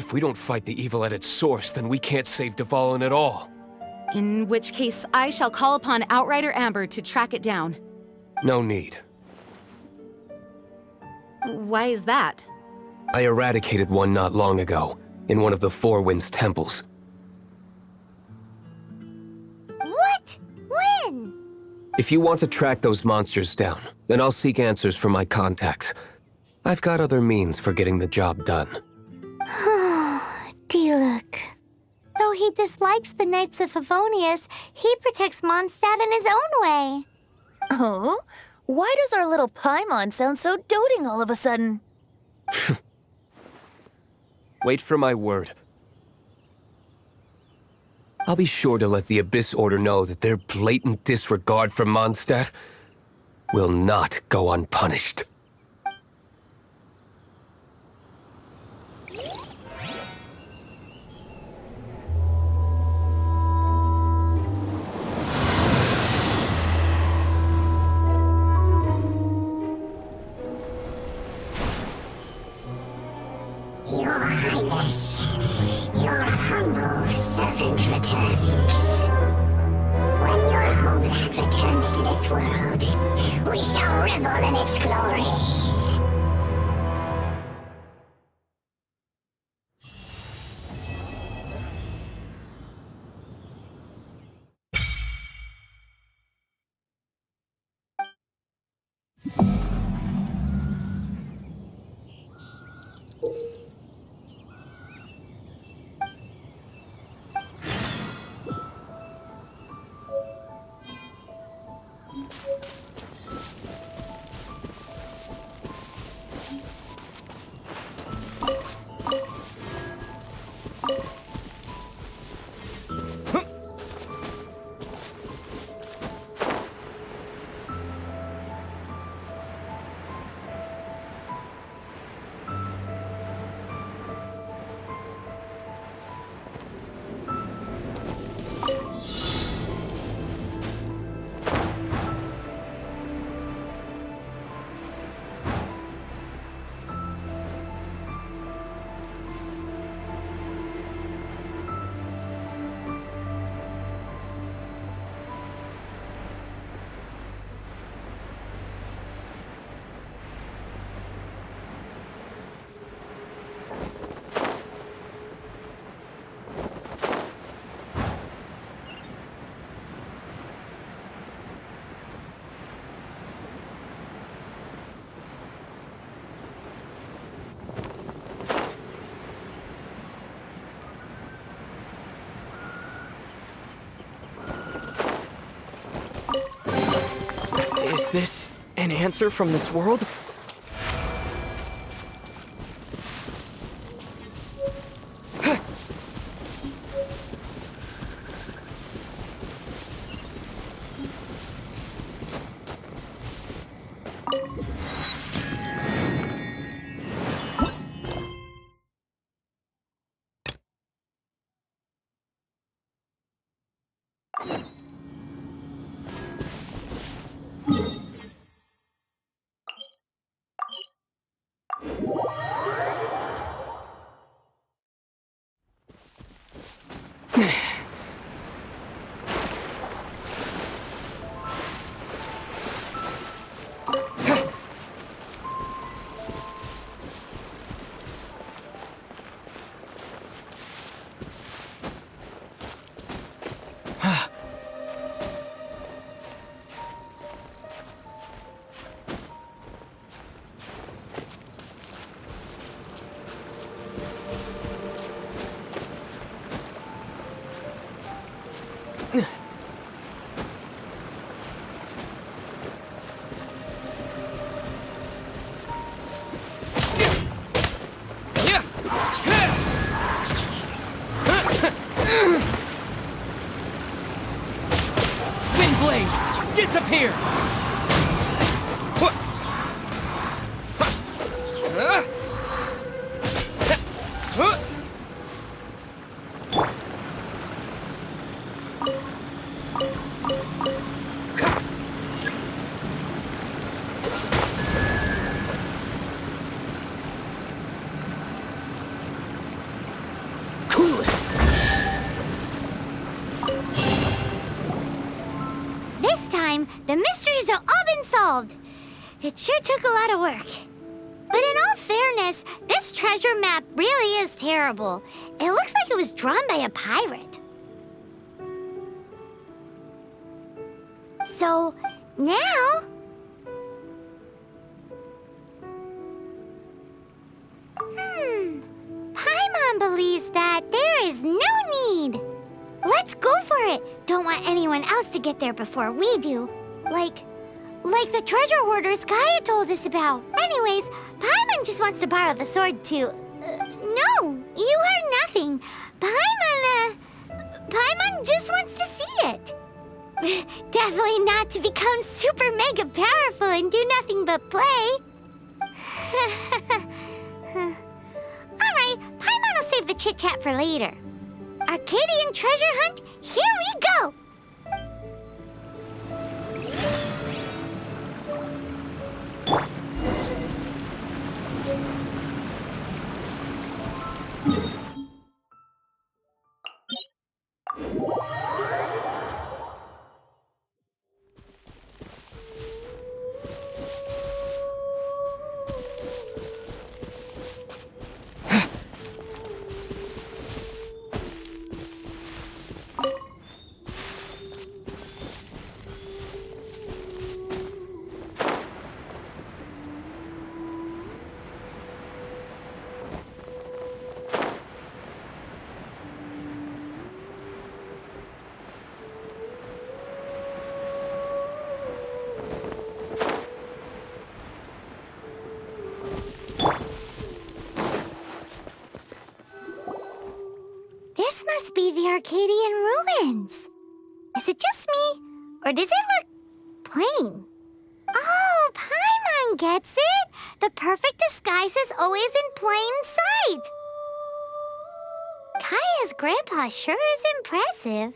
If we don't fight the evil at its source, then we can't save Dvalin at all. In which case, I shall call upon Outrider Amber to track it down. No need. Why is that? I eradicated one not long ago, in one of the Four Winds temples. What? When? If you want to track those monsters down, then I'll seek answers from my contacts. I've got other means for getting the job done. Diluc. Though he dislikes the Knights of Favonius, he protects Mondstadt in his own way. Oh? Why does our little Paimon sound so doting all of a sudden? Wait for my word. I'll be sure to let the Abyss Order know that their blatant disregard for Mondstadt will not go unpunished. Your Highness, your humble servant returns. When your homeland returns to this world, we shall revel in its glory. Is this an answer from this world? Windblade, disappear! This time, the mysteries have all been solved. It sure took a lot of work. But in all fairness, this treasure map really is terrible. It looks like it was drawn by a pirate. So, now... Paimon believes that there is no need. Let's go for it. Don't want anyone else to get there before we do. Like the treasure hoarders Gaia told us about. Anyways, Paimon just wants to borrow the sword to... no, you heard nothing. Paimon just wants to see it. Definitely not to become super mega powerful and do nothing but play. Alright, Paimon will save the chit-chat for later. Arcadian treasure hunt, here we go! This must be the Arcadian ruins. Is it just me, or does it look plain? Oh, Paimon gets it! The perfect disguise is always in plain sight! Kaya's grandpa sure is impressive.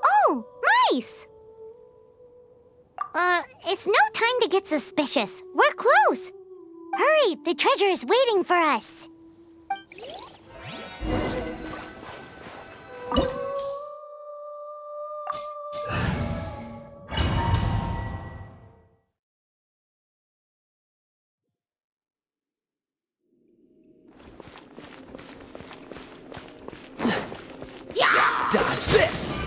Oh, mice! It's no time to get suspicious. We're close. Hurry, the treasure is waiting for us. Dodge this!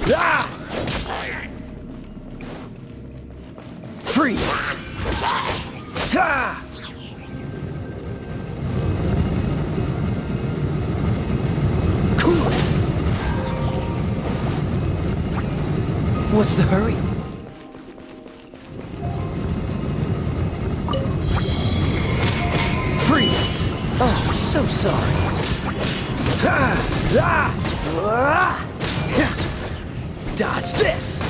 Ah! Freeze! Ah! Cool it! What's the hurry? Freeze! Oh, so sorry. Dodge this!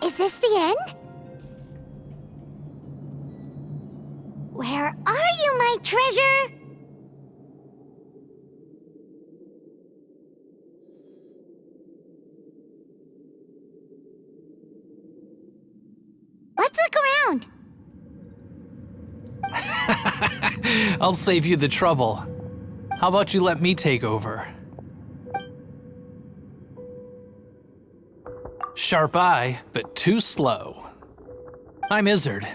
Is this the end? Where are you, my treasure? Let's look around. I'll save you the trouble. How about you let me take over? Sharp eye, but too slow. I'm Izzard.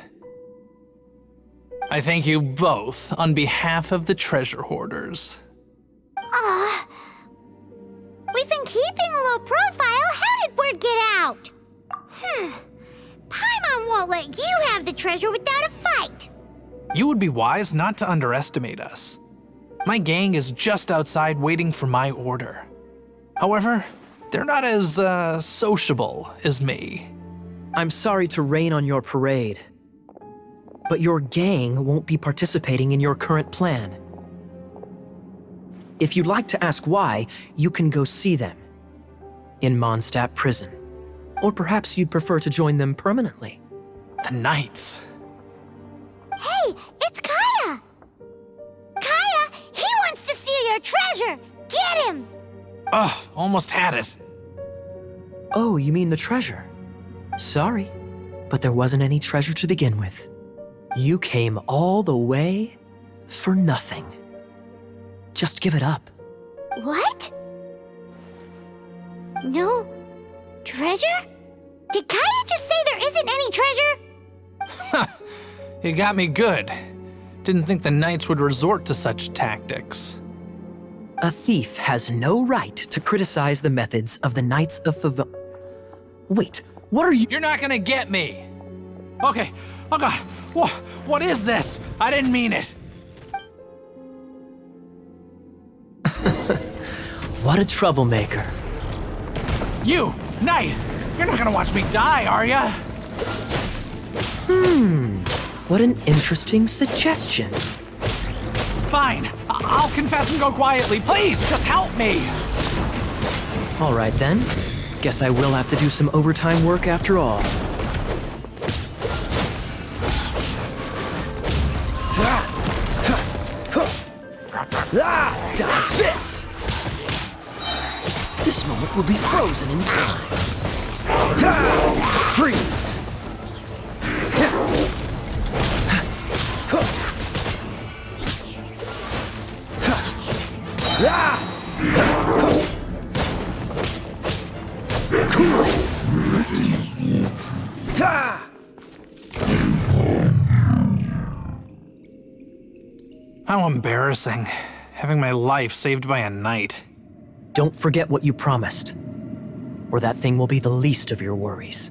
I thank you both on behalf of the treasure hoarders. We've been keeping a low profile. How did word get out? Paimon won't let you have the treasure without a fight. You would be wise not to underestimate us. My gang is just outside waiting for my order. However, they're not as, sociable as me. I'm sorry to rain on your parade, but your gang won't be participating in your current plan. If you'd like to ask why, you can go see them in Mondstadt Prison. Or perhaps you'd prefer to join them permanently. The Knights. Hey, it's Kaya! Kaya, he wants to steal your treasure! Get him! Ugh, almost had it. Oh, you mean the treasure? Sorry, but there wasn't any treasure to begin with. You came all the way for nothing. Just give it up. What? No treasure? Did Kaya just say there isn't any treasure? You got me good. Didn't think the Knights would resort to such tactics. A thief has no right to criticize the methods of the Knights of Favon. Wait, what are you— You're not gonna get me! Okay, oh god, what is this? I didn't mean it! What a troublemaker. You, Knight! You're not gonna watch me die, are ya? What an interesting suggestion. Fine, I'll confess and go quietly. Please, just help me! All right then. Guess I will have to do some overtime work after all. Dodge this! This moment will be frozen in time. Freeze! Cool it! How embarrassing, having my life saved by a knight. Don't forget what you promised, or that thing will be the least of your worries.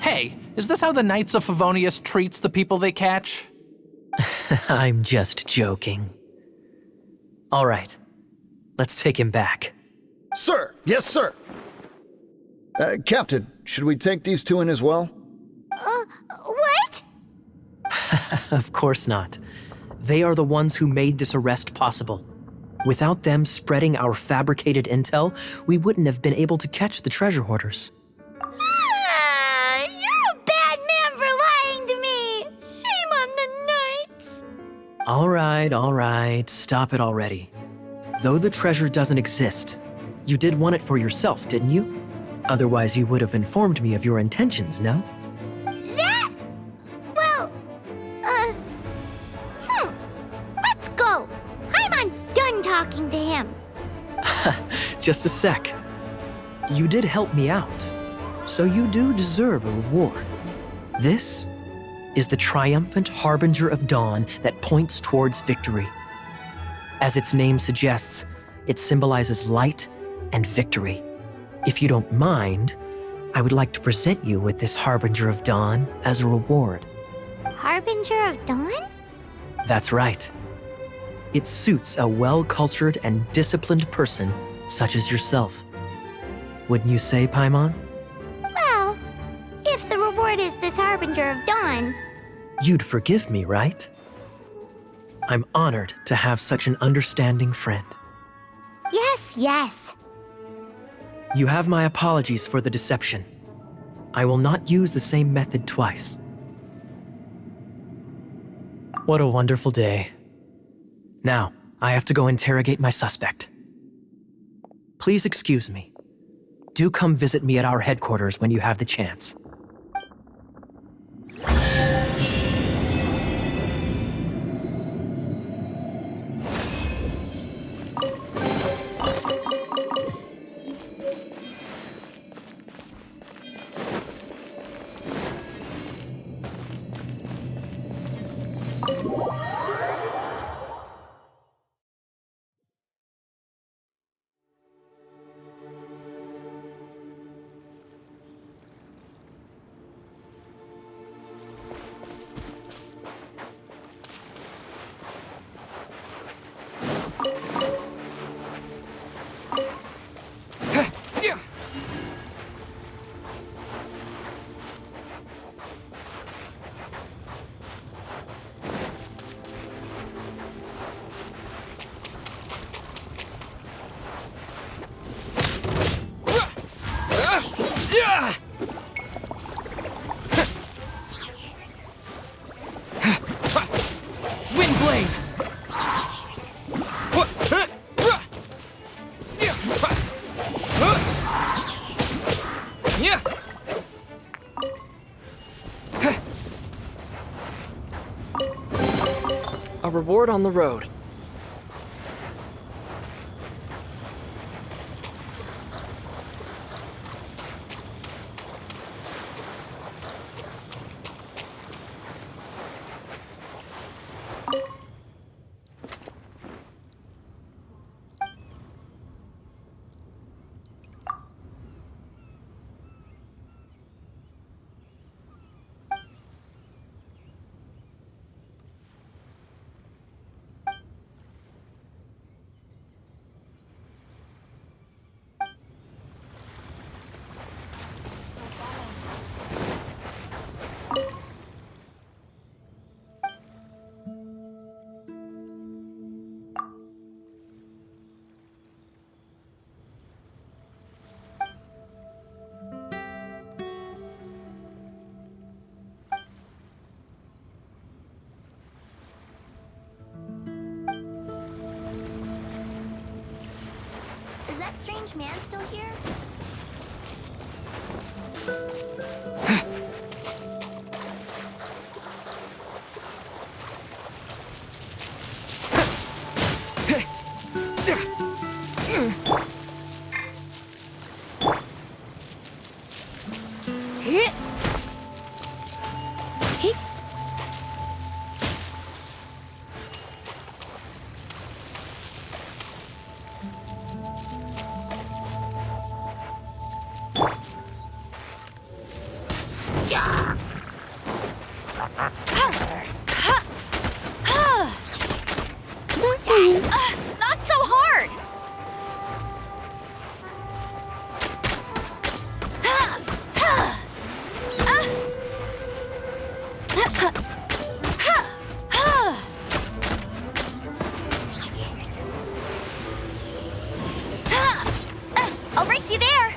Hey, is this how the Knights of Favonius treats the people they catch? I'm just joking. All right, let's take him back. Sir! Yes, sir! Captain, should we take these two in as well? What? Of course not. They are the ones who made this arrest possible. Without them spreading our fabricated intel, we wouldn't have been able to catch the treasure hoarders. You're a bad man for lying to me! Shame on the Knights! All right, stop it already. Though the treasure doesn't exist, you did want it for yourself, didn't you? Otherwise, you would have informed me of your intentions, no? Let's go! Paimon's done talking to him. Just a sec. You did help me out, so you do deserve a reward. This is the triumphant harbinger of dawn that points towards victory. As its name suggests, it symbolizes light and victory. If you don't mind, I would like to present you with this harbinger of dawn as a reward. Harbinger of Dawn? That's right. It suits a well-cultured and disciplined person such as yourself. Wouldn't you say, Paimon? Well, if the reward is this Harbinger of Dawn. You'd forgive me, right? I'm honored to have such an understanding friend. Yes, yes. You have my apologies for the deception. I will not use the same method twice. What a wonderful day. Now, I have to go interrogate my suspect. Please excuse me. Do come visit me at our headquarters when you have the chance. A reward on the road. Is that strange man still here? Not so hard! I'll race you there!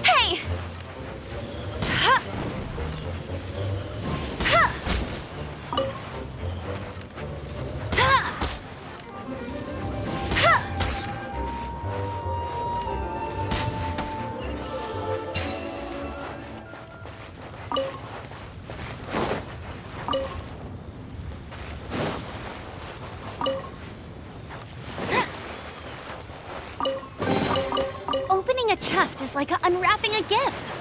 Hey! Opening a chest is like unwrapping a gift.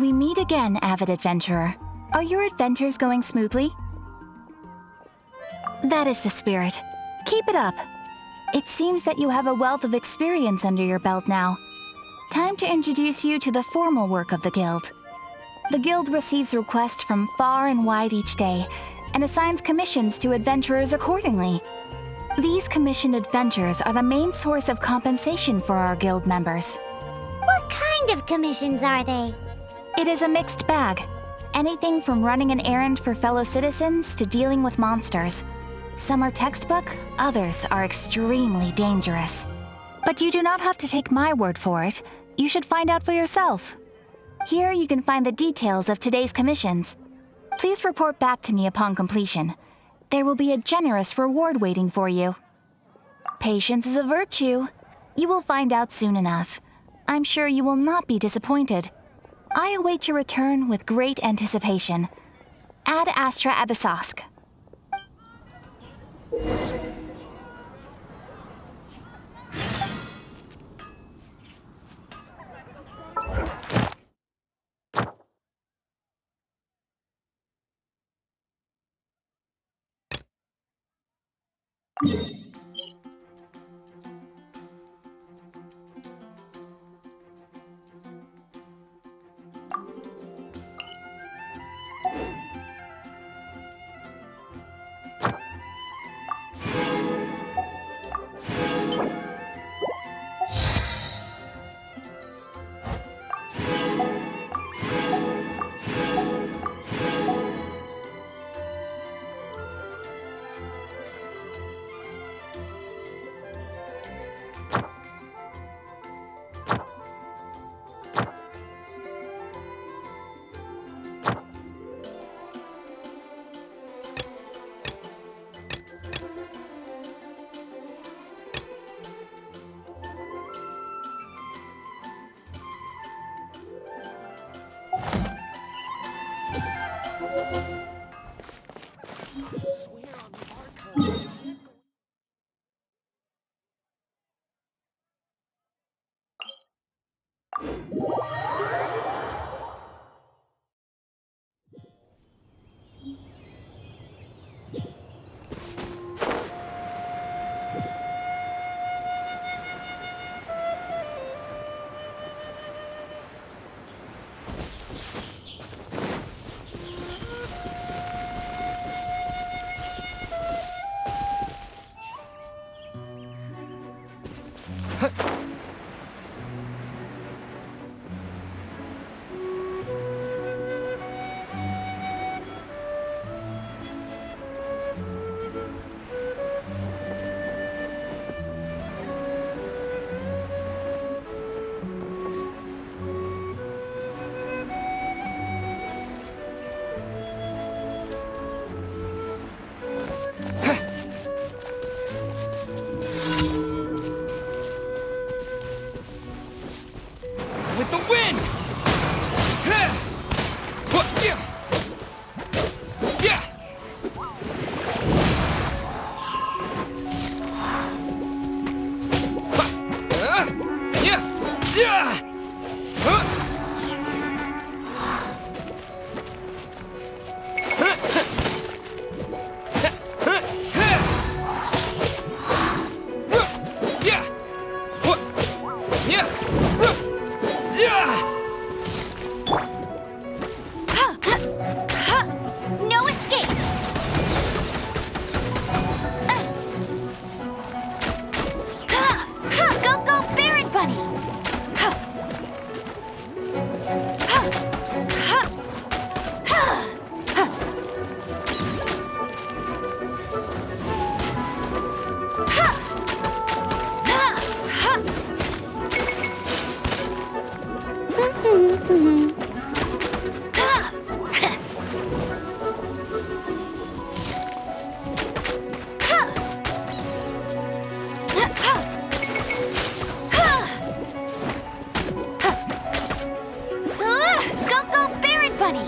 We meet again, avid adventurer. Are your adventures going smoothly? That is the spirit. Keep it up. It seems that you have a wealth of experience under your belt now. Time to introduce you to the formal work of the Guild. The Guild receives requests from far and wide each day, and assigns commissions to adventurers accordingly. These commissioned adventures are the main source of compensation for our Guild members. What kind of commissions are they? It is a mixed bag. Anything from running an errand for fellow citizens to dealing with monsters. Some are textbook, others are extremely dangerous. But you do not have to take my word for it. You should find out for yourself. Here you can find the details of today's commissions. Please report back to me upon completion. There will be a generous reward waiting for you. Patience is a virtue. You will find out soon enough. I'm sure you will not be disappointed. I await your return with great anticipation. Ad Astra Abyssosque. With the wind! No escape! Go, go, Baron Bunny! Go, go, Baron Bunny!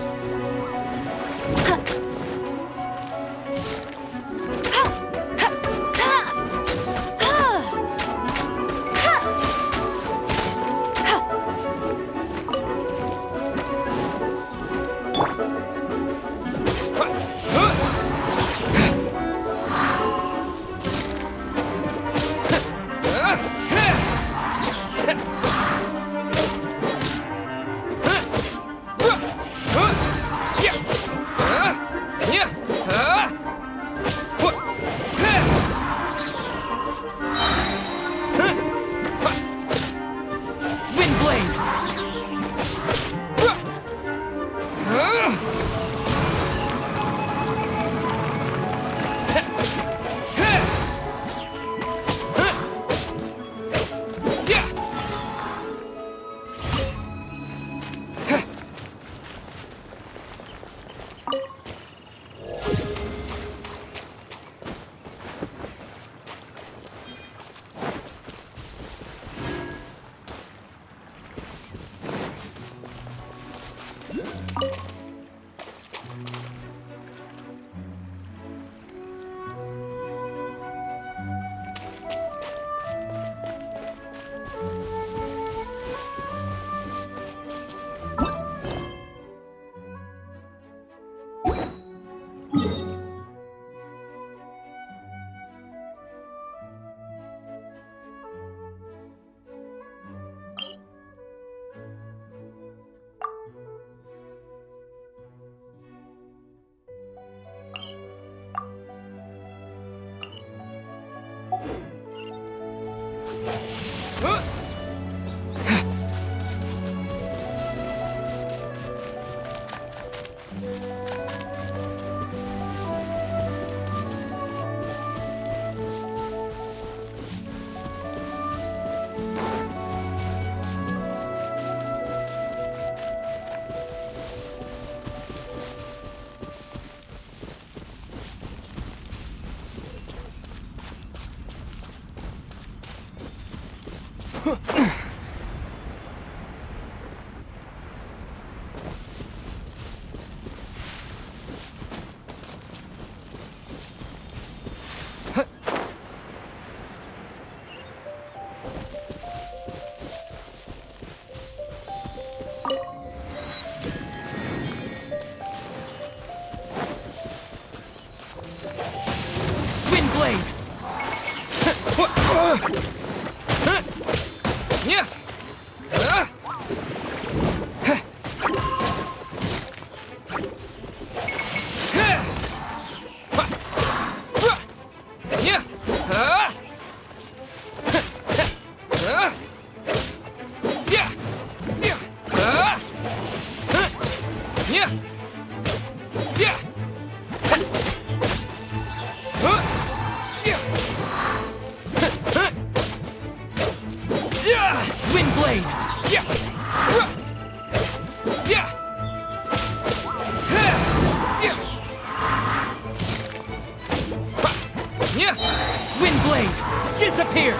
Windblade! Disappear!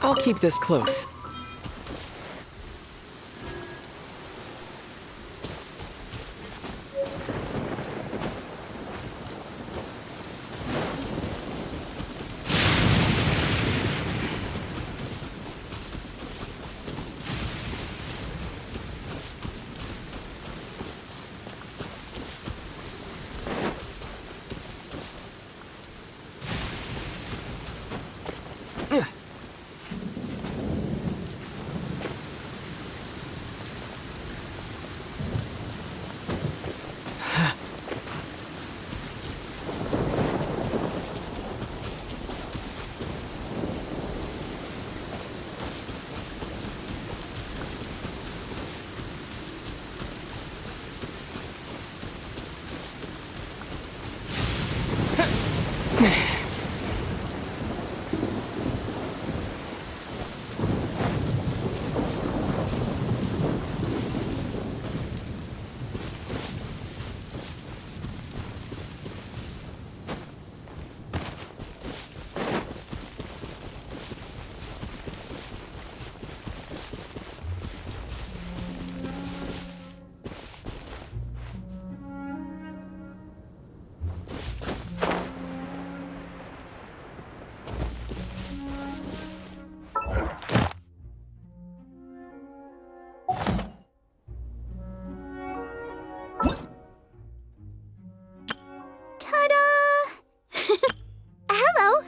I'll keep this close.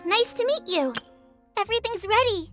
Nice to meet you. Everything's ready.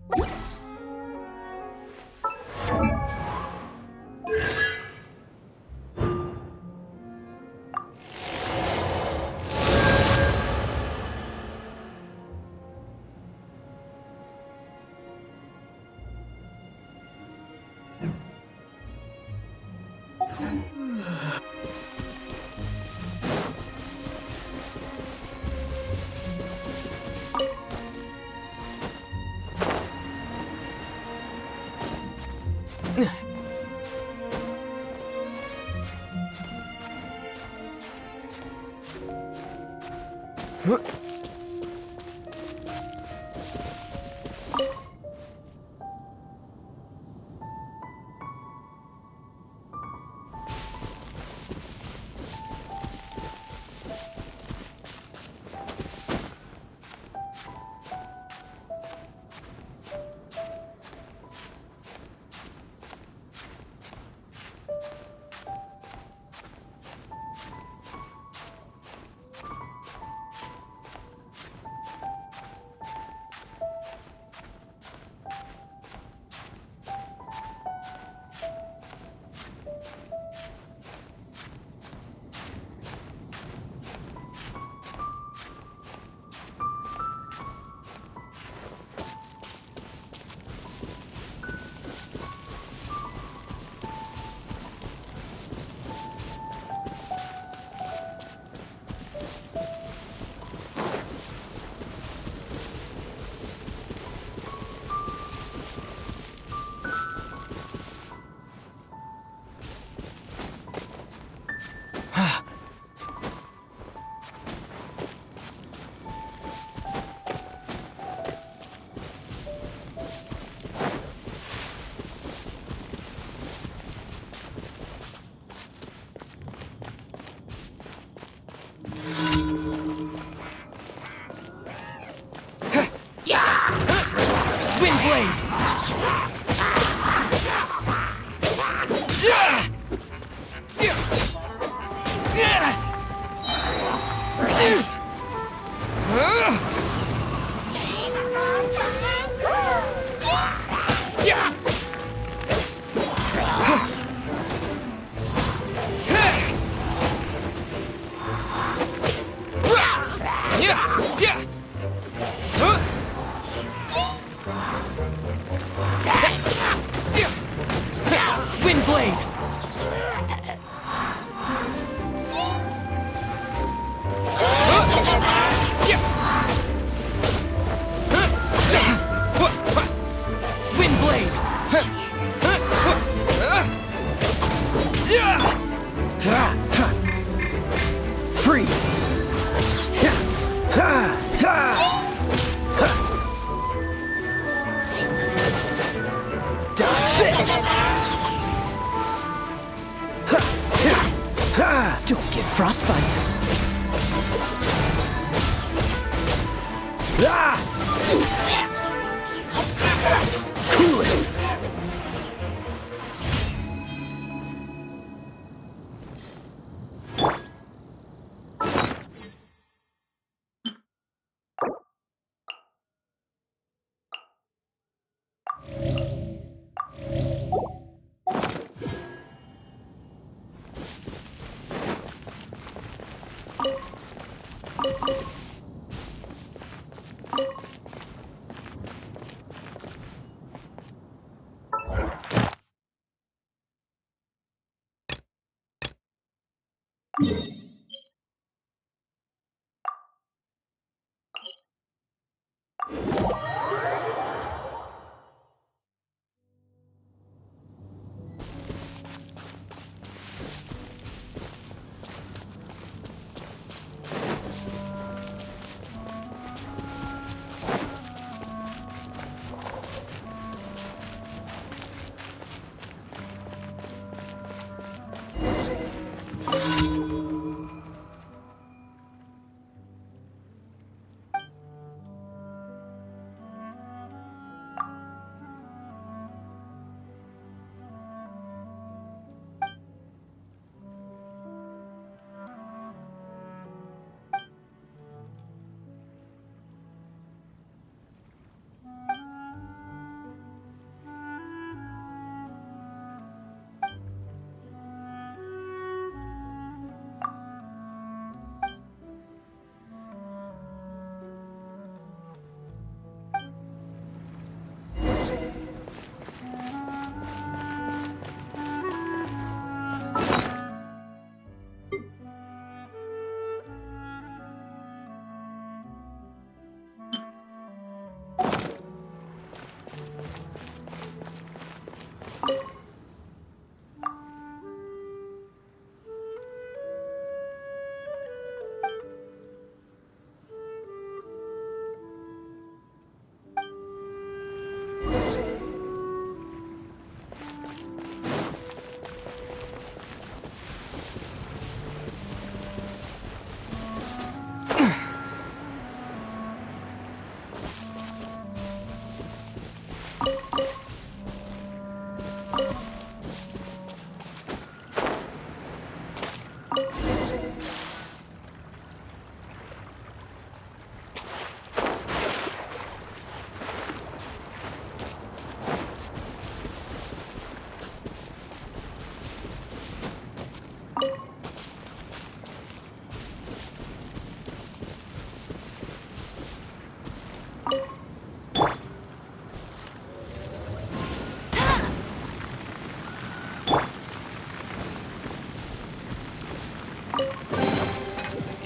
Don't get frostbite. Cool it.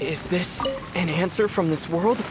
Is this an answer from this world?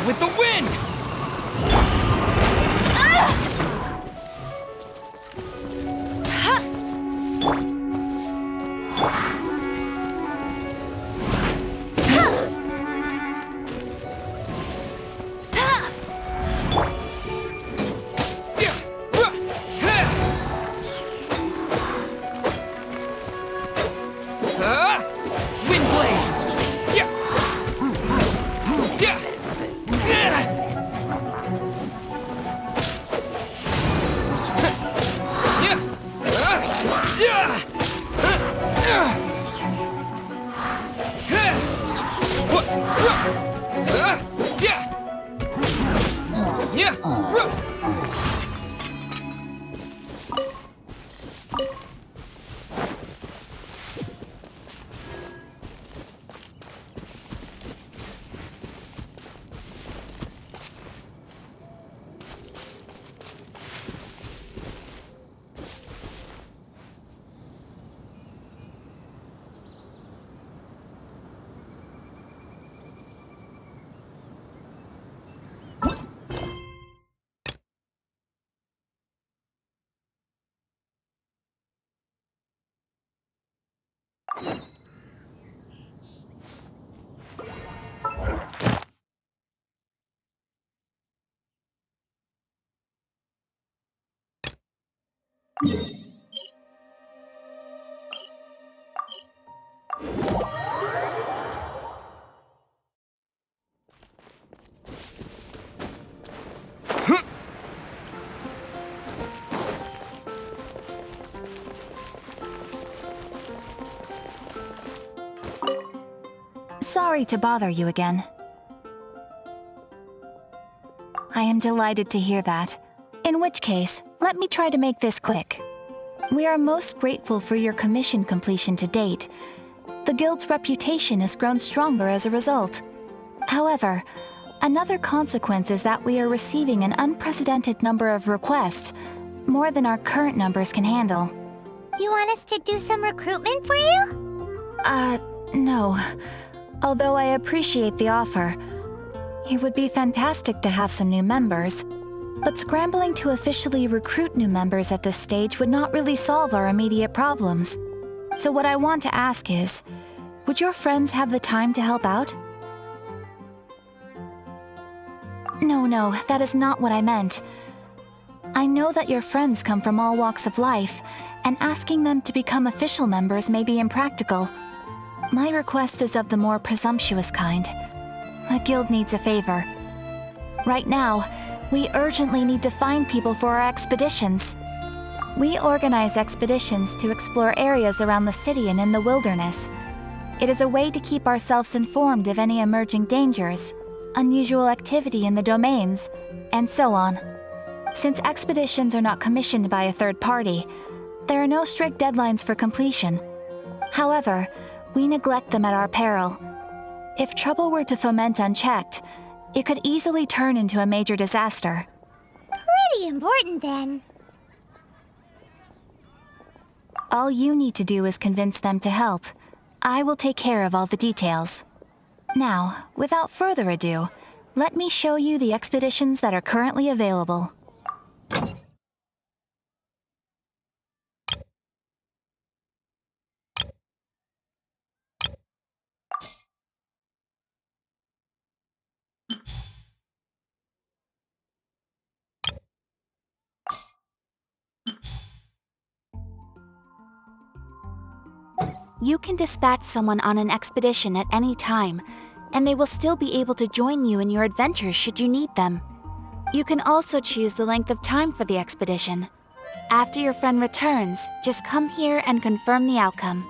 With the wind! Sorry to bother you again. I am delighted to hear that. In which case, let me try to make this quick. We are most grateful for your commission completion to date. The Guild's reputation has grown stronger as a result. However, another consequence is that we are receiving an unprecedented number of requests, more than our current numbers can handle. You want us to do some recruitment for you? No. Although I appreciate the offer. It would be fantastic to have some new members. But scrambling to officially recruit new members at this stage would not really solve our immediate problems. So what I want to ask is, would your friends have the time to help out? No, that is not what I meant. I know that your friends come from all walks of life, and asking them to become official members may be impractical. My request is of the more presumptuous kind. The Guild needs a favor. Right now, we urgently need to find people for our expeditions. We organize expeditions to explore areas around the city and in the wilderness. It is a way to keep ourselves informed of any emerging dangers, unusual activity in the domains, and so on. Since expeditions are not commissioned by a third party, There are no strict deadlines for completion. However, we neglect them at our peril. If trouble were to foment unchecked, it could easily turn into a major disaster. Pretty important then. All you need to do is convince them to help. I will take care of all the details. Now, without further ado, let me show you the expeditions that are currently available. You can dispatch someone on an expedition at any time, and they will still be able to join you in your adventures should you need them. You can also choose the length of time for the expedition. After your friend returns, just come here and confirm the outcome.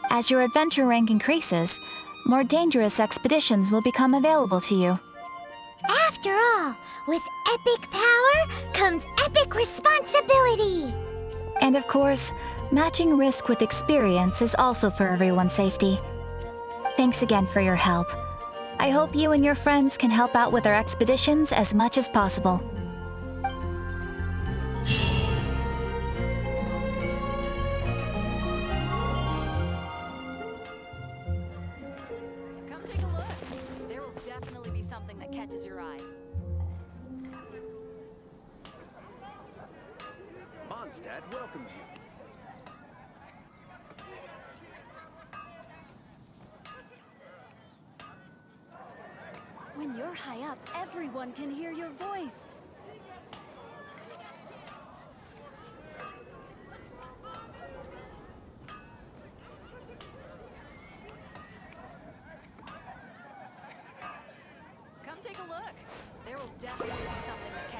As your adventure rank increases, more dangerous expeditions will become available to you. After all, with epic power comes epic responsibility. And of course, matching risk with experience is also for everyone's safety. Thanks again for your help. I hope you and your friends can help out with our expeditions as much as possible. Come take a look. There will definitely be something that catches your eye. Mondstadt welcomes you. When you're high up, everyone can hear your voice. Come take a look. There will definitely be something that